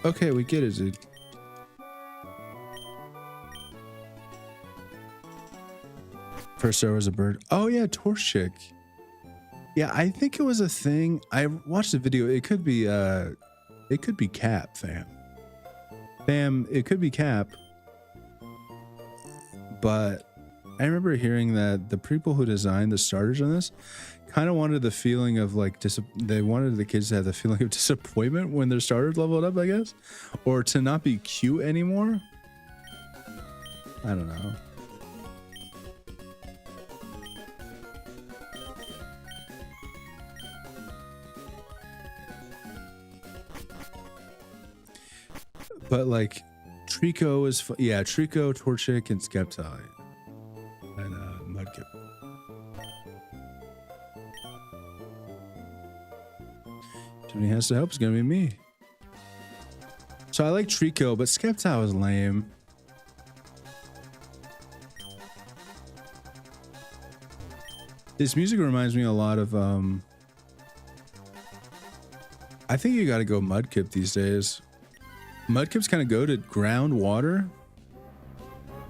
Okay, we get it, dude. First there was a bird. Oh yeah, Torchic. Yeah, I think it was a thing. I watched the video. It could be Cap, fam. Fam, it could be Cap. But I remember hearing that the people who designed the starters on this kind of wanted the feeling of like they wanted the kids to have the feeling of disappointment when their starters leveled up, I guess, or to not be cute anymore. I don't know. But like Trico is yeah, Trico, Torchic, and Skeptile, and Mudkip. Somebody has to help. It's gonna be me. So I like Trico, but Skeptile is lame. This music reminds me a lot of I think you gotta go Mudkip these days. Mudkip's kind of go to groundwater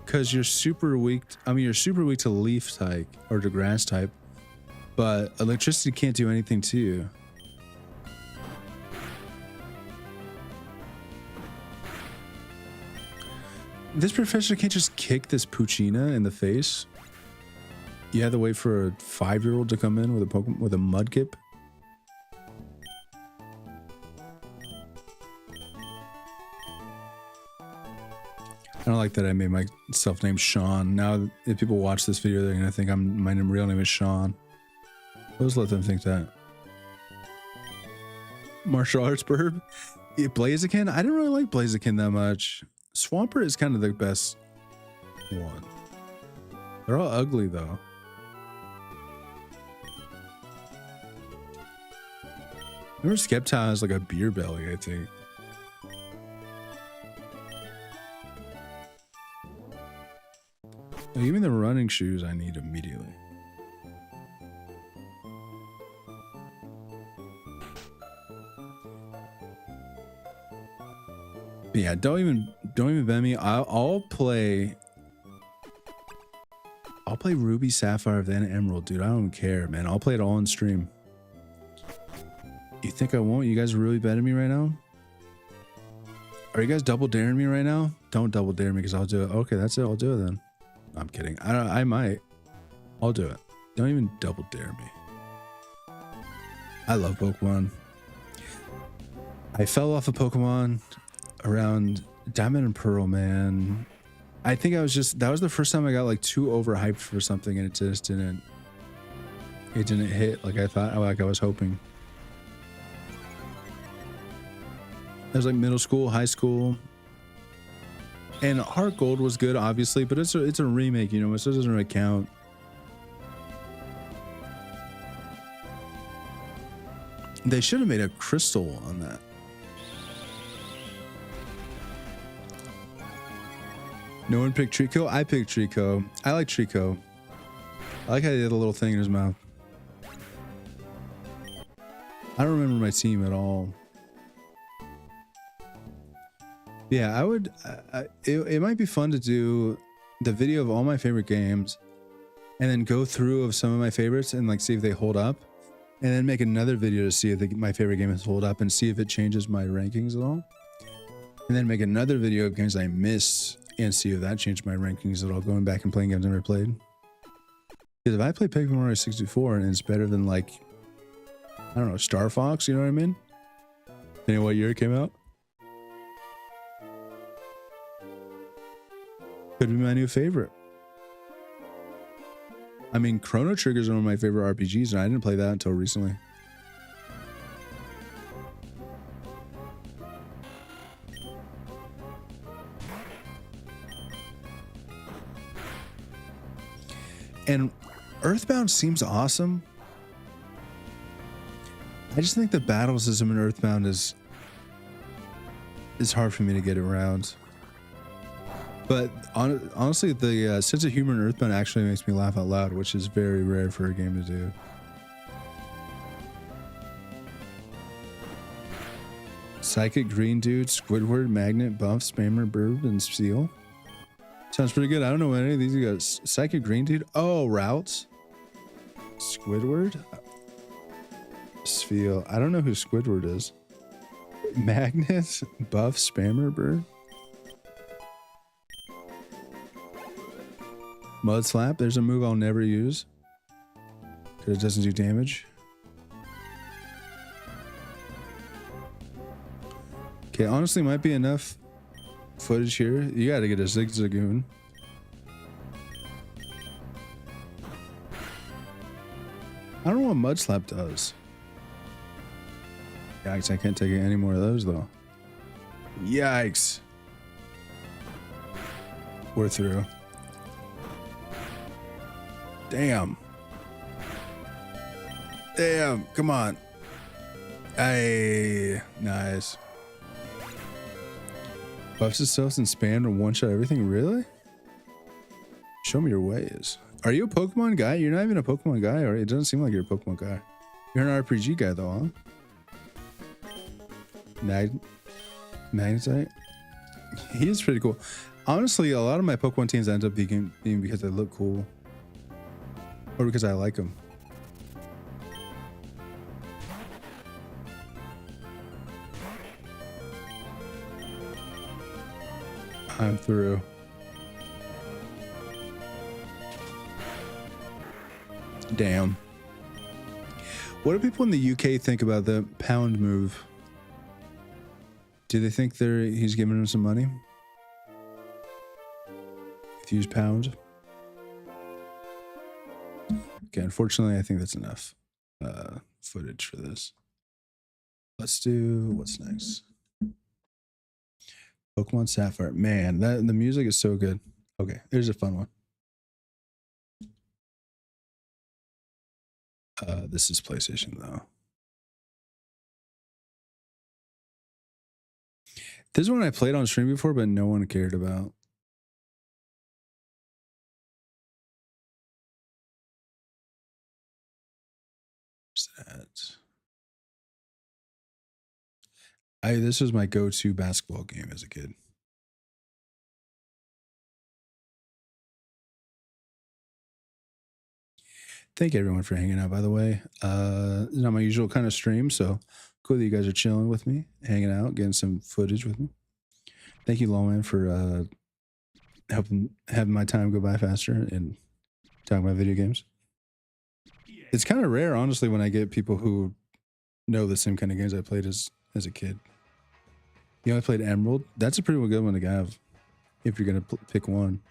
because you're super weak. I mean, you're super weak to leaf type or to grass type, but electricity can't do anything to you. This professor can't just kick this Puccina in the face. You have to wait for a 5-year-old to come in with a Pokemon with a Mudkip. I don't like that I made myself name Sean. Now, if people watch this video, they're gonna think my real name is Sean. Let's let them think that. Martial arts burb. Yeah, Blaziken. I didn't really like Blaziken that much. Swampert is kind of the best one. They're all ugly though. Remember Skeptile has like a beer belly, I think. Oh, give me the running shoes I need immediately. But yeah, don't even bet me. I'll play Ruby, Sapphire, then Emerald, dude. I don't care, man. I'll play it all on stream. You think I won't? You guys are really betting me right now? Are you guys double daring me right now? Don't double dare me because I'll do it. Okay, that's it. I'll do it then. I'm kidding. I might. I'll do it. Don't even double dare me. I love Pokemon. I fell off of Pokemon around Diamond and Pearl, man. I think I was just, that was the first time I got like too overhyped for something and it just didn't hit like I thought, like I was hoping. It was like middle school, high school. And Heart Gold was good, obviously, but it's a remake, you know, so it doesn't really count. They should have made a crystal on that. No one picked Trico? I picked Trico. I like Trico. I like how he did a little thing in his mouth. I don't remember my team at all. Yeah, I would... it might be fun to do the video of all my favorite games and then go through of some of my favorites and like see if they hold up. And then make another video to see if my favorite game has hold up and see if it changes my rankings at all. And then make another video of games I miss and see if that changed my rankings at all, going back and playing games I never played. Because if I play Paper Mario 64 and it's better than like, I don't know, Star Fox, you know what I mean? You know what year it came out? Could be my new favorite. I mean, Chrono Trigger is one of my favorite RPGs, and I didn't play that until recently. And Earthbound seems awesome. I just think the battle system in Earthbound is hard for me to get around. But honestly, the sense of humor in Earthbound actually makes me laugh out loud, which is very rare for a game to do. Psychic Green Dude, Squidward, Magnet, Buff, Spammer, Bird, and Steel. Sounds pretty good. I don't know what any of these you got. Psychic Green Dude. Oh, Routes. Squidward. Steel. I don't know who Squidward is. Magnet, Buff, Spammer, Bird. Mud Slap, there's a move I'll never use because it doesn't do damage. Okay, honestly, might be enough footage here. You got to get a Zigzagoon. I don't know what Mud Slap does. Yikes, I can't take any more of those though. Yikes. We're through. Damn. Damn, come on. Hey, nice. Buffs itself and spam to one shot everything, really? Show me your ways. Are you a Pokemon guy? You're not even a Pokemon guy, or it doesn't seem like you're a Pokemon guy. You're an RPG guy though, huh? Magnetite? He is pretty cool. Honestly, a lot of my Pokemon teams end up being because they look cool. Or because I like them. I'm through. Damn. What do people in the UK think about the pound move? Do they think he's giving them some money? If you use pound? Okay, unfortunately, I think that's enough footage for this. Let's do what's next. Pokemon Sapphire. Man, the music is so good. Okay, here's a fun one. This is PlayStation though. This is one I played on stream before, but no one cared about. This was my go-to basketball game as a kid. Thank everyone for hanging out, by the way. It's not my usual kind of stream, so cool that you guys are chilling with me, hanging out, getting some footage with me. Thank you, Lawman, for having my time go by faster and talking about video games. It's kind of rare, honestly, when I get people who know the same kind of games I played as a kid. You know, I played Emerald. That's a pretty good one to have if you're gonna pick one.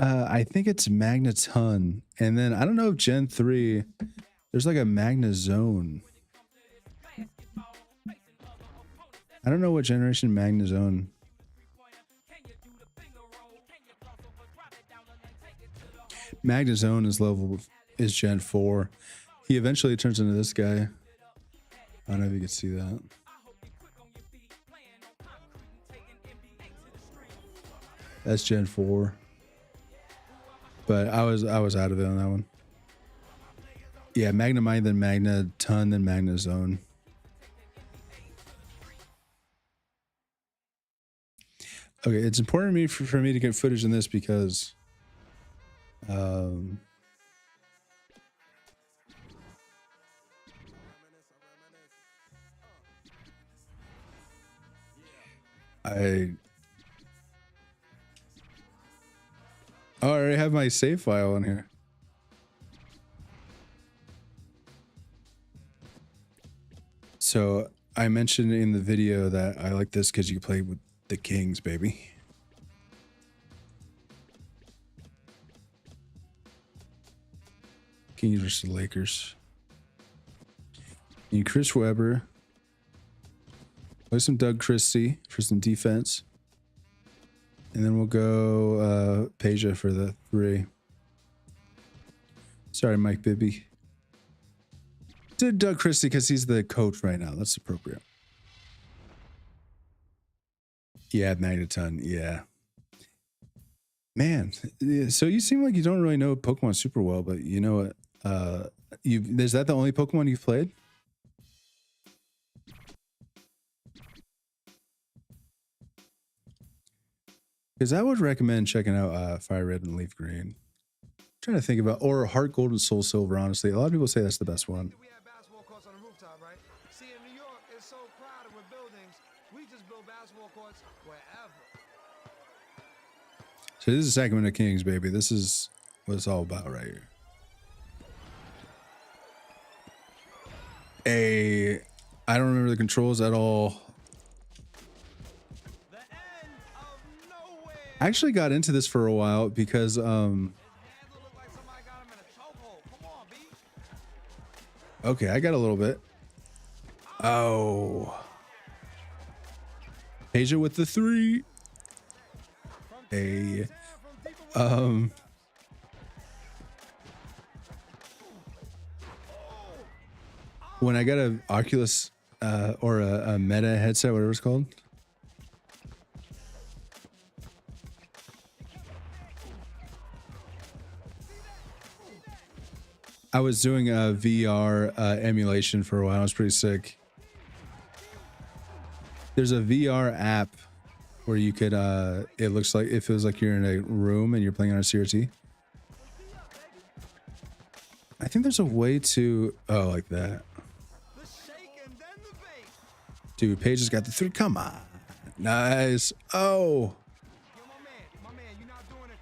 I think it's Magneton, and then I don't know if Gen 3. There's like a Magnezone. I don't know what generation Magnezone. Magnezone is Gen 4. He eventually turns into this guy. I don't know if you can see that. That's Gen 4. But I was out of it on that one. Yeah, Magnemite, then Magneton, then Magnezone. Okay, it's important for me to get footage in this because I already have my save file on here. So I mentioned in the video that I like this because you can play with the Kings, baby. Kings versus the Lakers. And Chris Webber. Play some Doug Christie for some defense. And then we'll go Peja for the 3. Sorry, Mike Bibby. Did Doug Christie because he's the coach right now. That's appropriate. Yeah, Magneton. Yeah. Man, so you seem like you don't really know Pokemon super well, but you know what? Is that the only Pokemon you've played? Because I would recommend checking out Fire Red and Leaf Green. I'm trying to think about, or Heart Gold and Soul Silver, honestly. A lot of people say that's the best one. We have basketball courts on the rooftop, right? See, in New York, it's so crowded with buildings, we just build basketball courts wherever. So this is Sacramento Kings, baby. This is what it's all about right here. I don't remember the controls at all. I actually got into this for a while because okay, I got a little bit. Oh, Peja with the 3. When I got a Oculus or a Meta headset, whatever it's called. I was doing a VR emulation for a while. It was pretty sick. There's a VR app where you could, it looks like, it feels like you're in a room and you're playing on a CRT. I think there's a way to, oh, like that. Dude, Paige has got the 3. Come on. Nice. Oh.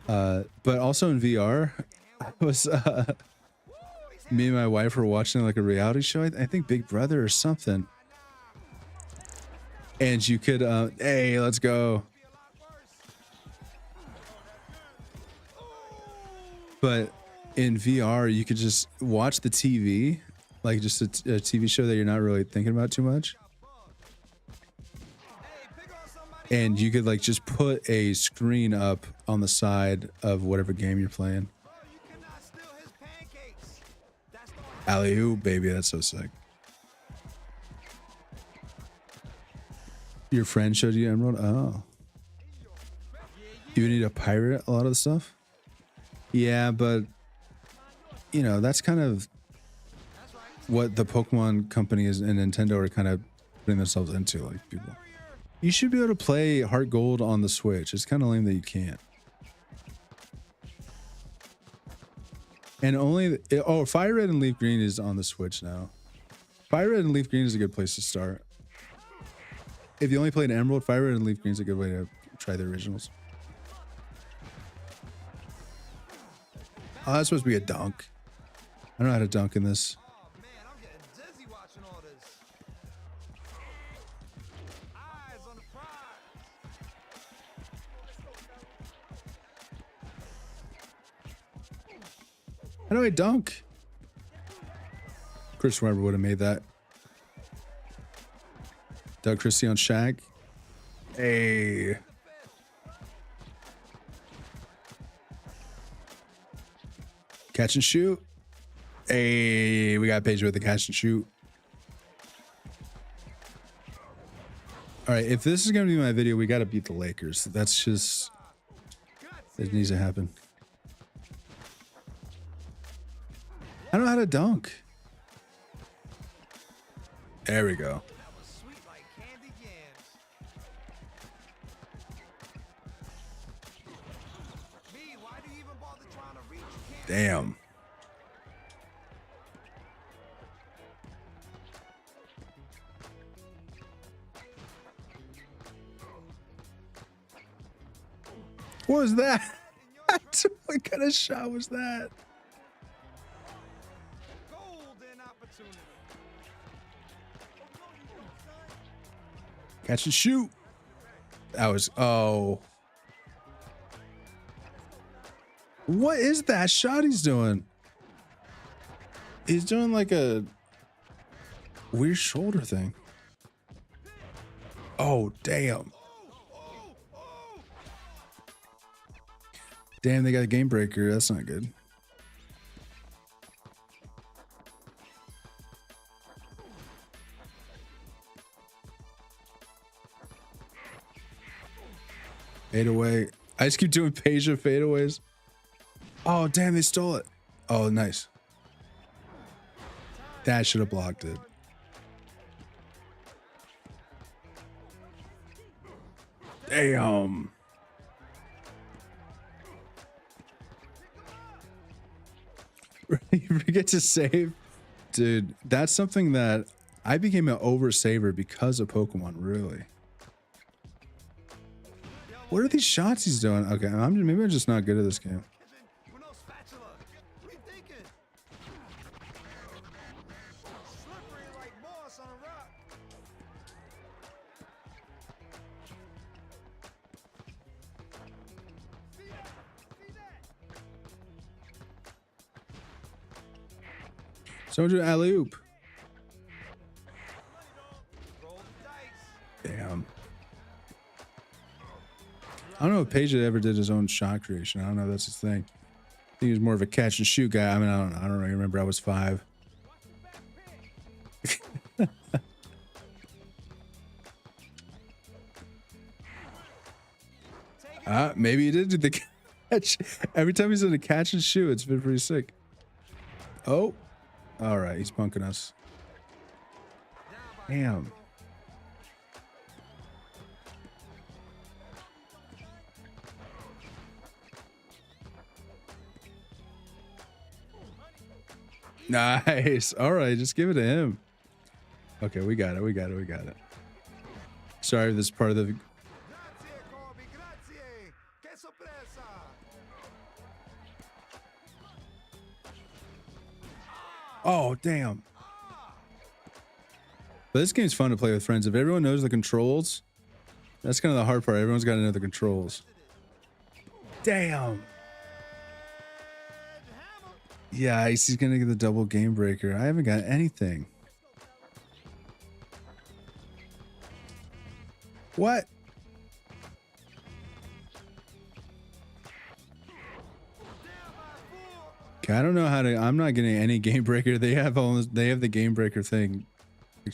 But also in VR, I was, me and my wife were watching like a reality show. I think Big Brother or something. And you could, hey, let's go. But in VR, you could just watch the TV, like just a TV show that you're not really thinking about too much. And you could like just put a screen up on the side of whatever game you're playing. Alley-oop, baby, that's so sick. Your friend showed you Emerald? Oh. You need to pirate a lot of the stuff? Yeah, but you know, that's kind of what the Pokemon companies and Nintendo are kind of putting themselves into, like people. You should be able to play Heart Gold on the Switch. It's kind of lame that you can't. And only, oh, Fire Red and Leaf Green is on the Switch now. Fire Red and Leaf Green is a good place to start. If you only played Emerald, Fire Red and Leaf Green is a good way to try the originals. Oh, that's supposed to be a dunk. I don't know how to dunk in this. Oh man, I'm getting dizzy watching all this. Eyes on the prize. How do I dunk? Chris Webber would have made that. Doug Christie on Shaq. Hey. Catch and shoot. Hey, we got Paige with the catch and shoot. All right, if this is going to be my video, we got to beat the Lakers. That's just... It needs to happen. I don't know how to dunk. There we go. That was sweet like candy yams. Me, why do you even bother trying to reach? You can't. Damn. What was that? What kind of shot was that? Golden opportunity. Catch and shoot. That was, oh. What is that shot he's doing? He's doing like a weird shoulder thing. Oh, damn. Damn, they got a game breaker. That's not good. Fade away. I just keep doing Peja fadeaways. Oh, damn, they stole it. Oh, nice. That should have blocked it. Damn. You forget to save? Dude, that's something that I became an oversaver because of Pokemon, really. What are these shots he's doing? Okay, maybe I'm just not good at this game. With no spatula. What are you thinking? Slippery like moss on a rock. See that? See that? Someone do alley-oop. Roll the dice. Damn. I don't know if Peja ever did his own shot creation. I don't know if that's his thing. I think he was more of a catch and shoot guy. I mean, I don't know. I don't really remember. I was 5. Maybe he did do the catch. Every time he's in a catch and shoot, it's been pretty sick. Oh. All right. He's punking us. Damn. Nice. All right, just give it to him. Okay, we got it. We got it. We got it. Sorry, this is part of the... Grazie, Corby, grazie. Che sorpresa. Oh, damn. But this game's fun to play with friends. If everyone knows the controls, that's kind of the hard part. Everyone's got to know the controls. Damn. Yeah, he's going to get the double game breaker. I haven't got anything. What? Okay, I don't know how to... I'm not getting any game breaker. They have the game breaker thing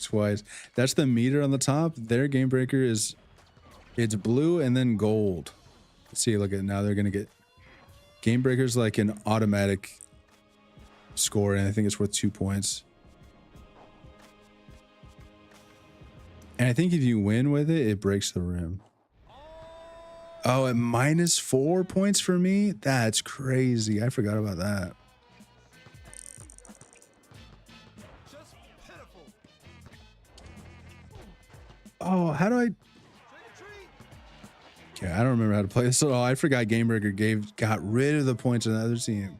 twice. That's the meter on the top. Their game breaker is... It's blue and then gold. See, look at now they're going to get... Game breaker's like an automatic score, and I think it's worth 2 points. And I think if you win with it, it breaks the rim. Oh, at -4 points for me? That's crazy. I forgot about that. Oh, how do I... Okay, I don't remember how to play this at all. I forgot Game Breaker got rid of the points on the other team.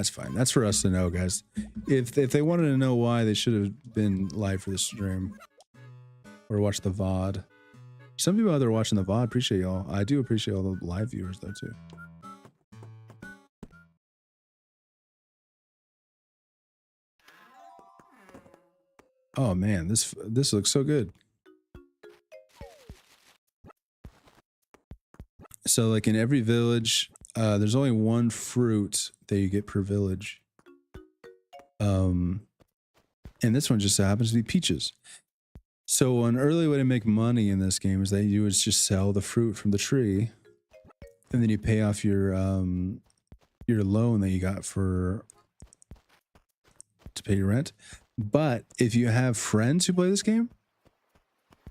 That's fine. That's for us to know, guys. If they wanted to know why, they should have been live for the stream or watch the VOD. Some people out there watching the VOD, appreciate y'all. I do appreciate all the live viewers though too. Oh man, this looks so good. So like in every village, there's only one fruit that you get per village. And this one just so happens to be peaches. So an early way to make money in this game is that you would just sell the fruit from the tree, and then you pay off your loan that you got to pay your rent. But if you have friends who play this game,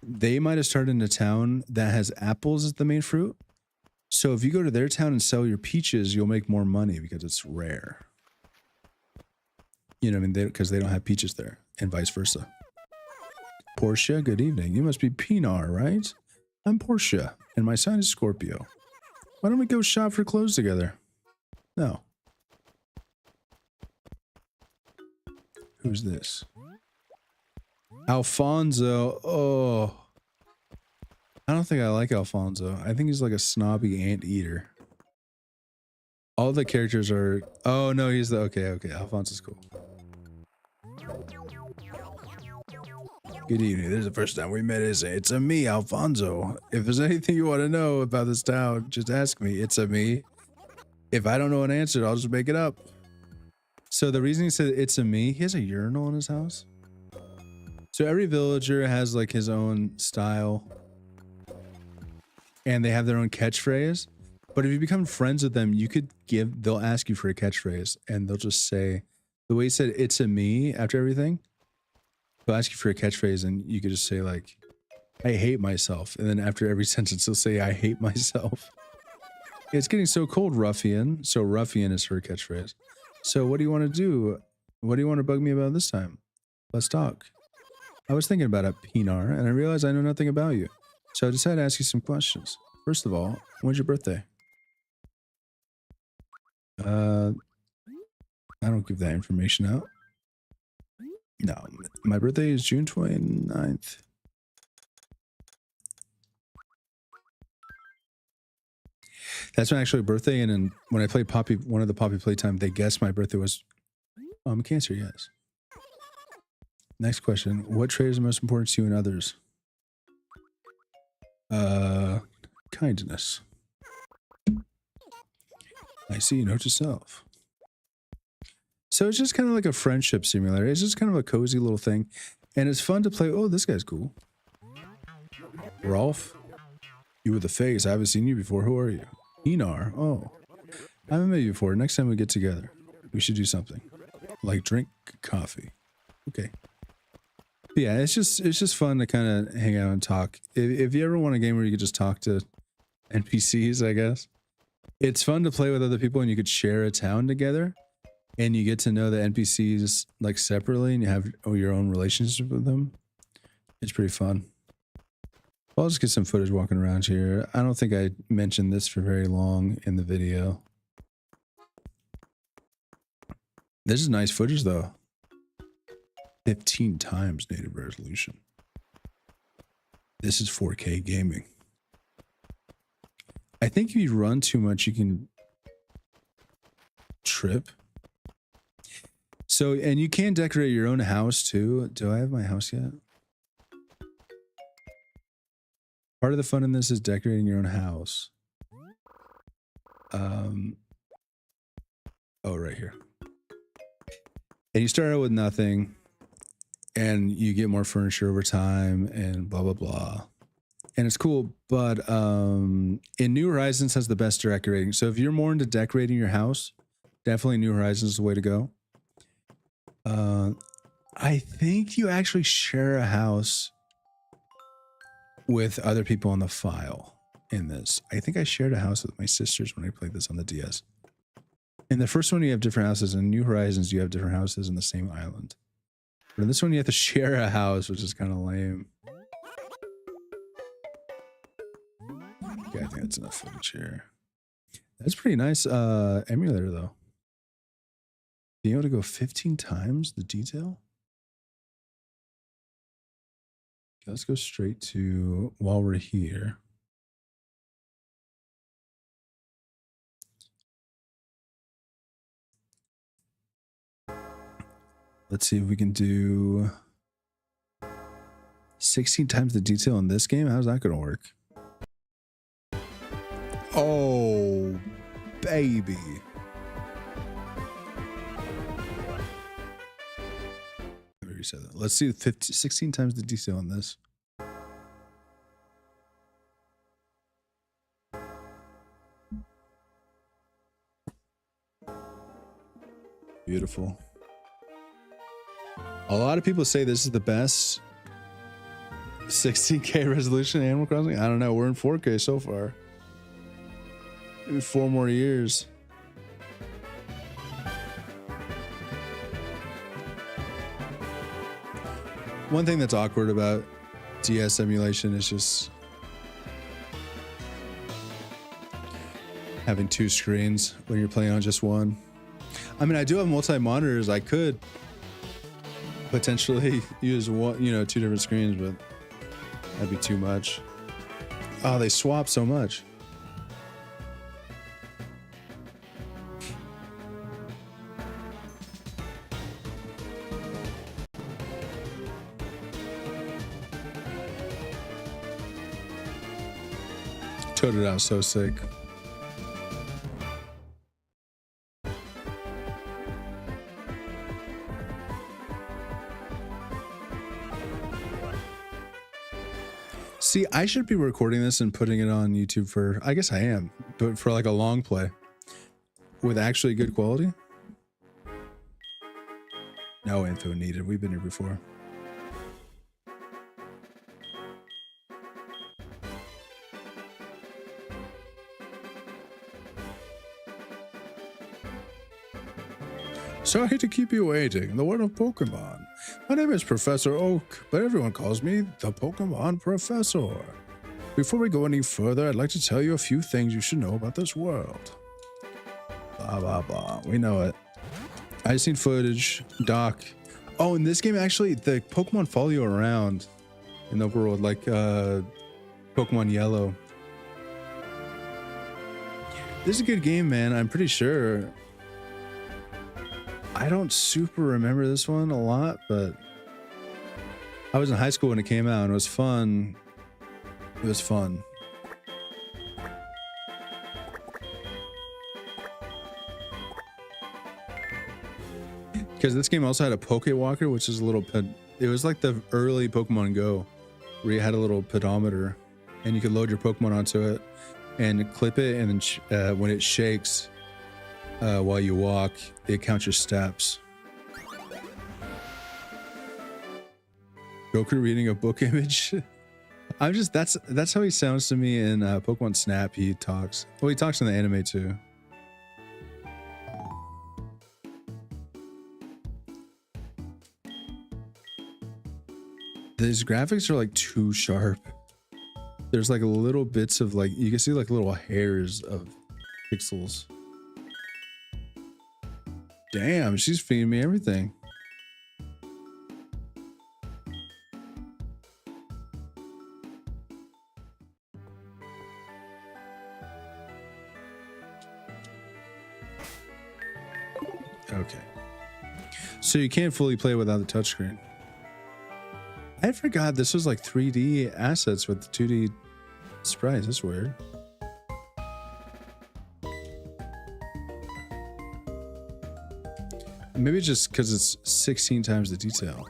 they might have started in a town that has apples as the main fruit. So if you go to their town and sell your peaches, you'll make more money because it's rare. You know what I mean? Because they don't have peaches there, and vice versa. Portia, good evening. You must be Pinar, right? I'm Portia, and my sign is Scorpio. Why don't we go shop for clothes together? No. Who's this? Alfonso. Oh. I don't think I like Alfonso. I think he's like a snobby anteater. All the characters are... Oh, no, he's the... Okay. Alfonso's cool. Good evening. This is the first time we met, is it? It's a me, Alfonso. If there's anything you want to know about this town, just ask me. It's a me. If I don't know an answer, I'll just make it up. So the reason he said it's a me, he has a urinal in his house. So every villager has like his own style. And they have their own catchphrase. But if you become friends with them, they'll ask you for a catchphrase. And they'll just say, the way he said it's a me after everything, they'll ask you for a catchphrase and you could just say like, I hate myself. And then after every sentence, they'll say, I hate myself. It's getting so cold, Ruffian. So Ruffian is her catchphrase. So what do you want to do? What do you want to bug me about this time? Let's talk. I was thinking about it, Pinar, and I realized I know nothing about you. So I decided to ask you some questions. First of all, when's your birthday? I don't give that information out. No, my birthday is June 29th. That's my actual birthday, and then when I played Poppy, one of the Poppy Playtime, they guessed my birthday was Cancer, yes. Next question. What trait is the most important to you and others? Kindness. I see, note to self. So it's just kind of like a friendship simulator. It's just kind of a cozy little thing. And it's fun to play. Oh, this guy's cool. Rolf? You with the face. I haven't seen you before. Who are you? Enar. Oh. I haven't met you before. Next time we get together, we should do something. Like drink coffee. Okay. But yeah, it's just fun to kind of hang out and talk. If you ever want a game where you could just talk to NPCs, I guess. It's fun to play with other people and you could share a town together. And you get to know the NPCs like separately and you have your own relationship with them. It's pretty fun. I'll just get some footage walking around here. I don't think I mentioned this for very long in the video. This is nice footage though. 15 times native resolution. This is 4K gaming. I think if you run too much, you can trip. So, and you can decorate your own house too. Do I have my house yet? Part of the fun in this is decorating your own house. Oh, right here. And you start out with nothing and you get more furniture over time and blah, blah, blah. And it's cool, but in New Horizons has the best decorating. So if you're more into decorating your house, definitely New Horizons is the way to go. I think you actually share a house with other people on the file in this. I think I shared a house with my sisters when I played this on the DS. In the first one, you have different houses. In New Horizons, you have different houses in the same island. But in this one, you have to share a house, which is kind of lame. Okay, I think that's enough footage here. That's pretty nice emulator, though. Being able to go 15 times the detail? Okay, let's go straight to while we're here. Let's see if we can do 16 times the detail in this game. How's that going to work? Oh, baby. I already said that. Let's see 16 times the detail on this. Beautiful. A lot of people say this is the best 16K resolution in Animal Crossing. I don't know. We're in 4K so far. Maybe 4 more years. One thing that's awkward about DS emulation is just having 2 screens when you're playing on just one. I mean, I do have multi-monitors. I could potentially use one, 2 different screens, but that'd be too much. Oh, they swap so much. Toted out so sick. See, I should be recording this and putting it on YouTube for, I guess I am, but for like a long play with actually good quality. No info needed. We've been here before. Sorry to keep you waiting. The world of Pokemon. My name is Professor Oak, but everyone calls me the Pokemon Professor. Before we go any further, I'd like to tell you a few things you should know about this world. Blah, blah, blah. We know it. I've seen footage. Doc. Oh, in this game, actually, the Pokemon follow you around in the world, like Pokemon Yellow. This is a good game, man. I'm pretty sure. I don't super remember this one a lot, but I was in high school when it came out and it was fun. It was fun. Because this game also had a Pokewalker, which is a little it was like the early Pokemon Go, where you had a little pedometer and you could load your Pokemon onto it and clip it, and then when it shakes while you walk, it counts your steps. Goku reading a book image. I'm just, that's how he sounds to me in Pokemon Snap. He talks. Well, he talks in the anime too. These graphics are like too sharp. There's like little bits of like, you can see like little hairs of pixels. Damn, she's feeding me everything. Okay. So you can't fully play without the touchscreen. I forgot this was like 3D assets with the 2D sprites. That's weird. Maybe just because it's 16 times the detail.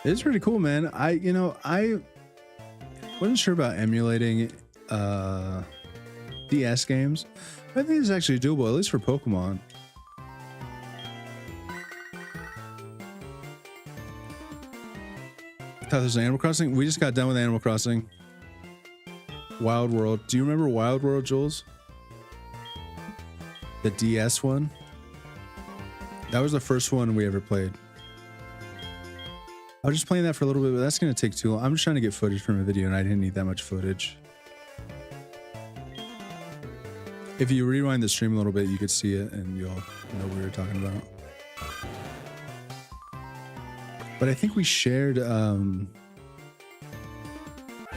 It's pretty cool, man. I wasn't sure about emulating DS games. I think it's actually doable, at least for Pokemon. thought this was Animal Crossing. We just got done with Animal Crossing. Wild World. Do you remember Wild World, Jules? The DS one? That was the first one we ever played. I was just playing that for a little bit, but that's going to take too long. I'm just trying to get footage from a video, and I didn't need that much footage. If you rewind the stream a little bit, you could see it, and you'll know what we were talking about. But I think we shared one.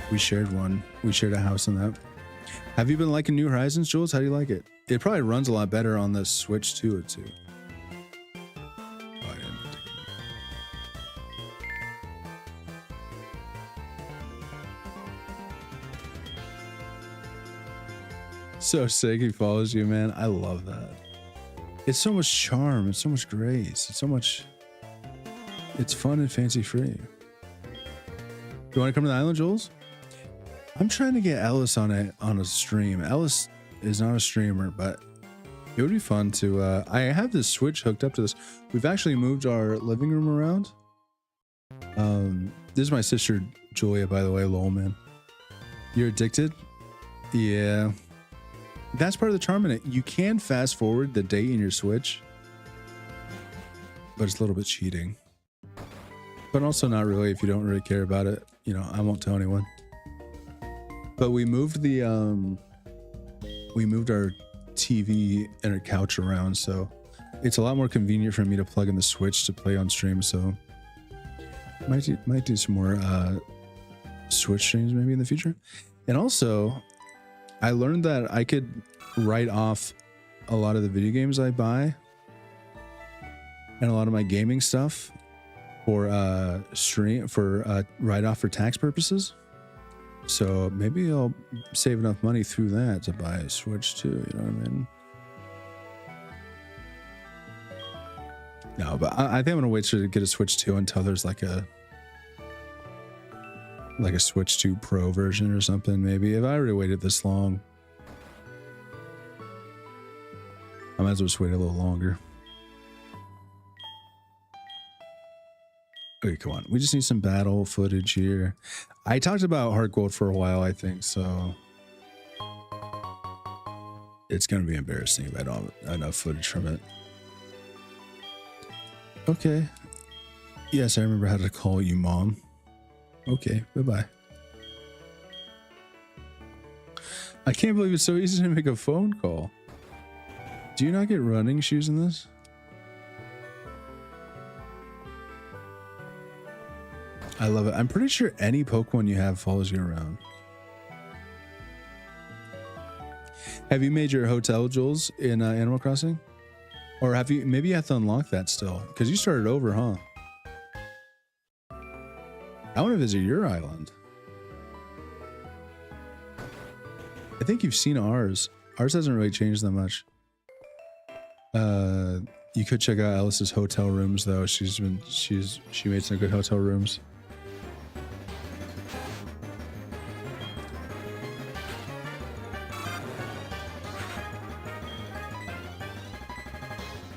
We shared a house in that. Have you been liking New Horizons, Jules? How do you like it? It probably runs a lot better on the Switch too. Oh, I didn't take it. So sick he follows you, man. I love that. It's so much charm. It's so much grace. It's so much... It's fun and fancy free. You want to come to the island, Jules? I'm trying to get Ellis on a stream. Ellis is not a streamer, but it would be fun to... I have this Switch hooked up to this. We've actually moved our living room around. This is my sister, Julia, by the way. Lol, man. You're addicted? Yeah. That's part of the charm in it. You can fast forward the date in your Switch, but it's a little bit cheating. But also not really if you don't really care about it. You know, I won't tell anyone. But we moved the we moved our TV and our couch around, so it's a lot more convenient for me to plug in the Switch to play on stream. So might do some more Switch streams maybe in the future. And also, I learned that I could write off a lot of the video games I buy and a lot of my gaming stuff for write off for tax purposes. So maybe I'll save enough money through that to buy a Switch too, you know what I mean? No, but I think I'm gonna wait to get a Switch 2 until there's like a Switch 2 Pro version or something. Maybe if I already waited this long, I might as well just wait a little longer. Okay, come on. We just need some battle footage here. I talked about Heart Gold for a while, I think, so it's going to be embarrassing if I don't have enough footage from it. Okay. Yes, I remember how to call you Mom. Okay, bye-bye. I can't believe it's so easy to make a phone call. Do you not get running shoes in this? I love it. I'm pretty sure any Pokemon you have follows you around. Have you made your hotel, Jules, in Animal Crossing? Or have you... Maybe you have to unlock that still. Because you started over, huh? I want to visit your island. I think you've seen ours. Ours hasn't really changed that much. You could check out Alice's hotel rooms though. She made some good hotel rooms.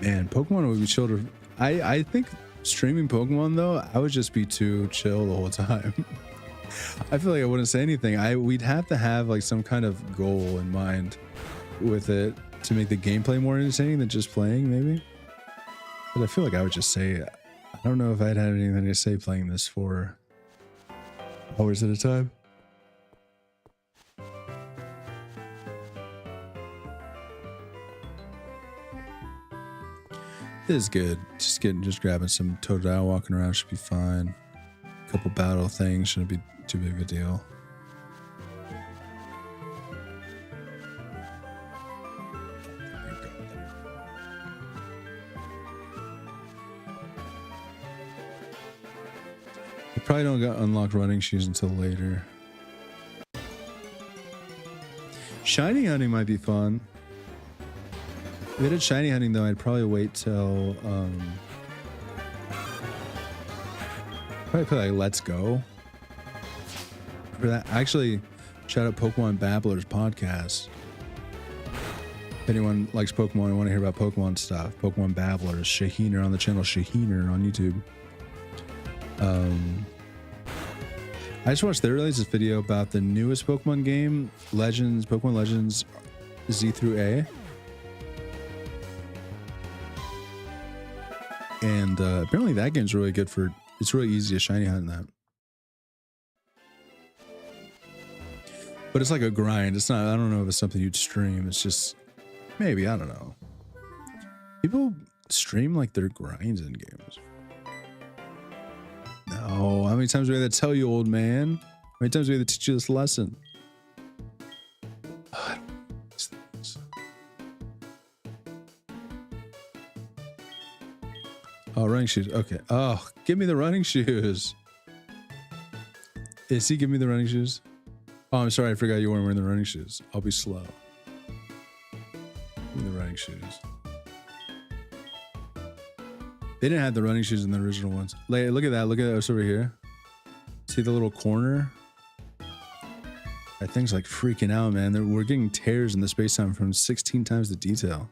Man, Pokemon would be chill to... I think streaming Pokemon though, I would just be too chill the whole time. I feel like I wouldn't say anything. We'd have to have like some kind of goal in mind with it to make the gameplay more entertaining than just playing, maybe. But I feel like I would just say, I don't know if I'd had anything to say playing this for hours at a time. This is good. Just grabbing some Totodile, walking around should be fine. A couple battle things shouldn't be too big of a deal. You probably don't get unlocked running shoes until later. Shiny hunting might be fun. If I did shiny hunting though, I'd probably wait till probably play like Let's Go. For that, actually, shout out Pokemon Babblers podcast. If anyone likes Pokemon and want to hear about Pokemon stuff, Pokemon Babblers, Shaheener on the channel, Shaheener on YouTube. I just watched, they released this video about the newest Pokemon game, Pokemon Legends Z through A. And apparently that game's really good for, it's really easy to shiny hunt in that. But it's like a grind. It's not, I don't know if it's something you'd stream. It's just, maybe, I don't know. People stream like their grinds in games. No, how many times do we have to tell you, old man? How many times do we have to teach you this lesson? Oh, running shoes. Okay. Oh, give me the running shoes. Is he giving me the running shoes? Oh, I'm sorry. I forgot you weren't wearing the running shoes. I'll be slow. Give me the running shoes. They didn't have the running shoes in the original ones. Look at that. Look at us over here. See the little corner? That thing's like freaking out, man. We're getting tears in the space-time from 16 times the detail.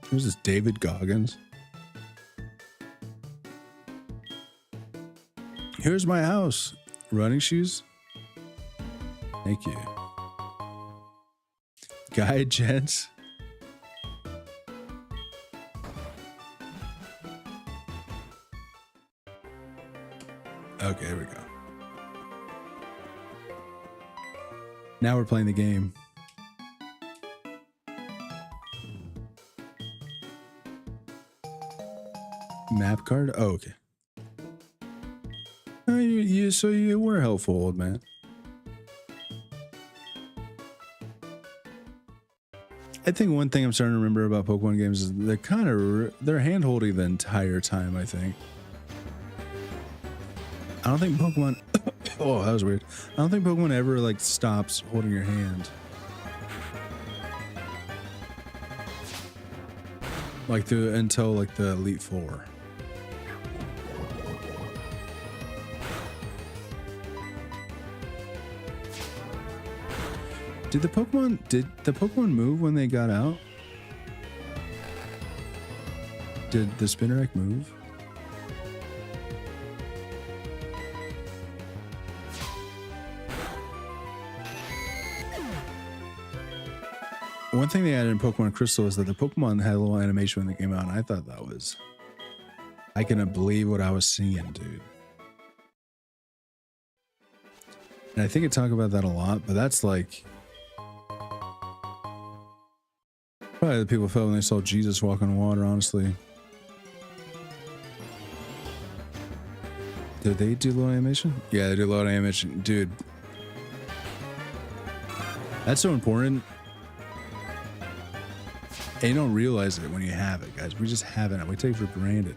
Who's this? David Goggins? Here's my house. Running shoes? Thank you. Guy Gents? Okay, here we go. Now we're playing the game. Map card? Oh, okay. So you were helpful, old man. I think one thing I'm starting to remember about Pokemon games is they're hand-holding the entire time, I think. I don't think Pokemon... Oh, that was weird. I don't think Pokemon ever, like, stops holding your hand. Like, until, like, the Elite Four. Did the Pokemon move when they got out? Did the Spinarak move? One thing they added in Pokemon Crystal is that the Pokemon had a little animation when they came out, and I thought that was... I couldn't believe what I was seeing, dude. And I think I talk about that a lot, but that's like... Probably the people felt when they saw Jesus walk on water, honestly. Did they do load animation? Yeah, they do load animation. Dude. That's so important. And you don't realize it when you have it, guys. We just have it. We take it for granted.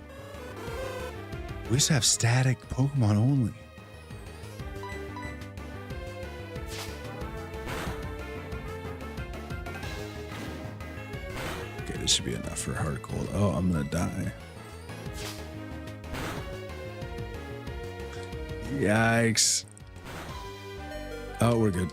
We used to have static Pokemon only. Okay, this should be enough for hard cold. Oh, I'm gonna die. Yikes. Oh, we're good.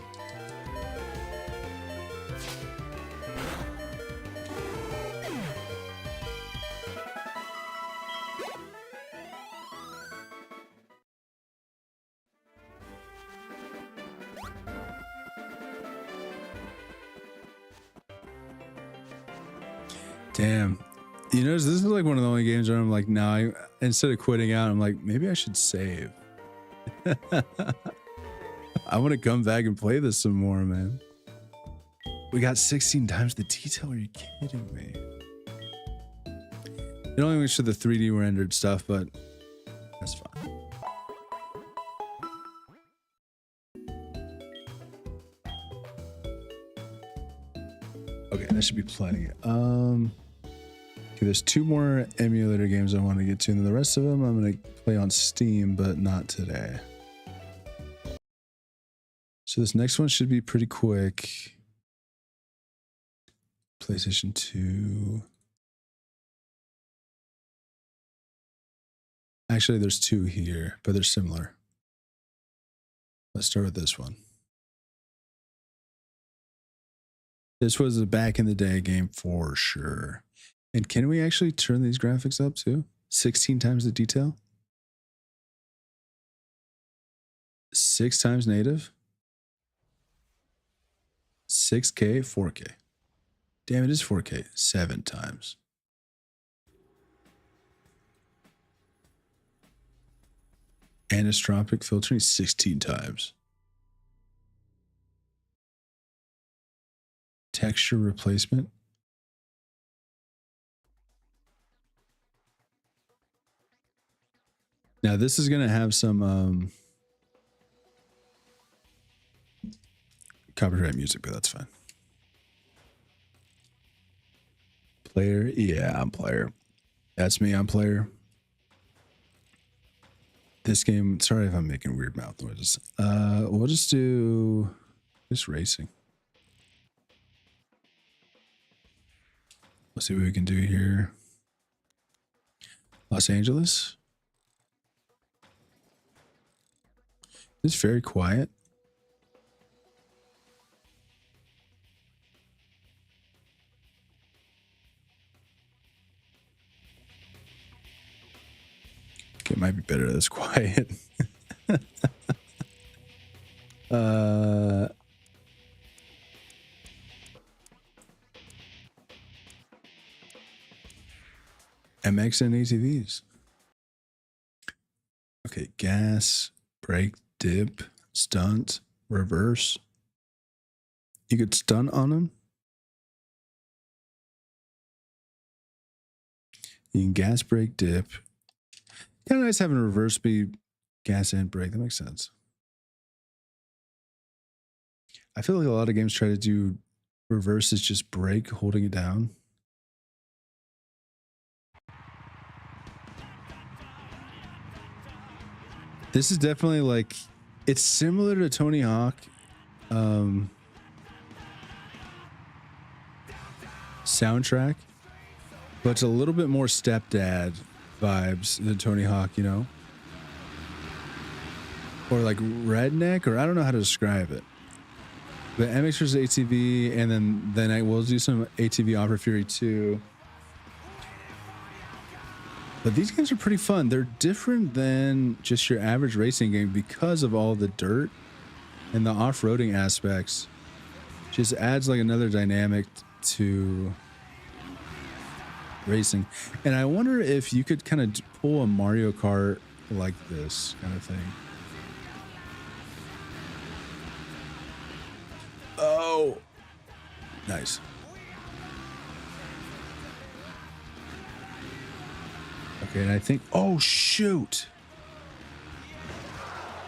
Damn. You notice this is like one of the only games where I'm like, nah, instead of quitting out, I'm like, maybe I should save. I want to come back and play this some more, man. We got 16 times the detail. Are you kidding me? It only makes sure the 3D rendered stuff, but that's fine. Okay, that should be plenty. Okay, there's 2 more emulator games I want to get to, and the rest of them I'm going to play on Steam, but not today. So this next one should be pretty quick. PlayStation 2. Actually, there's 2 here, but they're similar. Let's start with this one. This was a back in the day game for sure. And can we actually turn these graphics up too? 16 times the detail? 6 times native? 6K, 4K. Damn, it is 4K. 7 times. Anisotropic filtering 16 times. Texture replacement. Now this is gonna have some copyright music, but that's fine. Player, yeah, I'm player. That's me, I'm player. This game, sorry if I'm making weird mouth noises. We'll just do just racing. Let's see what we can do here. Los Angeles. It's very quiet. Okay, it might be better this quiet. MX and ATVs. Okay, gas, brake, dip, stunt, reverse. You could stunt on them. You can gas, brake, dip. Kind of nice having a reverse speed, gas and brake. That makes sense. I feel like a lot of games try to do reverse is just brake, holding it down. This is definitely like, it's similar to Tony Hawk soundtrack, but it's a little bit more stepdad vibes than Tony Hawk, you know? Or like redneck, or I don't know how to describe it. But MX vs ATV, and then I will do some ATV Opera Fury 2. But these games are pretty fun. They're different than just your average racing game because of all the dirt and the off-roading aspects. Just adds like another dynamic to racing. And I wonder if you could kind of pull a Mario Kart like this kind of thing. Oh, nice. Okay, and I think, oh shoot,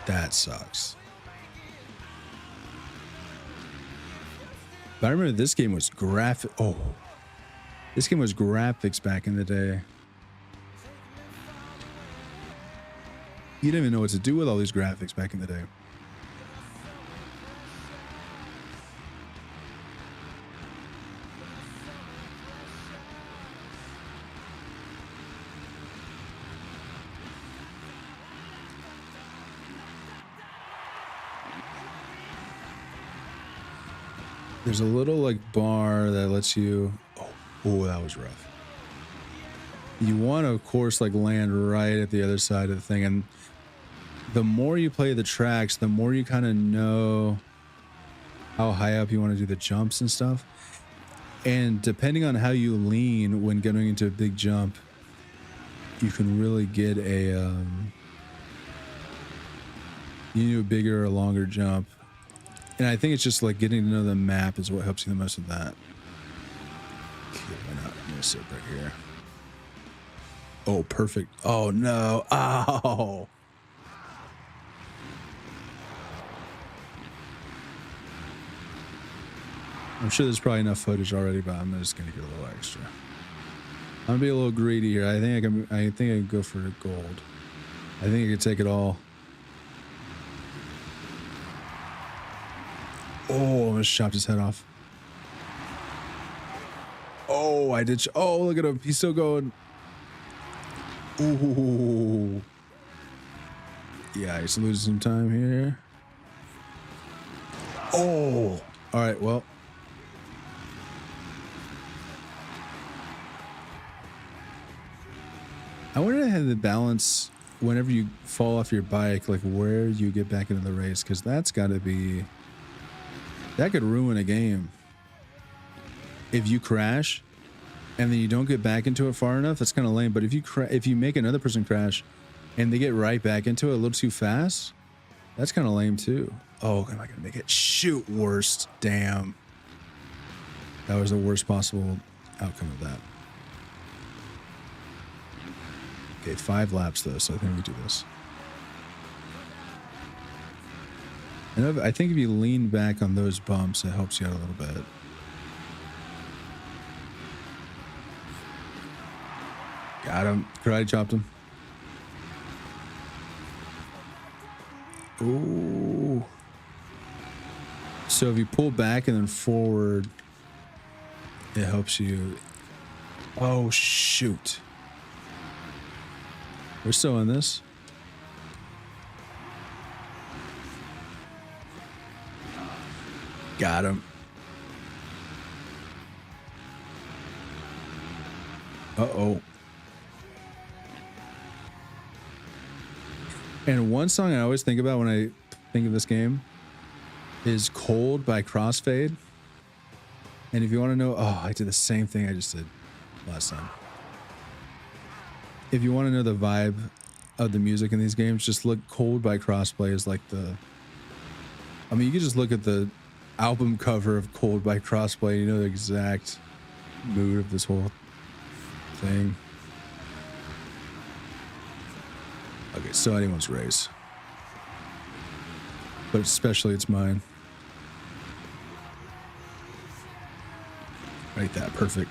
that sucks. But I remember this game was graphic. Oh, this game was graphics back in the day. You didn't even know what to do with all these graphics back in the day. There's a little like bar that lets you, oh, that was rough. You want to, of course, like land right at the other side of the thing. And the more you play the tracks, the more you kind of know how high up you want to do the jumps and stuff. And depending on how you lean when getting into a big jump, you can really get a, you do a bigger or longer jump. And I think it's just like getting to know the map is what helps you the most with that. Okay, why not? I'm gonna sit right here. Oh, perfect. Oh no. Oh. I'm sure there's probably enough footage already, but I'm just gonna get a little extra. I'm gonna be a little greedy here. I think I can go for gold. I think I can take it all. Oh, I almost chopped his head off. Oh, I did. Oh, look at him. He's still going. Ooh. Yeah, he's losing some time here. Oh. All right, well. I wonder to have the balance whenever you fall off your bike, like where you get back into the race, because that's got to be, that could ruin a game. If you crash and then you don't get back into it far enough, that's kind of lame. But if you make another person crash and they get right back into it a little too fast, that's kind of lame too. Oh, am I gonna make it? Shoot, worst. Damn. That was the worst possible outcome of that. Okay, 5 laps though, so I think we do this. And I think if you lean back on those bumps, it helps you out a little bit. Got him. Karate chopped him. Ooh. So if you pull back and then forward, it helps you. Oh, shoot. We're still in this. Got him. Uh-oh. And one song I always think about when I think of this game is Cold by Crossfade. And if you want to know, oh, I did the same thing I just did last time. If you want to know the vibe of the music in these games, just look. Cold by Crossplay is like the, I mean, you can just look at the album cover of Cold by Crossplay, you know the exact mood of this whole thing. Okay, so anyone's race. But especially it's mine. Right, that, perfect.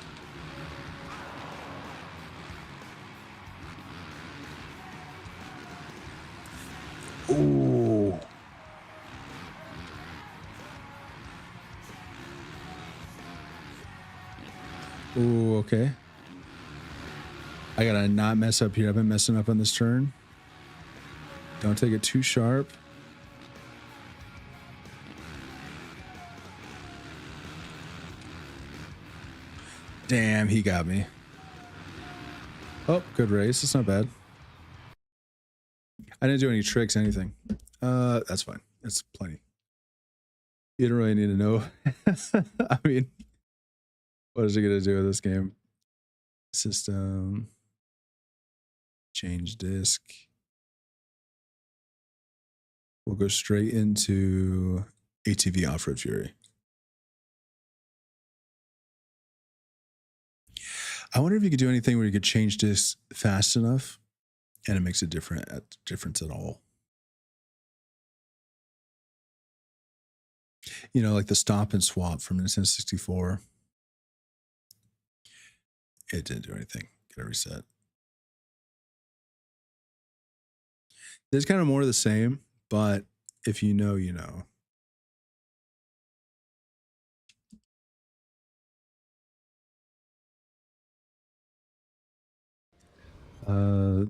Ooh. Ooh, okay. I gotta not mess up here. I've been messing up on this turn. Don't take it too sharp. Damn, he got me. Oh, good race. It's not bad. I didn't do any tricks, anything. That's fine. That's plenty. You don't really need to know. I mean, what is it gonna do with this game? System. Change disc. We'll go straight into ATV Off-Road Fury. I wonder if you could do anything where you could change discs fast enough and it makes a difference at all. You know, like the stop and swap from Nintendo 64. It didn't do anything. Gotta reset. There's kind of more of the same, but if you know, you know.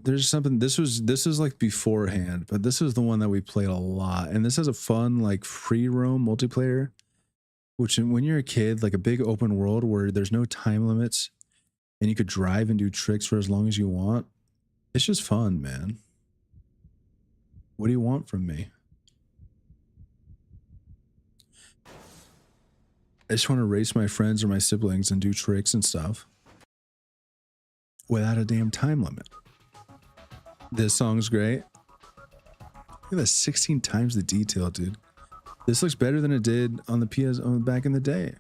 There's something, this is like beforehand, but this is the one that we played a lot. And this has a fun, like free roam multiplayer, which when you're a kid, like a big open world where there's no time limits and you could drive and do tricks for as long as you want. It's just fun, man. What do you want from me? I just want to race my friends or my siblings and do tricks and stuff without a damn time limit. This song's great. Look at that, 16 times the detail, dude. This looks better than it did on the PS back in the day.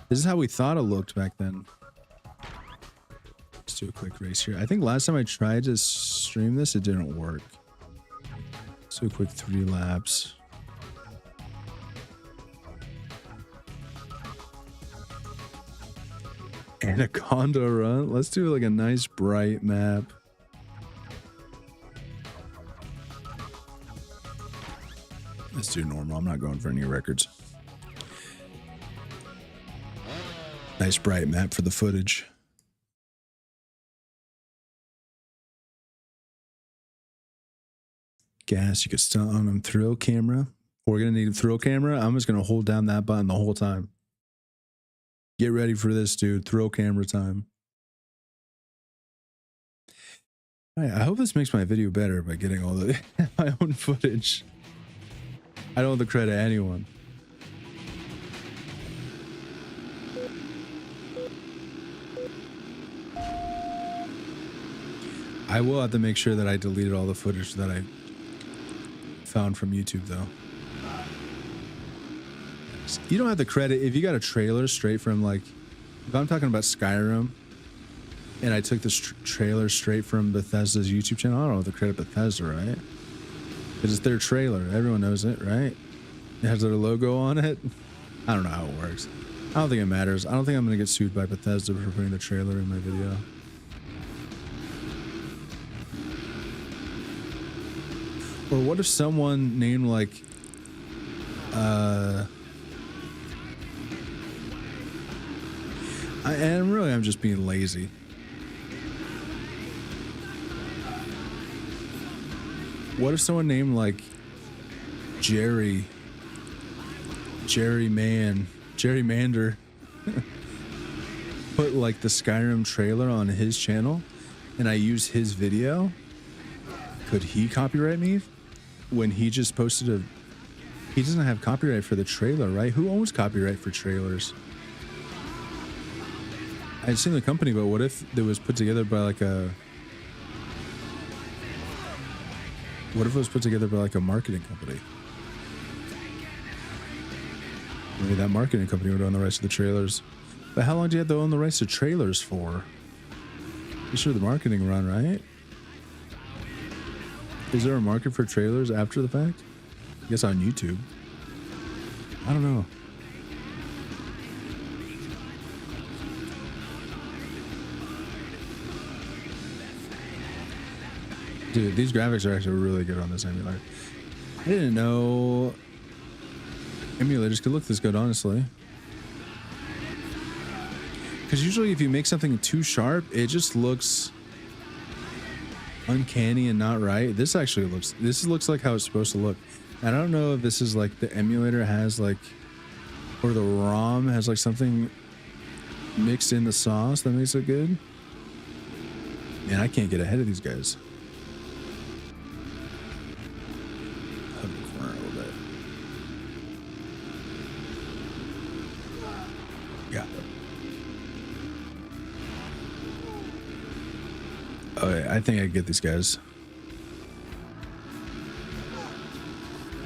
This is how we thought it looked back then. Let's do a quick race here. I think last time I tried to stream this, it didn't work. Let's do a quick 3 laps. Anaconda run. Let's do like a nice bright map. Let's do normal. I'm not going for any records. Nice bright map for the footage. Gas, you could stunt on them. Thrill camera. We're going to need a thrill camera. I'm just going to hold down that button the whole time. Get ready for this, dude. Thrill camera time. I hope this makes my video better by getting all the my own footage. I don't want the credit anyone. I will have to make sure that I deleted all the footage that I found from YouTube, though. You don't have the credit if you got a trailer straight from, like, if I'm talking about Skyrim and I took this trailer straight from Bethesda's YouTube channel, I don't know the credit Bethesda, right? Because it's their trailer. Everyone knows it, right? It has their logo on it. I don't know how it works. I don't think it matters. I don't think I'm going to get sued by Bethesda for putting the trailer in my video. Or what if someone named, like, I'm just being lazy. What if someone named, like, Jerrymander put, like, the Skyrim trailer on his channel and I use his video? Could he copyright me when he just posted a... He doesn't have copyright for the trailer, right? Who owns copyright for trailers? I'd seen the company, but what if it was put together by like a... What if it was put together by like a marketing company? Maybe that marketing company would own the rights to the trailers. But how long do you have to own the rights to trailers for? You sure the marketing run, right? Is there a market for trailers after the fact? I guess on YouTube. I don't know. Dude, these graphics are actually really good on this emulator. I didn't know emulators could look this good, honestly. Because usually if you make something too sharp, it just looks uncanny and not right. This actually looks like how it's supposed to look. And I don't know if this is like the emulator has like, or the ROM has like something mixed in the sauce that makes it good. Man, I can't get ahead of these guys. Hug the corner a little bit. Yeah. Okay, I think I get these guys.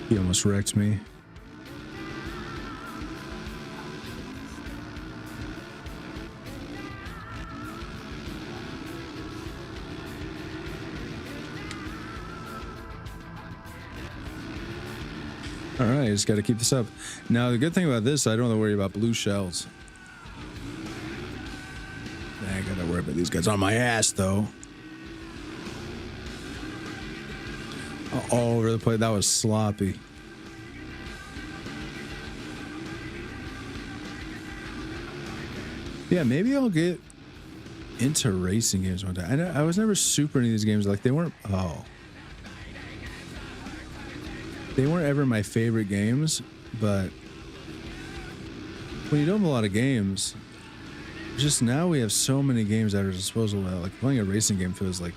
He almost wrecked me. All right, just got to keep this up. Now, the good thing about this, I don't have to worry about blue shells. I got to worry about these guys on my ass, though. All over the place. That was sloppy. Yeah, maybe I'll get into racing games one day. I was never super into these games. Like, they weren't... Oh. They weren't ever my favorite games, but when you don't have a lot of games, just now we have so many games at our disposal that, like, playing a racing game feels like,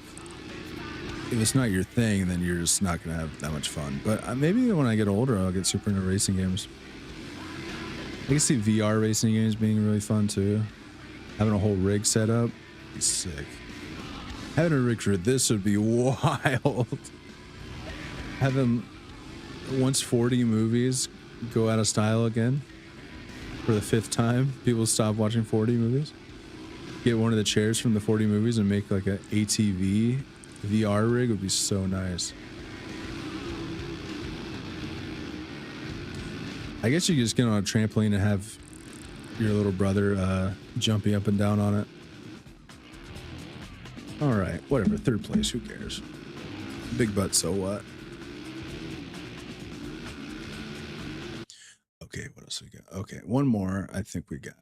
if it's not your thing, then you're just not gonna have that much fun. But maybe when I get older, I'll get super into racing games. I can see VR racing games being really fun too. Having a whole rig set up, be sick. Having a rig for this would be wild. Having once 40 movies go out of style again for the 5th time, people stop watching 40 movies. Get one of the chairs from the 40 movies and make like an ATV VR rig would be so nice. I guess you could just get on a trampoline and have your little brother jumping up and down on it. All right, whatever. 3rd place, who cares? Big butt, so what? Okay, what else we got? Okay, one more I think we got.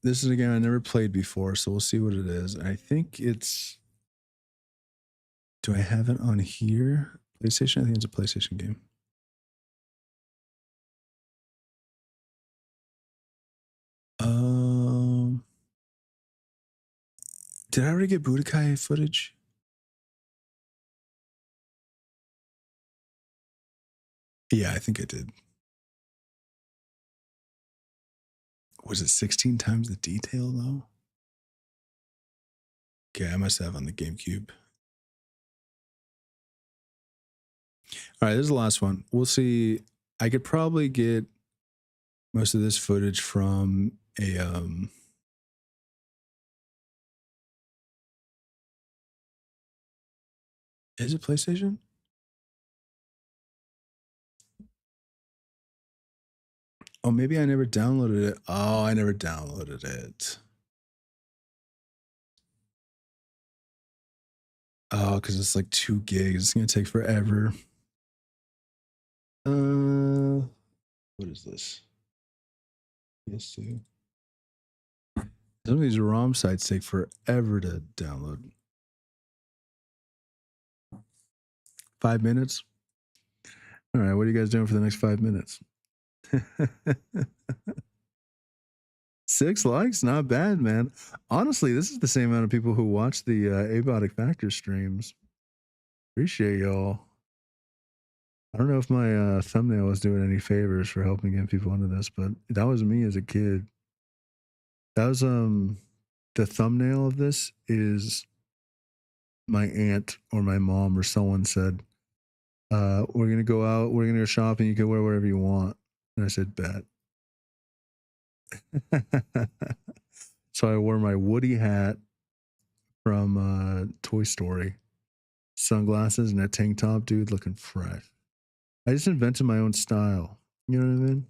This is a game I never played before, so we'll see what it is. I think it's... Do I have it on here? PlayStation? I think it's a PlayStation game. Did I already get Budokai footage? Yeah, I think I did. Was it 16 times the detail though? Okay, I must have on the GameCube. All right, this is the last one. We'll see. I could probably get most of this footage from a is it PlayStation? Oh, maybe I never downloaded it. Oh, I never downloaded it. Oh, because it's like 2 gigs. It's gonna take forever. What is this? PS2. Some of these ROM sites take forever to download. 5 minutes. All right, what are you guys doing for the next 5 minutes? 6 likes, not bad, man. Honestly, this is the same amount of people who watch the Abiotic Factor streams. Appreciate y'all. I don't know if my thumbnail was doing any favors for helping get people into this, but that was me as a kid. That was the thumbnail of this is my aunt or my mom or someone said, we're gonna go out, we're gonna go shopping, you can wear whatever you want. And I said, bet. So I wore my Woody hat from Toy Story, sunglasses, and a tank top, dude, looking fresh. I just invented my own style. You know what I mean?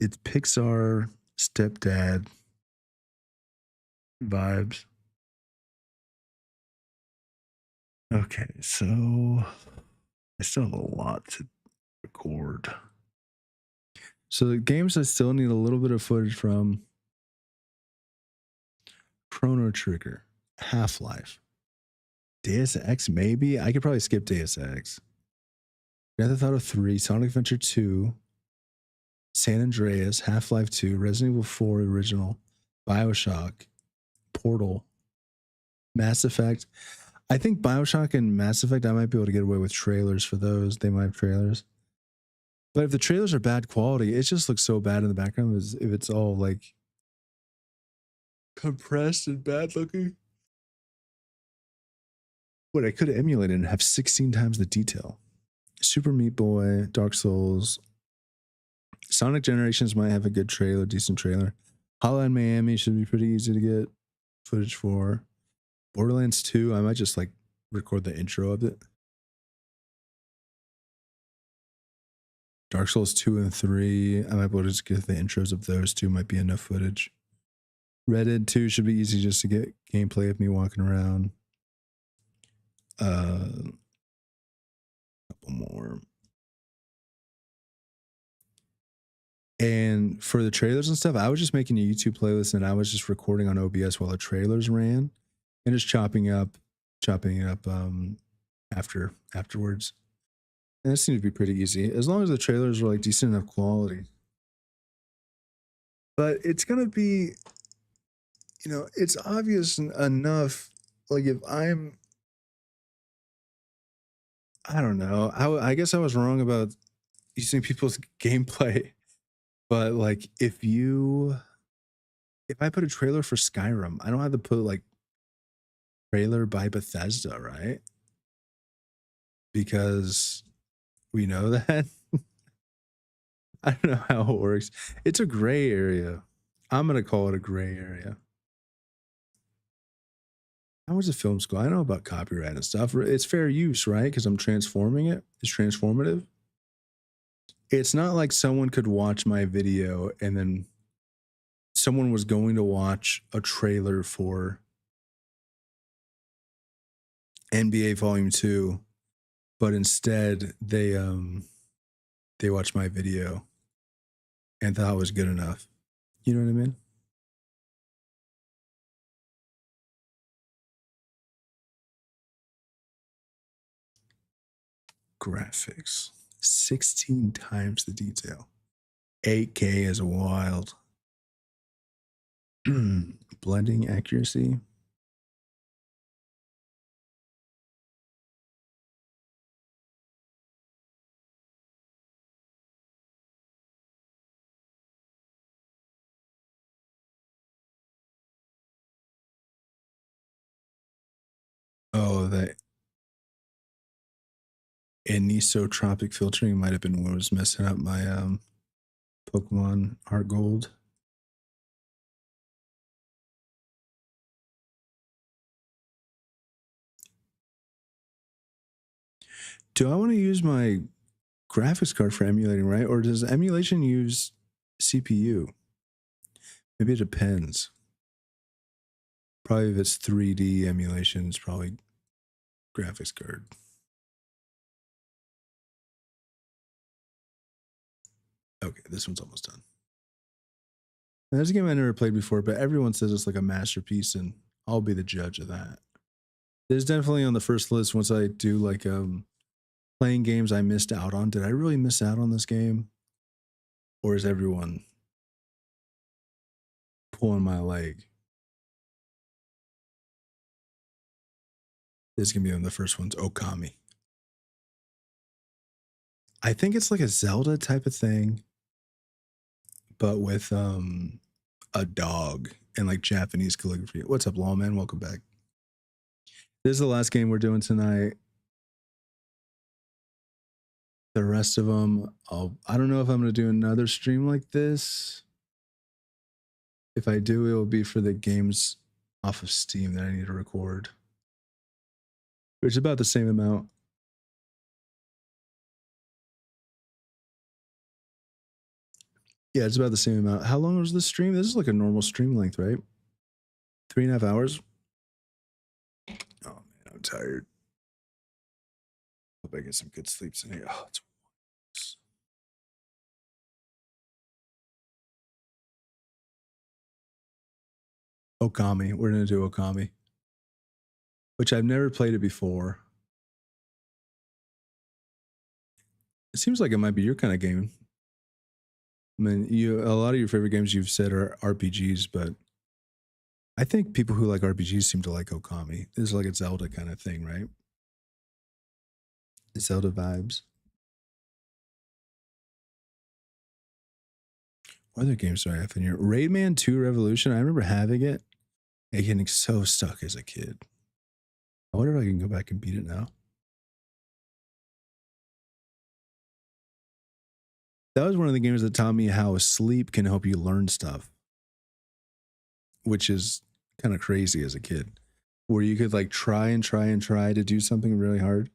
It's Pixar stepdad vibes. Okay, so I still have a lot to record. So the games I still need a little bit of footage from: Chrono Trigger, Half-Life, Deus Ex, maybe? I could probably skip Deus Ex. Grand Theft Auto 3, Sonic Adventure 2, San Andreas, Half-Life 2, Resident Evil 4 original, BioShock, Portal, Mass Effect. I think BioShock and Mass Effect, I might be able to get away with trailers for those. They might have trailers. But if the trailers are bad quality, it just looks so bad in the background as if it's all like compressed and bad looking. What I could emulate it and have 16 times the detail. Super Meat Boy, Dark Souls, Sonic Generations might have a good trailer, decent trailer. Hotline Miami should be pretty easy to get footage for. Borderlands 2, I might just like record the intro of it. Dark Souls 2 and 3, I might be able to just get the intros of those two, might be enough footage. Red Dead 2 should be easy just to get gameplay of me walking around. A couple more. And for the trailers and stuff, I was just making a YouTube playlist and I was just recording on OBS while the trailers ran and just chopping it up afterwards. And it seemed to be pretty easy as long as the trailers were like decent enough quality. But it's gonna be, you know, it's obvious enough. Like if I don't know. I guess I was wrong about using people's gameplay. But like if I put a trailer for Skyrim, I don't have to put like trailer by Bethesda, right? Because we know that. I don't know how it works. It's a gray area. I'm gonna call it a gray area. How was the film school? I know about copyright and stuff. It's fair use, right? Because I'm transforming it. It's transformative. It's not like someone could watch my video and then someone was going to watch a trailer for NBA Volume 2, but instead they watched my video and thought it was good enough. You know what I mean? Graphics. 16 times the detail. 8K is wild. Blending accuracy. Oh, that anisotropic filtering might have been what was messing up my Pokemon Heart Gold. Do I want to use my graphics card for emulating, right? Or does emulation use CPU? Maybe it depends. Probably if it's 3D emulation, it's probably graphics card. Okay, this one's almost done. Now, there's a game I never played before, but everyone says it's like a masterpiece, and I'll be the judge of that. There's definitely on the first list once I do like playing games I missed out on. Did I really miss out on this game? Or is everyone pulling my leg? This is gonna be one of the first ones, Okami. I think it's like a Zelda type of thing, but with a dog and like Japanese calligraphy. What's up, Lawman? Welcome back. This is the last game we're doing tonight. The rest of them, I don't know if I'm going to do another stream like this. If I do, it will be for the games off of Steam that I need to record, which is about the same amount. Yeah, it's about the same amount. How long was this stream? This is like a normal stream length, right? 3.5 hours. Oh man, I'm tired. Hope I get some good sleep tonight. Oh, it's Okami. We're gonna do Okami, which I've never played it before. It seems like it might be your kind of game. I mean, a lot of your favorite games you've said are RPGs, but I think people who like RPGs seem to like Okami. This is like a Zelda kind of thing, right? Zelda vibes. What other games do I have in here? Rayman 2 Revolution. I remember having it and getting so stuck as a kid. I wonder if I can go back and beat it now. That was one of the games that taught me how sleep can help you learn stuff, which is kind of crazy as a kid, where you could like try to do something really hard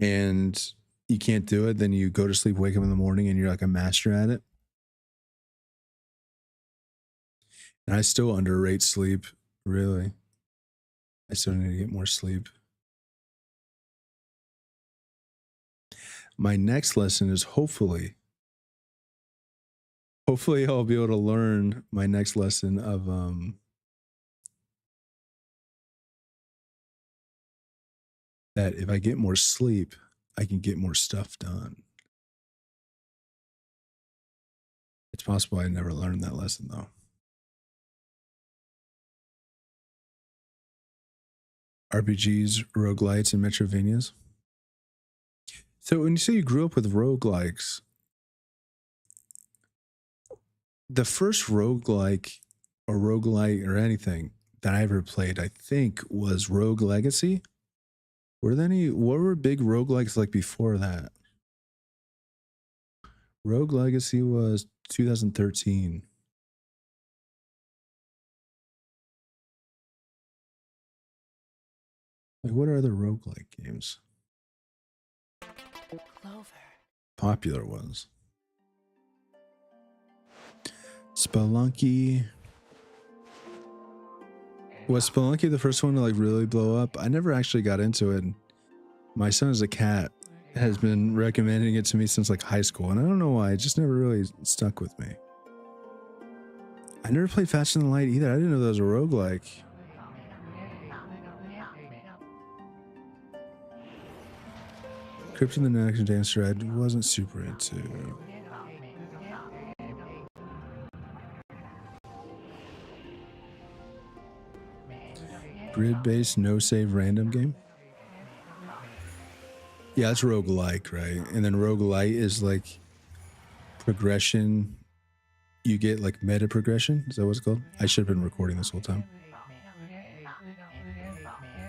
and you can't do it. Then you go to sleep, wake up in the morning, and you're like a master at it. And I still underrate sleep, really. I still need to get more sleep. My next lesson is hopefully I'll be able to learn my next lesson of that if I get more sleep, I can get more stuff done. It's possible I never learned that lesson though. RPGs, roguelites, and Metrovanias. So when you say you grew up with roguelikes, the first roguelike or roguelite or anything that I ever played, I think, was Rogue Legacy. What were big roguelikes like before that? Rogue Legacy was 2013. Like, what are other roguelike games? Clover. Popular ones. Spelunky. Was Spelunky the first one to like really blow up? I never actually got into it. My son is a cat has been recommending it to me since like high school, and I don't know why. It just never really stuck with me. I never played Faster Than Light either. I didn't know that was a roguelike. Crypt of the Next Dancer I wasn't super into. Grid-based, no-save random game? Yeah, it's roguelike, right? And then roguelite is like progression. You get like meta progression. Is that what it's called? I should have been recording this whole time.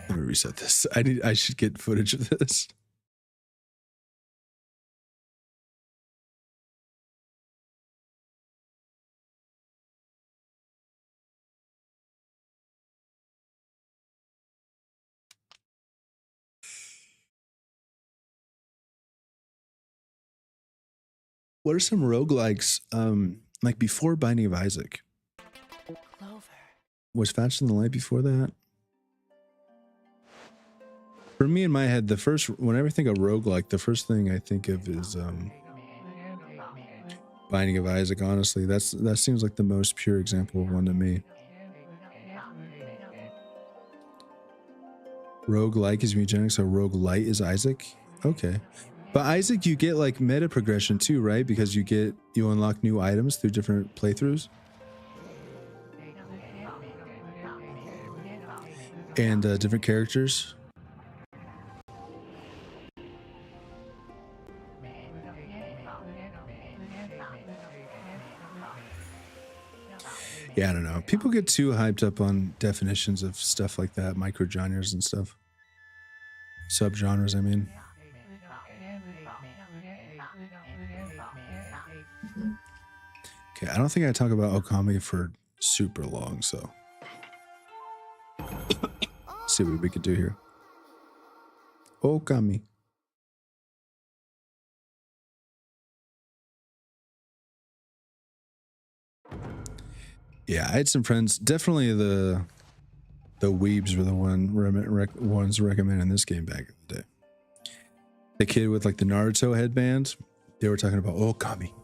Let me reset this. I should get footage of this. What are some roguelikes? Like before Binding of Isaac? Clover. Was Faster Than Light before that? For me in my head, the first, whenever I think of roguelike, the first thing I think of is Binding of Isaac, honestly. That seems like the most pure example of one to me. Roguelike is Mugenic, so roguelite is Isaac? Okay. But Isaac, you get like meta progression too, right? Because you unlock new items through different playthroughs. And different characters. Yeah, I don't know. People get too hyped up on definitions of stuff like that, microgenres and stuff. Subgenres, I mean. Okay, I don't think I talk about Okami for super long, so let's see what we could do here. Okami. Yeah, I had some friends. Definitely the weebs were the ones recommending this game back in the day. The kid with like the Naruto headband, they were talking about Okami.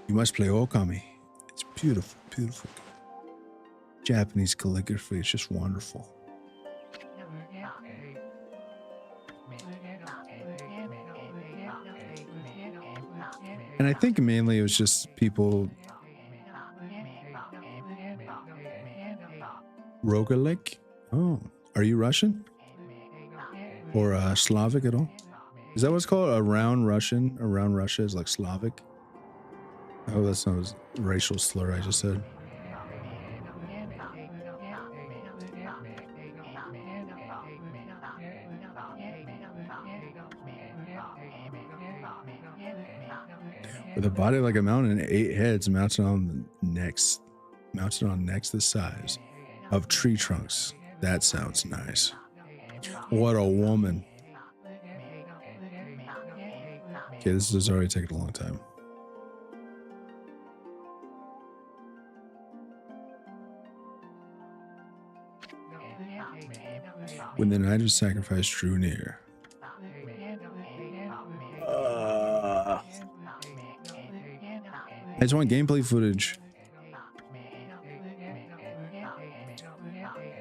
You must play Okami. It's beautiful, beautiful. Japanese calligraphy, it's just wonderful. And I think mainly it was just people. Roguelike? Oh, are you Russian? Or Slavic at all? Is that what's called? Around Russian? Around Russia is like Slavic? Oh, that's not a racial slur I just said. With a body like a mountain and 8 heads mounted on necks the size of tree trunks. That sounds nice. What a woman. Okay, this is already taking a long time. When the night of sacrifice drew near. I just want gameplay footage.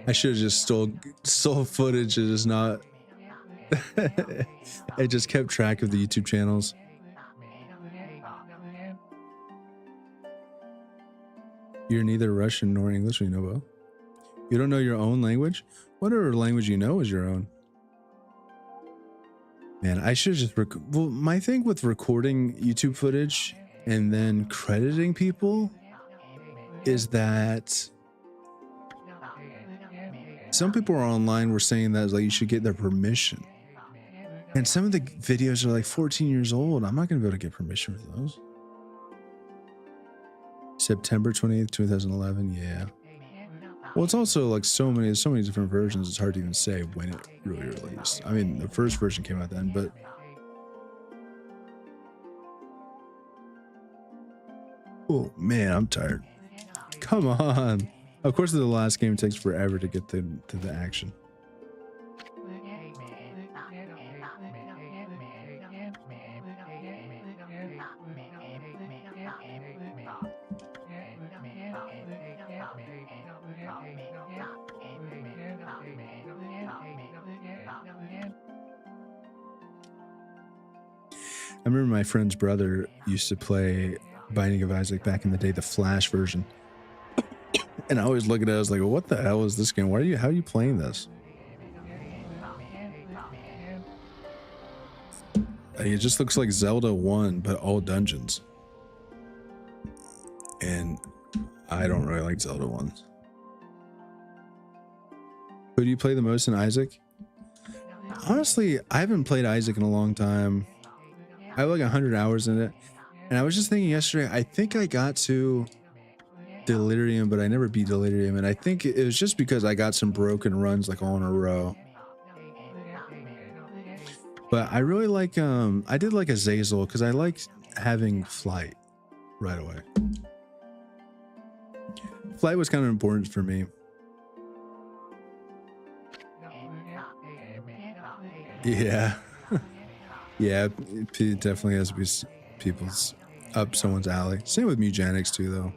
I should have just stole footage and just not. I just kept track of the YouTube channels. You're neither Russian nor English, you know both. You don't know your own language? Whatever language you know is your own. Man, I should just well, my thing with recording YouTube footage and then crediting people is that some people are online were saying that like you should get their permission. And some of the videos are like 14 years old. I'm not going to be able to get permission for those. September 20th, 2011. Yeah. Well, it's also like so many different versions. It's hard to even say when it really released. I mean, the first version came out then, but oh man, I'm tired. Come on. Of course, the last game takes forever to get to the action. I remember my friend's brother used to play Binding of Isaac back in the day, the Flash version. And I always look at it, I was like, well, what the hell is this game? How are you playing this? It just looks like Zelda 1, but all dungeons. And I don't really like Zelda 1. Who do you play the most in Isaac? Honestly, I haven't played Isaac in a long time. I have like 100 hours in it. And I was just thinking yesterday, I think I got to Delirium, but I never beat Delirium. And I think it was just because I got some broken runs like all in a row. But I really like, I did like Azazel because I like having flight right away. Flight was kind of important for me. Yeah. Yeah, it definitely has to be people's up someone's alley. Same with Mugenics too, though.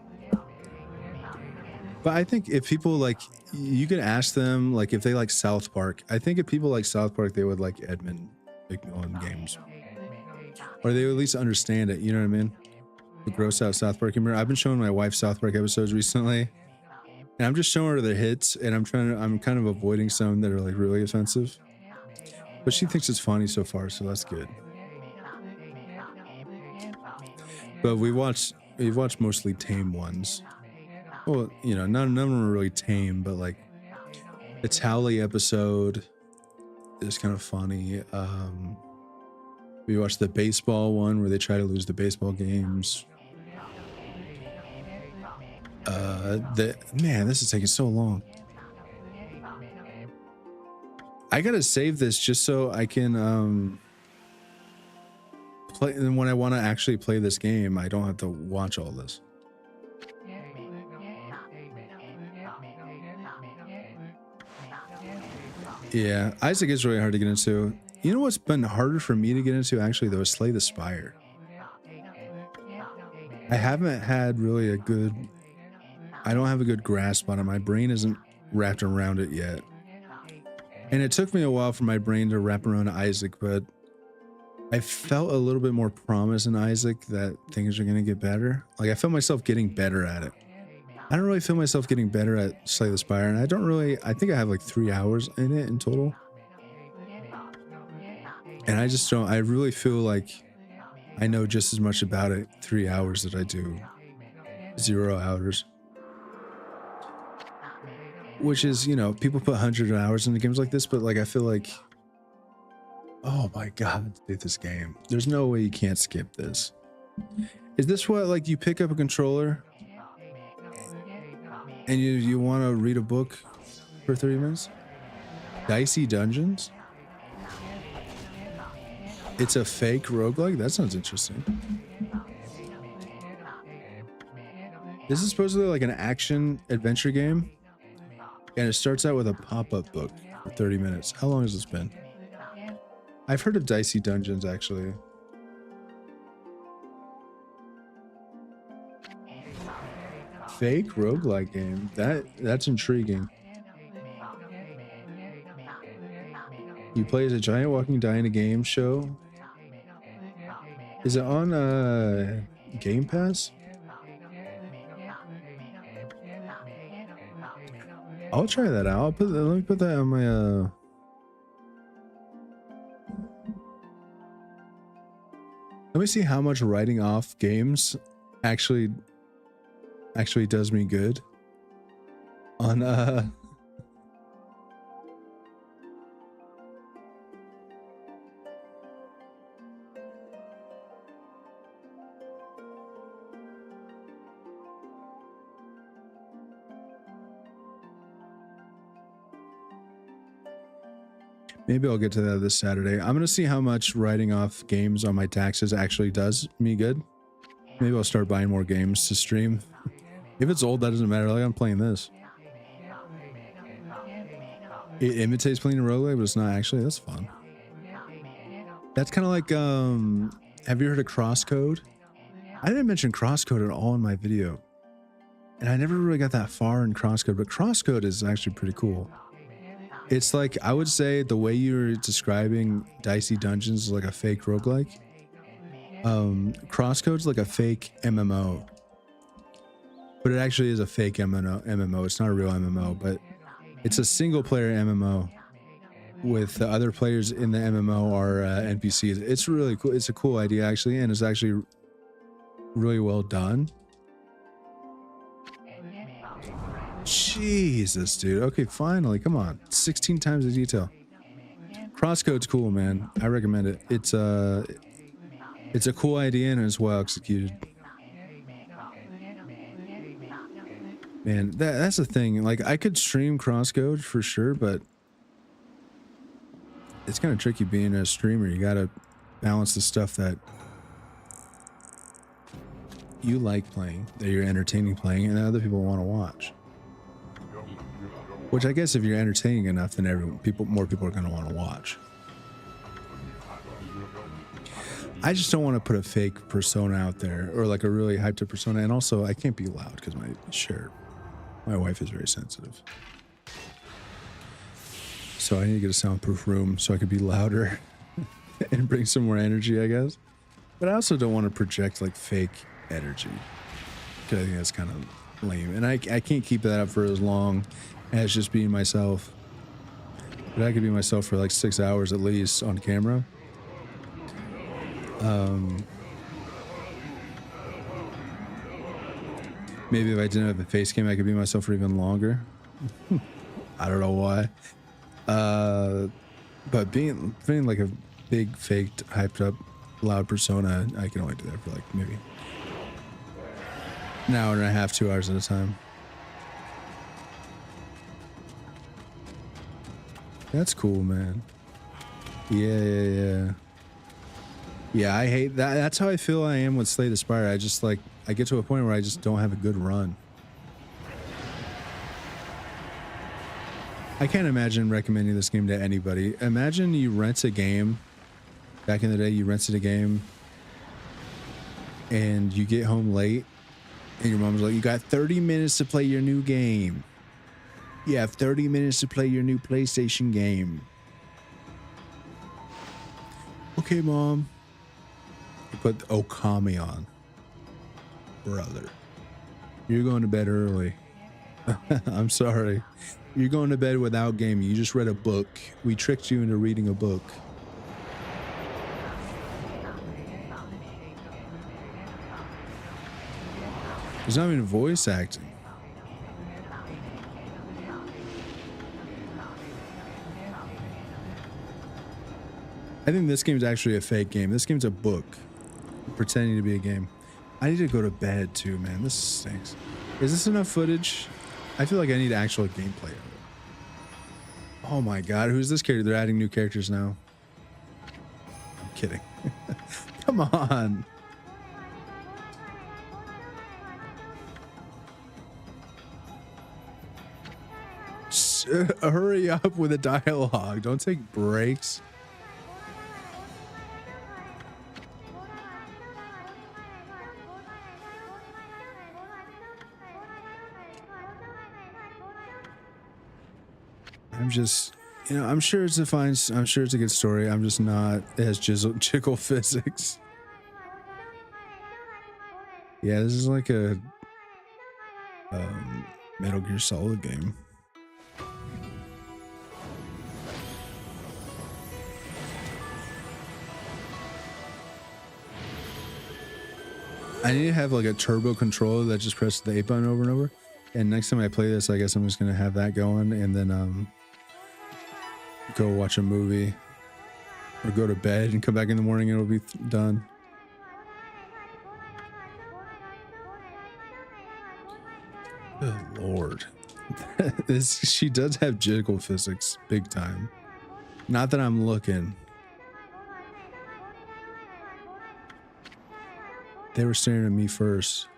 But I think if people like, you could ask them like if they like South Park. I think if people like South Park, they would like Edmund McMillan games, or they would at least understand it. You know what I mean? The gross out South Park humor. I've been showing my wife South Park episodes recently, and I'm just showing her the hits, and I'm kind of avoiding some that are like really offensive. But she thinks it's funny so far, so that's good. But we've watched mostly tame ones. Well, you know, none of them are really tame, but like the Towley episode is kind of funny. We watched the baseball one where they try to lose the baseball games. Man, this is taking so long. I gotta save this just so I can play. And when I want to actually play this game, I don't have to watch all this. Yeah, Isaac is really hard to get into. You know what's been harder for me to get into actually though is Slay the Spire. I haven't had really a good, I don't have a good grasp on it. My brain isn't wrapped around it yet. And it took me a while for my brain to wrap around Isaac, but I felt a little bit more promise in Isaac that things are going to get better. Like I felt myself getting better at it. I don't really feel myself getting better at Slay the Spire, and I think I have like 3 hours in it in total. And I just don't, I really feel like I know just as much about it 3 hours that I do 0 hours. Which is, you know, people put 100 hours into games like this, but like I feel like, oh my god, dude, this game. There's no way you can't skip this. Is this what, like, you pick up a controller and you want to read a book for 30 minutes? Dicey Dungeons? It's a fake roguelike? That sounds interesting. This is supposedly like an action adventure game. And it starts out with a pop-up book for 30 minutes. How long has this been? I've heard of Dicey Dungeons, actually. Fake roguelike game. That's intriguing. You play as a giant walking die in a game show. Is it on Game Pass? I'll try that out. Let me put that on my let me see how much writing off games actually does me good on maybe I'll get to that this Saturday. I'm gonna see how much writing off games on my taxes actually does me good. Maybe I'll start buying more games to stream. If it's old, that doesn't matter. Like, I'm playing this. It imitates playing a roguelike, but it's not actually. That's fun. That's kind of like, have you heard of Crosscode? I didn't mention Crosscode at all in my video. And I never really got that far in Crosscode, but Crosscode is actually pretty cool. It's like, I would say the way you're describing Dicey Dungeons is like a fake roguelike. Crosscode's like a fake MMO. but it actually is a fake MMO. It's not a real MMO, but it's a single player MMO with the other players in the MMO are NPCs. It's really cool. It's a cool idea actually, and it's actually really well done. Jesus, dude. Okay, finally, come on. 16 times the detail. Crosscode's cool, man. I recommend it. It's a cool idea and it's well executed. Man, that's the thing. Like, I could stream Crosscode for sure, but it's kind of tricky being a streamer. You gotta balance the stuff that you like playing, that you're entertaining playing, and that other people want to watch. Which I guess if you're entertaining enough, then more people are going to want to watch. I just don't want to put a fake persona out there, or like a really hyped up persona. And also, I can't be loud because my wife is very sensitive. So I need to get a soundproof room so I could be louder and bring some more energy, I guess. But I also don't want to project like fake energy, because I think that's kind of lame. And I can't keep that up for as long as just being myself. But I could be myself for like 6 hours at least on camera. Maybe if I didn't have a face cam, I could be myself for even longer. I don't know why. But being like a big, faked, hyped up, loud persona, I can only do that for like maybe an hour and a half, 2 hours at a time. That's cool, man. Yeah. I hate that. That's how I feel I am with Slay the Spire. I get to a point where I just don't have a good run. I can't imagine recommending this game to anybody. Imagine you rent a game. Back in the day, you rented a game and you get home late and your mom's like, you got 30 minutes to play your new game. You have 30 minutes to play your new PlayStation game. Okay, Mom. You put Okami on. Brother. You're going to bed early. I'm sorry. You're going to bed without gaming. You just read a book. We tricked you into reading a book. There's not even voice acting. I think this game's actually a fake game. This game's a book pretending to be a game. I need to go to bed too, man. This stinks. Is this enough footage? I feel like I need actual gameplay of it. Oh my god, who's this character? They're adding new characters now. I'm kidding. Come on. Hurry up with the dialogue. Don't take breaks. I'm just, I'm sure it's I'm sure it's a good story. I'm just not, it has jiggle physics. Yeah, this is like a Metal Gear Solid game. I need to have like a turbo controller that just presses the A button over and over. And next time I play this, I guess I'm just going to have that going and then go watch a movie or go to bed and come back in the morning and it'll be done. Good Lord. She does have jiggle physics big time. Not that I'm looking. They were staring at me first.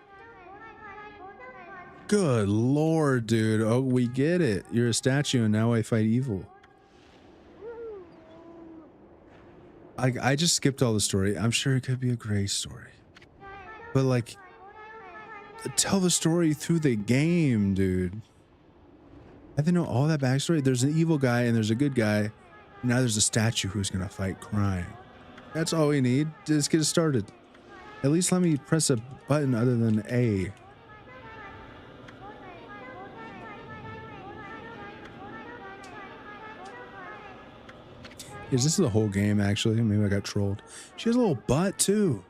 Good Lord, dude. Oh, we get it. You're a statue and now I fight evil. I just skipped all the story. I'm sure it could be a great story. But like, tell the story through the game, dude. I didn't know all that backstory. There's an evil guy and there's a good guy. Now there's a statue who's gonna fight crime. That's all we need. Just get it started. At least let me press a button other than A. Is this the whole game, actually? Maybe I got trolled. She has a little butt, too.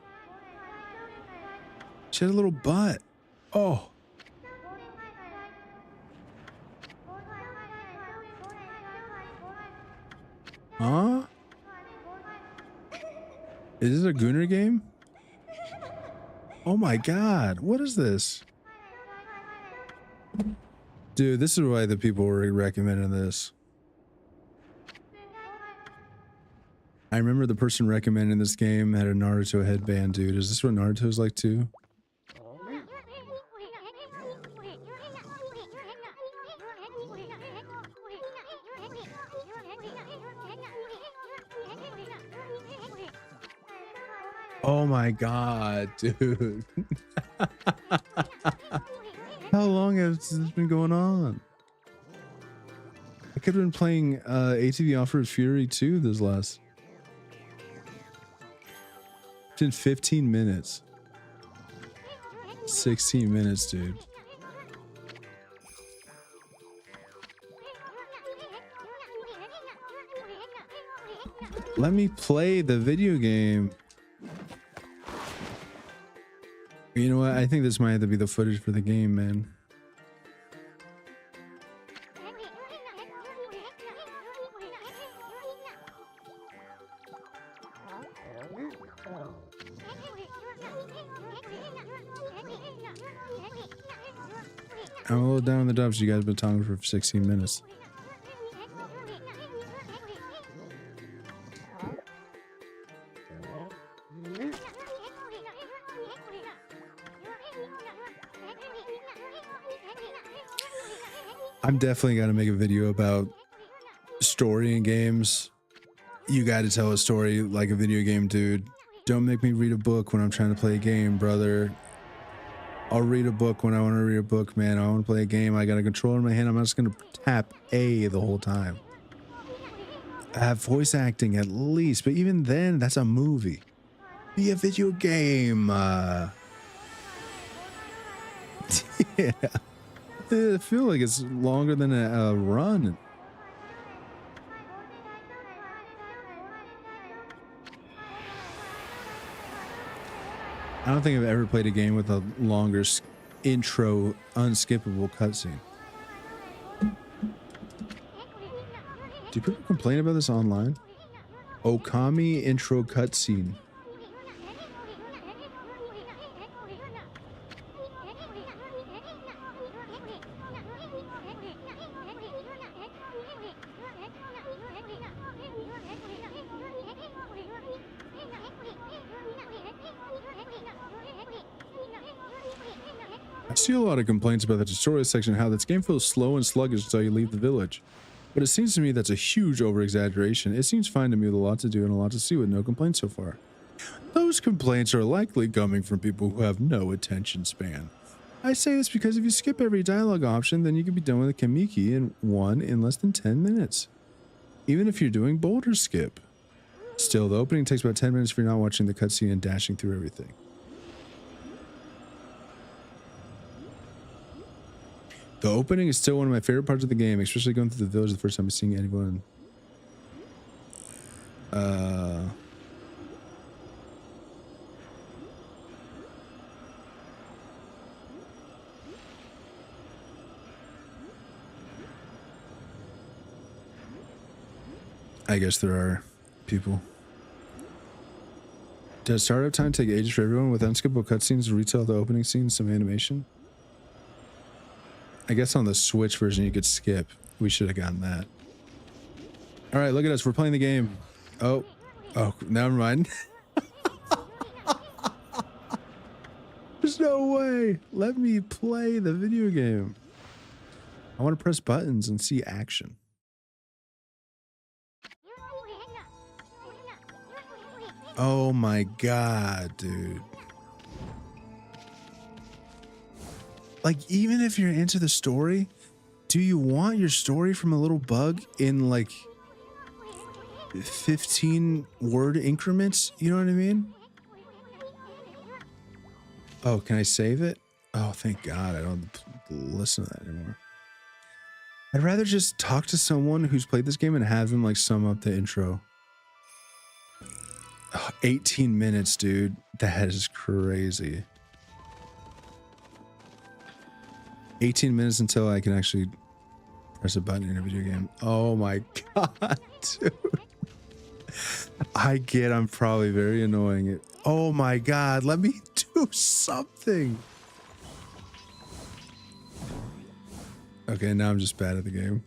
She has a little butt. Oh. Huh? Is this a Gooner game? Oh my god. What is this? Dude, this is why the people were recommending this. I remember the person recommending this game had a Naruto headband, dude. Is this what Naruto's like too? Oh my god, dude. How long has this been going on? I could have been playing ATV Off-Road Fury 2 this last. It's in 15 minutes. 16 minutes, dude. Let me play the video game. You know what? I think this might have to be the footage for the game, man. I'm a little down in the dumps. You guys have been talking for 16 minutes. I'm definitely gonna make a video about story in games. You gotta tell a story like a video game, dude. Don't make me read a book when I'm trying to play a game, brother. I'll read a book when I want to read a book, man. I want to play a game. I got a controller in my hand. I'm not just gonna tap A the whole time. I have voice acting at least, but even then, that's a movie. Be a video game. Yeah. I feel like it's longer than a run. I don't think I've ever played a game with a longer intro, unskippable cutscene. Do people complain about this online? Okami intro cutscene. I see a lot of complaints about the tutorial section, how this game feels slow and sluggish until you leave the village. But it seems to me that's a huge over-exaggeration. It seems fine to me with a lot to do and a lot to see with no complaints so far. Those complaints are likely coming from people who have no attention span. I say this because if you skip every dialogue option, then you can be done with a Kamiki in less than 10 minutes. Even if you're doing boulder skip. Still, the opening takes about 10 minutes if you're not watching the cutscene and dashing through everything. The opening is still one of my favorite parts of the game, especially going through the village the first time seeing anyone. I guess there are people. Does startup time take ages for everyone with unskippable cutscenes to retell the opening scene, some animation? I guess on the Switch version you could skip. We should have gotten that. All right, look at us. We're playing the game. Oh, never mind. There's no way. Let me play the video game. I want to press buttons and see action. Oh my god, dude. Like, even if you're into the story, do you want your story from a little bug in like 15 word increments? You know what I mean? Oh, can I save it? Oh, thank God. I don't listen to that anymore. I'd rather just talk to someone who's played this game and have them like sum up the intro. 18 minutes, dude. That is crazy. 18 minutes until I can actually press a button in a video game. Oh my god, dude. I get I'm probably very annoying. Oh my god, let me do something. Okay, now I'm just bad at the game.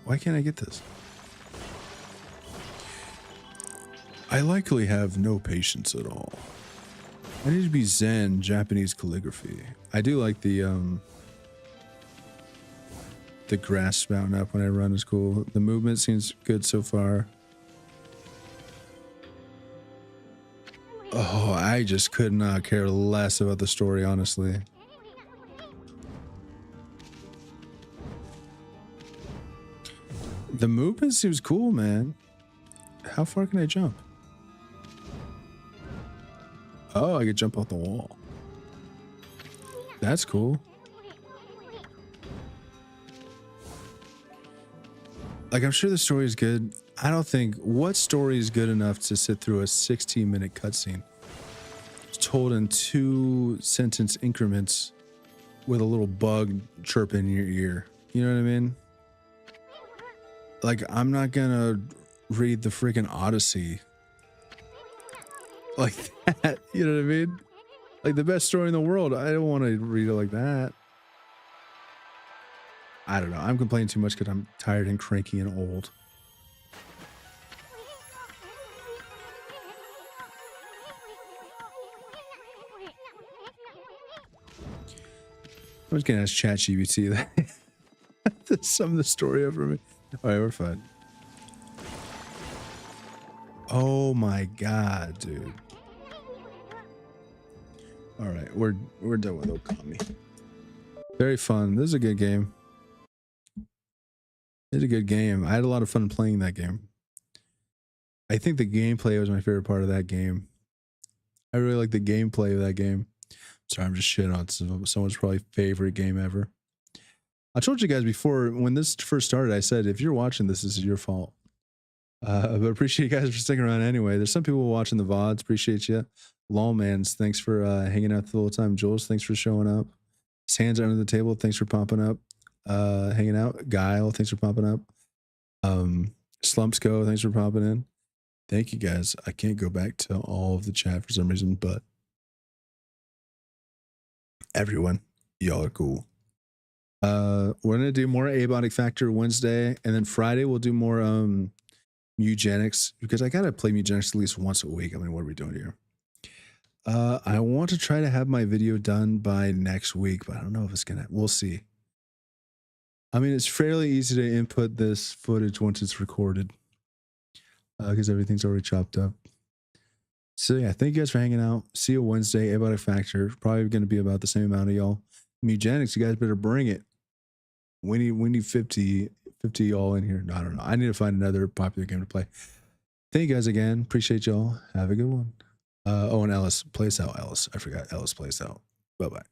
Why can't I get this? I likely have no patience at all. I need to be Zen Japanese calligraphy. I do like the grass spouting up when I run is cool. The movement seems good so far. Oh, I just could not care less about the story, honestly. The movement seems cool, man. How far can I jump? Oh, I could jump off the wall. That's cool. Like, I'm sure the story is good. I don't think what story is good enough to sit through a 16-minute cutscene. It's told in 2-sentence increments with a little bug chirping in your ear. You know what I mean? Like, I'm not gonna read the freaking Odyssey like that. You know what I mean? Like, the best story in the world. I don't want to read it like that. I don't know. I'm complaining too much because I'm tired and cranky and old. I'm just gonna ask ChatGPT that to sum the story up for me. All right, we're fine. Oh my god, dude. All right, we're done with Okami. Very fun. This is a good game. It's a good game. I had a lot of fun playing that game. I think the gameplay was my favorite part of that game. I really like the gameplay of that game. Sorry, I'm just shitting on someone's probably favorite game ever. I told you guys before, when this first started, I said, if you're watching this is your fault. But appreciate you guys for sticking around anyway. There's some people watching the VODs. Appreciate you. Lawmans, thanks for hanging out the whole time. Jules, thanks for showing up. Sands under the table, thanks for popping up. Hanging out. Guile, thanks for popping up. Slumpsco, thanks for popping in. Thank you guys. I can't go back to all of the chat for some reason, but everyone, y'all are cool. We're gonna do more Abiotic Factor Wednesday, and then Friday we'll do more Eugenics, because I gotta play Eugenics at least once a week. I mean, what are we doing here? I want to try to have my video done by next week, but I don't know if it's gonna. We'll see. I mean, it's fairly easy to input this footage once it's recorded, because everything's already chopped up. So yeah, thank you guys for hanging out. See you Wednesday. Abiotic Factor, probably going to be about the same amount of y'all. Eugenics, you guys better bring it. We need 50 y'all in here. No, I don't know. I need to find another popular game to play. Thank you guys again. Appreciate y'all. Have a good one. Oh, and Ellis plays out. Ellis, I forgot. Ellis plays out. Bye bye.